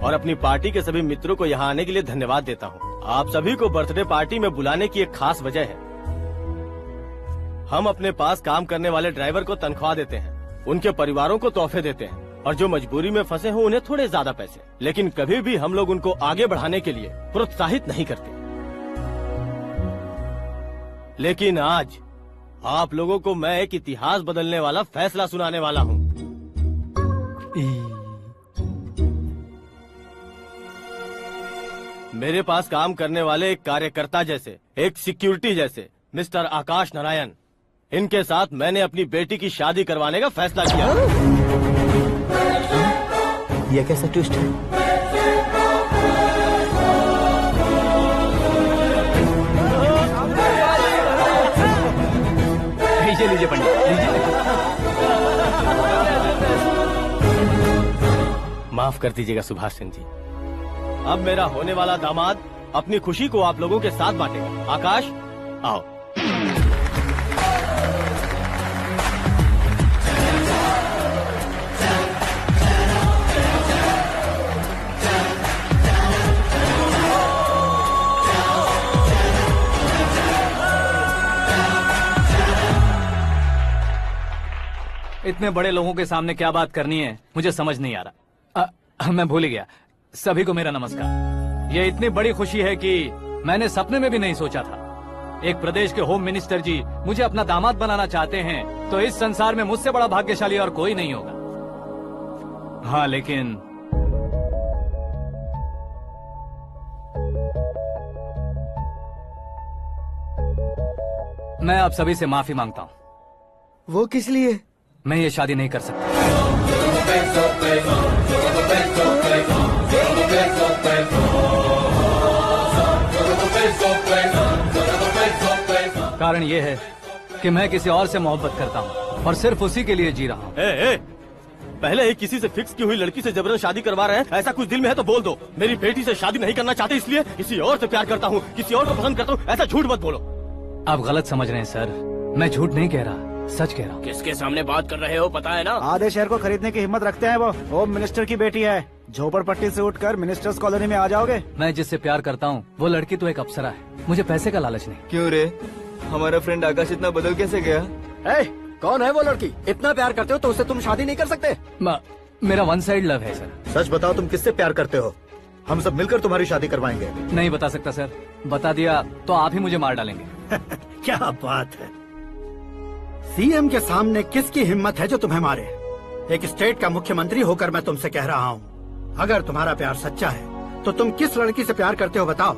और अपनी पार्टी के सभी मित्रों को यहाँ आने के लिए धन्यवाद देता हूँ। आप सभी को बर्थडे पार्टी में बुलाने की एक खास वजह है। हम अपने पास काम करने वाले ड्राइवर को तनख्वाह देते हैं, उनके परिवारों को तोहफे देते हैं और जो मजबूरी में फंसे हो उन्हें थोड़े ज्यादा पैसे। लेकिन कभी भी हम लोग उनको आगे बढ़ाने के लिए प्रोत्साहित नहीं करते। लेकिन आज आप लोगों को मैं एक इतिहास बदलने वाला फैसला सुनाने वाला हूँ। मेरे पास काम करने वाले एक कार्यकर्ता जैसे, एक सिक्योरिटी जैसे मिस्टर आकाश नारायण, इनके साथ मैंने अपनी बेटी की शादी करवाने का फैसला किया। यह कैसा ट्विस्ट है? लीजिए पंडित, लीजिए। माफ कर दीजिएगा सुभाष सिंह जी। अब मेरा होने वाला दामाद अपनी खुशी को आप लोगों के साथ बांटेगा। आकाश, आओ। इतने बड़े लोगों के सामने क्या बात करनी है मुझे समझ नहीं आ रहा। मैं भूल ही गया। सभी को मेरा नमस्कार। ये इतनी बड़ी खुशी है कि मैंने सपने में भी नहीं सोचा था। एक प्रदेश के होम मिनिस्टर जी मुझे अपना दामाद बनाना चाहते हैं तो इस संसार में मुझसे बड़ा भाग्यशाली और कोई नहीं होगा। हाँ, लेकिन मैं आप सभी से माफी मांगता हूँ। वो किस लिए? मैं ये शादी नहीं कर सकता। कारण ये है कि मैं किसी और से मोहब्बत करता हूँ और सिर्फ उसी के लिए जी रहा हूँ। पहले ही किसी से फिक्स की हुई लड़की से जबरन शादी करवा रहे हैं। ऐसा कुछ दिल में है तो बोल दो। मेरी बेटी से शादी नहीं करना चाहते इसलिए किसी और से प्यार करता हूँ, किसी और को पसंद करता हूँ, ऐसा झूठ मत बोलो। आप गलत समझ रहे हैं सर, मैं झूठ नहीं कह रहा, सच कह रहा हूँ। किसके सामने बात कर रहे हो पता है ना? आधे शहर को खरीदने की हिम्मत रखते हैं वो। होम मिनिस्टर की बेटी है। झोपड़पट्टी से उठकर मिनिस्टर्स कॉलोनी में आ जाओगे। मैं जिससे प्यार करता हूँ वो लड़की तो एक अप्सरा है, मुझे पैसे का लालच नहीं। क्यों रे, हमारा फ्रेंड आकाश इतना बदल कैसे गया? कौन है वो लड़की? इतना प्यार करते हो तो उससे तुम शादी नहीं कर सकते? मेरा वन साइड लव है सर। सच बताओ, तुम किससे प्यार करते हो? हम सब मिलकर तुम्हारी शादी करवाएंगे। नहीं बता सकता सर, बता दिया तो आप ही मुझे मार डालेंगे। क्या बात है, सीएम के सामने किसकी हिम्मत है जो तुम्हें मारे? एक स्टेट का मुख्यमंत्री होकर मैं तुमसे कह रहा हूँ, अगर तुम्हारा प्यार सच्चा है तो तुम किस लड़की से प्यार करते हो बताओ,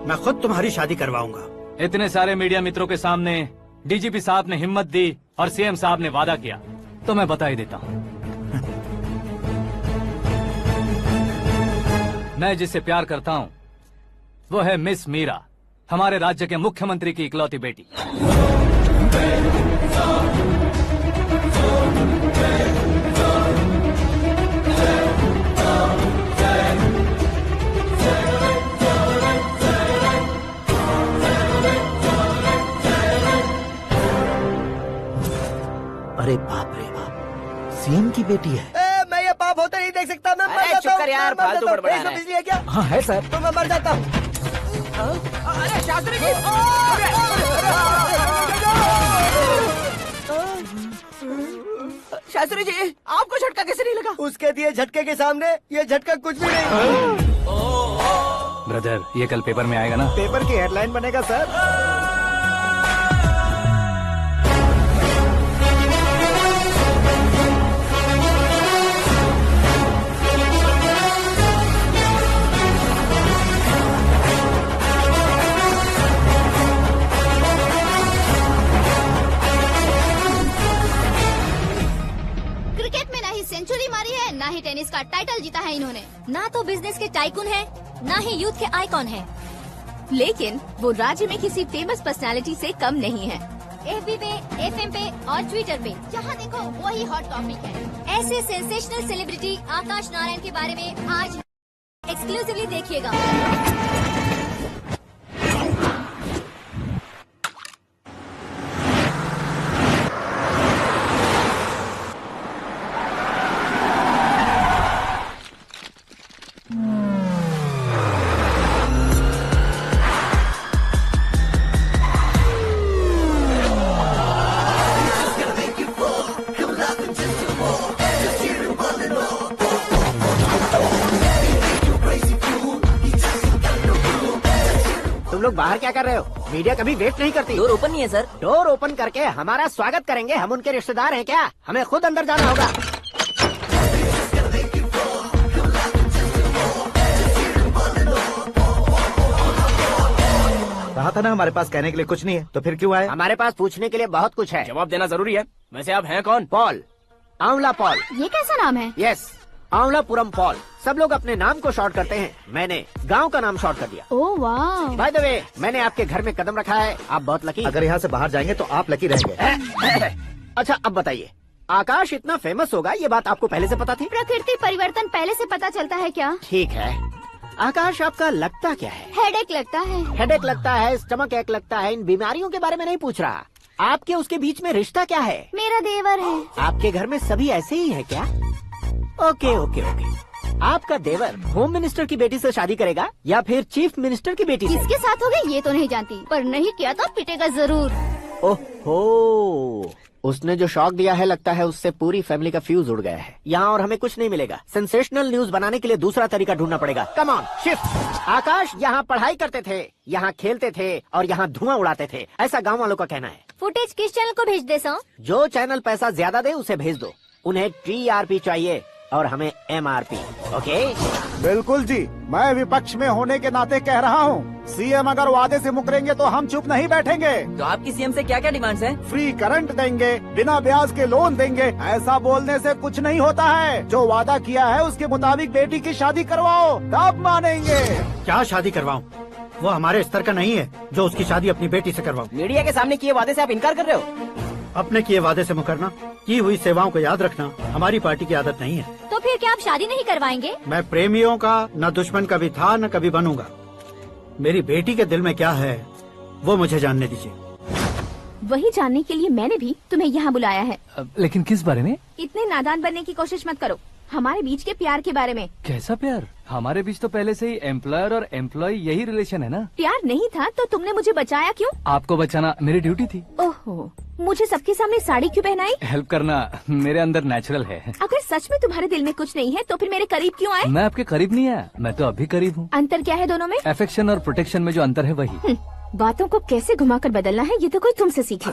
मैं खुद तुम्हारी शादी करवाऊंगा। इतने सारे मीडिया मित्रों के सामने डीजीपी साहब ने हिम्मत दी और सीएम साहब ने वादा किया तो मैं बता ही देता हूँ। मैं जिससे प्यार करता हूँ वो है मिस मीरा, हमारे राज्य के मुख्यमंत्री की इकलौती बेटी। अरे बाप रे बाप, सीएम की बेटी है। मैं ये पाप होते नहीं देख सकता। मैं मर जाता हूँ। यार, फालतू बड़बड़ा रहा है। बिजली है क्या? हाँ है सर। तो मैं मर जाता हूँ। अरे शास्त्री जी, शास्त्री जी, आपको झटका कैसे नहीं लगा? उसके दिए झटके के सामने ये झटका कुछ भी नहीं। ब्रदर, ये कल पेपर में आएगा ना? पेपर की हेडलाइन बनेगा सर। सेंचुरी मारी है, ना ही टेनिस का टाइटल जीता है इन्होंने। ना तो बिजनेस के टाइकून है, ना ही यूथ के आइकॉन है। लेकिन वो राज्य में किसी फेमस पर्सनालिटी से कम नहीं है। एफबी पे, एफएम पे और ट्विटर पे जहाँ देखो वही हॉट टॉपिक है। ऐसे सेंसेशनल सेलिब्रिटी आकाश नारायण के बारे में आज एक्सक्लूसिवली देखिएगा। लोग बाहर क्या कर रहे हो? मीडिया कभी वेट नहीं करती। डोर ओपन नहीं है सर। डोर ओपन करके हमारा स्वागत करेंगे। हम उनके रिश्तेदार हैं क्या? हमें खुद अंदर जाना होगा। कहा था ना हमारे पास कहने के लिए कुछ नहीं है, तो फिर क्यों आए? हमारे पास पूछने के लिए बहुत कुछ है। जवाब देना जरूरी है। वैसे आप हैं कौन? पॉल, आंवला पॉल। ये कैसा नाम है? Yes, Amvalapuram Paul. सब लोग अपने नाम को शॉर्ट करते हैं, मैंने गांव का नाम शॉर्ट कर दिया। ओह वाह। बाय द वे, मैंने आपके घर में कदम रखा है, आप बहुत लकी। अगर यहाँ से बाहर जाएंगे तो आप लकी रहेंगे। अच्छा अब बताइए, आकाश इतना फेमस होगा ये बात आपको पहले से पता थी? प्रकृति परिवर्तन पहले से पता चलता है क्या? ठीक है, आकाश आपका लगता क्या है? हेडेक लगता है। हेडेक लगता है, स्टमक एक लगता है, इन बीमारियों के बारे में नहीं पूछ रहा। आपके उसके बीच में रिश्ता क्या है? मेरा देवर है। आपके घर में सभी ऐसे ही है क्या? Okay okay okay. आपका देवर होम मिनिस्टर की बेटी से शादी करेगा या फिर चीफ मिनिस्टर की बेटी से? किसके साथ होगा ये तो नहीं जानती, पर नहीं किया तो पिटेगा जरूर। ओहो, उसने जो शॉक दिया है लगता है उससे पूरी फैमिली का फ्यूज उड़ गया है। यहाँ और हमें कुछ नहीं मिलेगा। सेंसेशनल न्यूज बनाने के लिए दूसरा तरीका ढूंढना पड़ेगा। Come on shift. आकाश यहाँ पढ़ाई करते थे, यहाँ खेलते थे और यहाँ धुआं उड़ाते थे, ऐसा गाँव वालों का कहना है। फुटेज किस चैनल को भेज दे सो? जो चैनल पैसा ज्यादा दे उसे भेज दो। उन्हें TRP चाहिए और हमें MRP। ओके बिल्कुल जी, मैं विपक्ष में होने के नाते कह रहा हूँ, सीएम अगर वादे से मुकरेंगे तो हम चुप नहीं बैठेंगे। तो आपकी सीएम से क्या क्या डिमांड्स हैं? फ्री करंट देंगे, बिना ब्याज के लोन देंगे। ऐसा बोलने से कुछ नहीं होता है। जो वादा किया है उसके मुताबिक बेटी की शादी करवाओ, तब मानेंगे। क्या शादी करवाऊं? वो हमारे स्तर का नहीं है जो उसकी शादी अपनी बेटी से करवाऊं। मीडिया के सामने किए वादे से आप इनकार कर रहे हो? अपने किए वादे से मुकरना, की हुई सेवाओं को याद रखना हमारी पार्टी की आदत नहीं है। तो फिर क्या आप शादी नहीं करवाएंगे? मैं प्रेमियों का न दुश्मन कभी था न कभी बनूंगा। मेरी बेटी के दिल में क्या है वो मुझे जानने दीजिए। वही जानने के लिए मैंने भी तुम्हें यहाँ बुलाया है। लेकिन किस बारे में? इतने नादान बनने की कोशिश मत करो। हमारे बीच के प्यार के बारे में। कैसा प्यार? हमारे बीच तो पहले से ही एम्प्लॉयर और एम्प्लॉय यही रिलेशन है ना। प्यार नहीं था तो तुमने मुझे बचाया क्यों? आपको बचाना मेरी ड्यूटी थी। ओहो, मुझे सबके सामने साड़ी क्यों पहनाई? हेल्प करना मेरे अंदर नेचुरल है। अगर सच में तुम्हारे दिल में कुछ नहीं है तो फिर मेरे करीब क्यों आए? मैं आपके करीब नहीं आया, मैं तो अभी करीब हूँ। अंतर क्या है दोनों में? अफेक्शन और प्रोटेक्शन में जो अंतर है वही। बातों को कैसे घुमाकर बदलना है ये तो कोई तुमसे सीखे।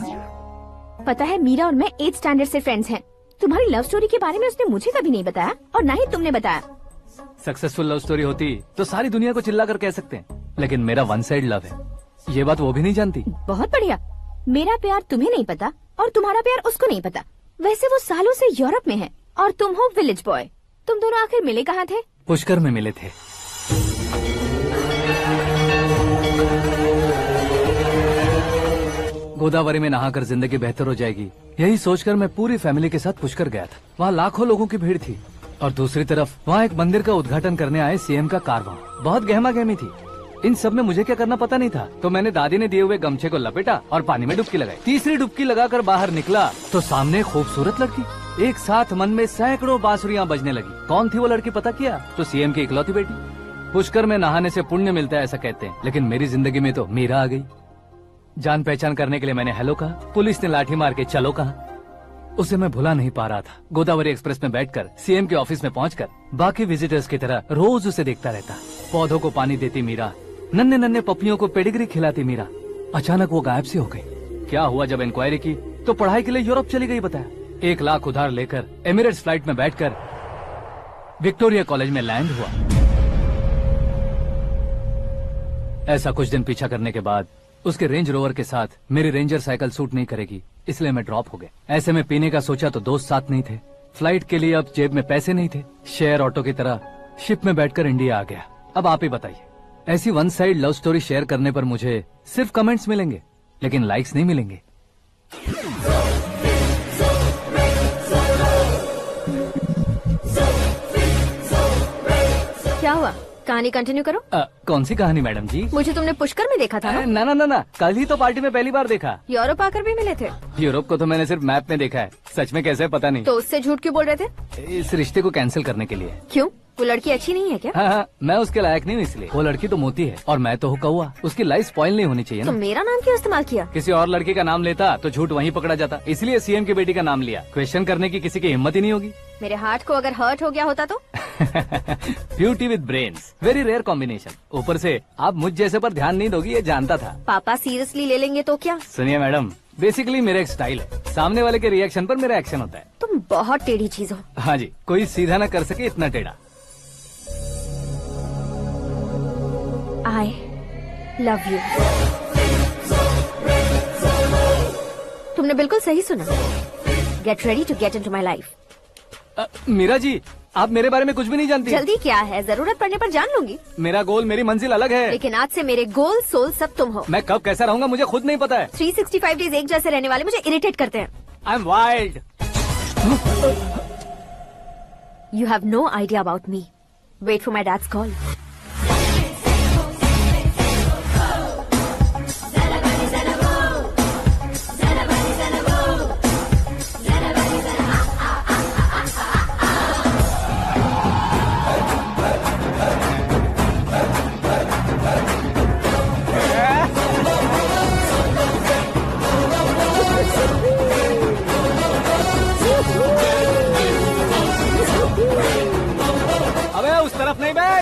पता है मीरा और मैं 8th स्टैंडर्ड से फ्रेंड्स हैं। तुम्हारी लव स्टोरी के बारे में उसने मुझे कभी नहीं बताया और न ही तुमने बताया। सक्सेसफुल लव स्टोरी होती तो सारी दुनिया को चिल्ला कर कह सकते हैं, लेकिन मेरा वन साइड लव है, ये बात वो भी नहीं जानती। बहुत बढ़िया। मेरा प्यार तुम्हें नहीं पता और तुम्हारा प्यार उसको नहीं पता। वैसे वो सालों से यूरोप में है और तुम हो विलेज बॉय। तुम दोनों आखिर मिले कहाँ थे? पुष्कर में मिले थे। गोदावरी में नहाकर जिंदगी बेहतर हो जाएगी, यही सोचकर मैं पूरी फैमिली के साथ पुष्कर गया था। वहाँ लाखों लोगों की भीड़ थी और दूसरी तरफ वहाँ एक मंदिर का उद्घाटन करने आए सीएम का कारवां। बहुत गहमा गहमी थी। इन सब में मुझे क्या करना पता नहीं था, तो मैंने दादी ने दिए हुए गमछे को लपेटा और पानी में डुबकी लगाई। तीसरी डुबकी लगाकर बाहर निकला तो सामने एक खूबसूरत लड़की। एक साथ मन में सैकड़ों बांसुरियां बजने लगी। कौन थी वो लड़की पता किया? तो सीएम की इकलौती बेटी। पुष्कर में नहाने से पुण्य मिलता है ऐसा कहते हैं, लेकिन मेरी जिंदगी में तो मीरा आ गई। जान पहचान करने के लिए मैंने हेलो कहा, पुलिस ने लाठी मार के चलो कहा। उसे मैं भुला नहीं पा रहा था। गोदावरी एक्सप्रेस में बैठकर सीएम के ऑफिस में पहुंचकर बाकी विजिटर्स की तरह रोज उसे देखता रहता। पौधों को पानी देती मीरा, नन्हे नन्हे पपियों को पेडिग्री खिलाती मीरा। अचानक वो गायब सी हो गई। क्या हुआ? जब इंक्वायरी की तो पढ़ाई के लिए यूरोप चली गई बताया। 1 लाख उधार लेकर एमिरेट्स फ्लाइट में बैठकर विक्टोरिया कॉलेज में लैंड हुआ। ऐसा कुछ दिन पीछा करने के बाद उसके रेंज रोवर के साथ मेरी रेंजर साइकिल सूट नहीं करेगी, इसलिए मैं ड्रॉप हो गया। ऐसे में पीने का सोचा तो दोस्त साथ नहीं थे। फ्लाइट के लिए अब जेब में पैसे नहीं थे। शेयर ऑटो की तरह शिप में बैठकर इंडिया आ गया। अब आप ही बताइए, ऐसी one side love story share करने पर मुझे सिर्फ कमेंट्स मिलेंगे, लेकिन लाइक्स नहीं मिलेंगे। क्या हुआ? कहानी कंटिन्यू करो। कौन सी कहानी मैडम जी? मुझे तुमने पुष्कर में देखा था ना? ना, कल ही तो पार्टी में पहली बार देखा। यूरोप आकर भी मिले थे? यूरोप को तो मैंने सिर्फ मैप में देखा है, सच में कैसे पता नहीं। तो उससे झूठ क्यों बोल रहे थे? इस रिश्ते को कैंसिल करने के लिए। क्यों? वो लड़की अच्छी नहीं है क्या? हाँ, मैं उसके लायक नहीं हूँ इसलिए। वो लड़की तो मोती है और मैं तो हूँ कौवा। उसकी लाइफ स्पॉइल नहीं होनी चाहिए ना। तो मेरा नाम क्यों इस्तेमाल किया? किसी और लड़की का नाम लेता तो झूठ वहीं पकड़ा जाता, इसलिए सीएम की बेटी का नाम लिया। क्वेश्चन करने की किसी की हिम्मत ही नहीं होगी। मेरे हार्ट को अगर हर्ट हो गया होता तो? Beauty with brains, very rare combination. ऊपर से आप मुझ जैसे पर ध्यान नहीं दोगी ये जानता था। पापा सीरियसली ले लेंगे तो क्या? सुनिए मैडम, बेसिकली मेरा एक स्टाइल है, सामने वाले के रिएक्शन पर मेरा एक्शन होता है। तुम बहुत टेढ़ी चीज हो। हाँ जी, कोई सीधा न कर सके इतना टेढ़ा। I love you। तुमने बिल्कुल सही सुना। Get ready to get into my life। Meera ji, आप मेरे बारे में कुछ भी नहीं जानती। जल्दी क्या है, जरूरत पड़ने पर जान लूंगी। मेरा गोल, मेरी मंजिल अलग है। लेकिन आज से मेरे गोल सोल सब तुम हो। मैं कब कैसा रहूंगा मुझे खुद नहीं पता है। 365 डेज एक जैसे रहने वाले मुझे इरिटेट करते हैं। I am wild. You have no idea about me। Wait for my dad's call।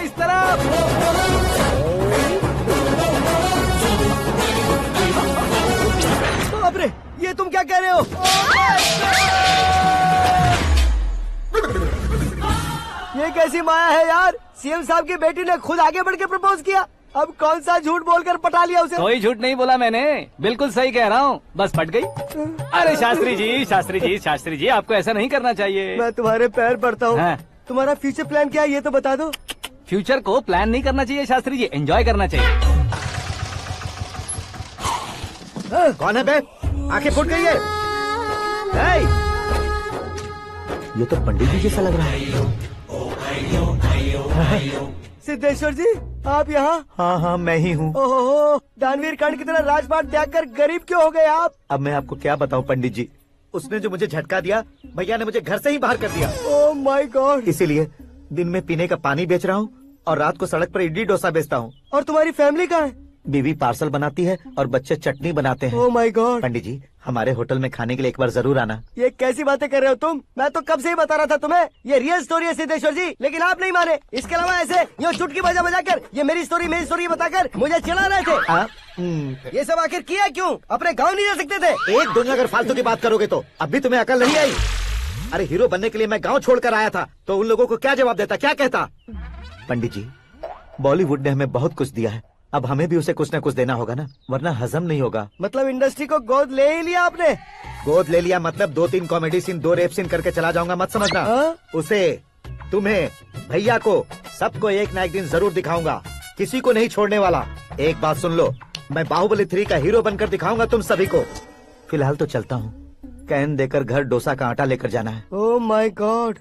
इस तरफ। बाप रे, ये तुम क्या कह रहे हो? ये कैसी माया है यार? सीएम साहब की बेटी ने खुद आगे बढ़ के प्रपोज किया। अब कौन सा झूठ बोलकर पटा लिया उसे? कोई झूठ नहीं बोला मैंने, बिल्कुल सही कह रहा हूँ, बस पट गई। अरे शास्त्री जी, शास्त्री जी, शास्त्री जी, आपको ऐसा नहीं करना चाहिए। मैं तुम्हारे पैर पड़ता हूँ। हाँ। तुम्हारा फ्यूचर प्लान क्या है ये तो बता दो। फ्यूचर को प्लान नहीं करना चाहिए शास्त्री जी, एंजॉय करना चाहिए। कौन है बे? आंखें फूट गई है। hey! ये तो पंडित जी जैसा लग रहा है। सिद्धेश्वर जी, आप यहाँ? हाँ, मैं ही हूँ। ओहो, दानवीर कर्ण की तरह राजपाट त्याग कर गरीब क्यों हो गए आप? अब मैं आपको क्या बताऊँ पंडित जी, उसने जो मुझे झटका दिया, भैया ने मुझे घर से ही बाहर कर दिया। Oh my God. इसीलिए दिन में पीने का पानी बेच रहा हूँ और रात को सड़क पर इडली डोसा बेचता हूँ। और तुम्हारी फैमिली कहाँ है? बीवी पार्सल बनाती है और बच्चे चटनी बनाते हैं। Oh my God. पंडित जी, हमारे होटल में खाने के लिए एक बार जरूर आना। ये कैसी बातें कर रहे हो तुम? मैं तो कब से ही बता रहा था तुम्हें, ये रियल स्टोरी है सिद्धेश्वर जी, लेकिन आप नहीं माने। इसके अलावा ऐसे यूँ चुटकी बजा बजा कर ये मेरी स्टोरी बताकर मुझे चिढ़ा रहे थे। ये सब आखिर किया क्यों? अपने गाँव नहीं जा सकते थे? एक दुनिया अगर फालतू की बात करोगे तो अब भी तुम्हें अकल नहीं आई? अरे हीरो बनने के लिए मैं गाँव छोड़कर आया था, तो उन लोगों को क्या जवाब देता, क्या कहता? पंडित जी, बॉलीवुड ने हमें बहुत कुछ दिया है, अब हमें भी उसे कुछ न कुछ देना होगा ना, वरना हजम नहीं होगा। मतलब इंडस्ट्री को गोद ले ही लिया आपने? गोद ले लिया मतलब 2-3 कॉमेडी सीन, 2 रेप सीन करके चला जाऊंगा मत समझना। उसे, तुम्हें, भैया को, सबको एक ना एक दिन जरूर दिखाऊंगा, किसी को नहीं छोड़ने वाला। एक बात सुन लो, मैं बाहुबली 3 का हीरो बनकर दिखाऊंगा तुम सभी को। फिलहाल तो चलता हूँ, कैन देकर घर डोसा का आटा लेकर जाना है। Oh my God.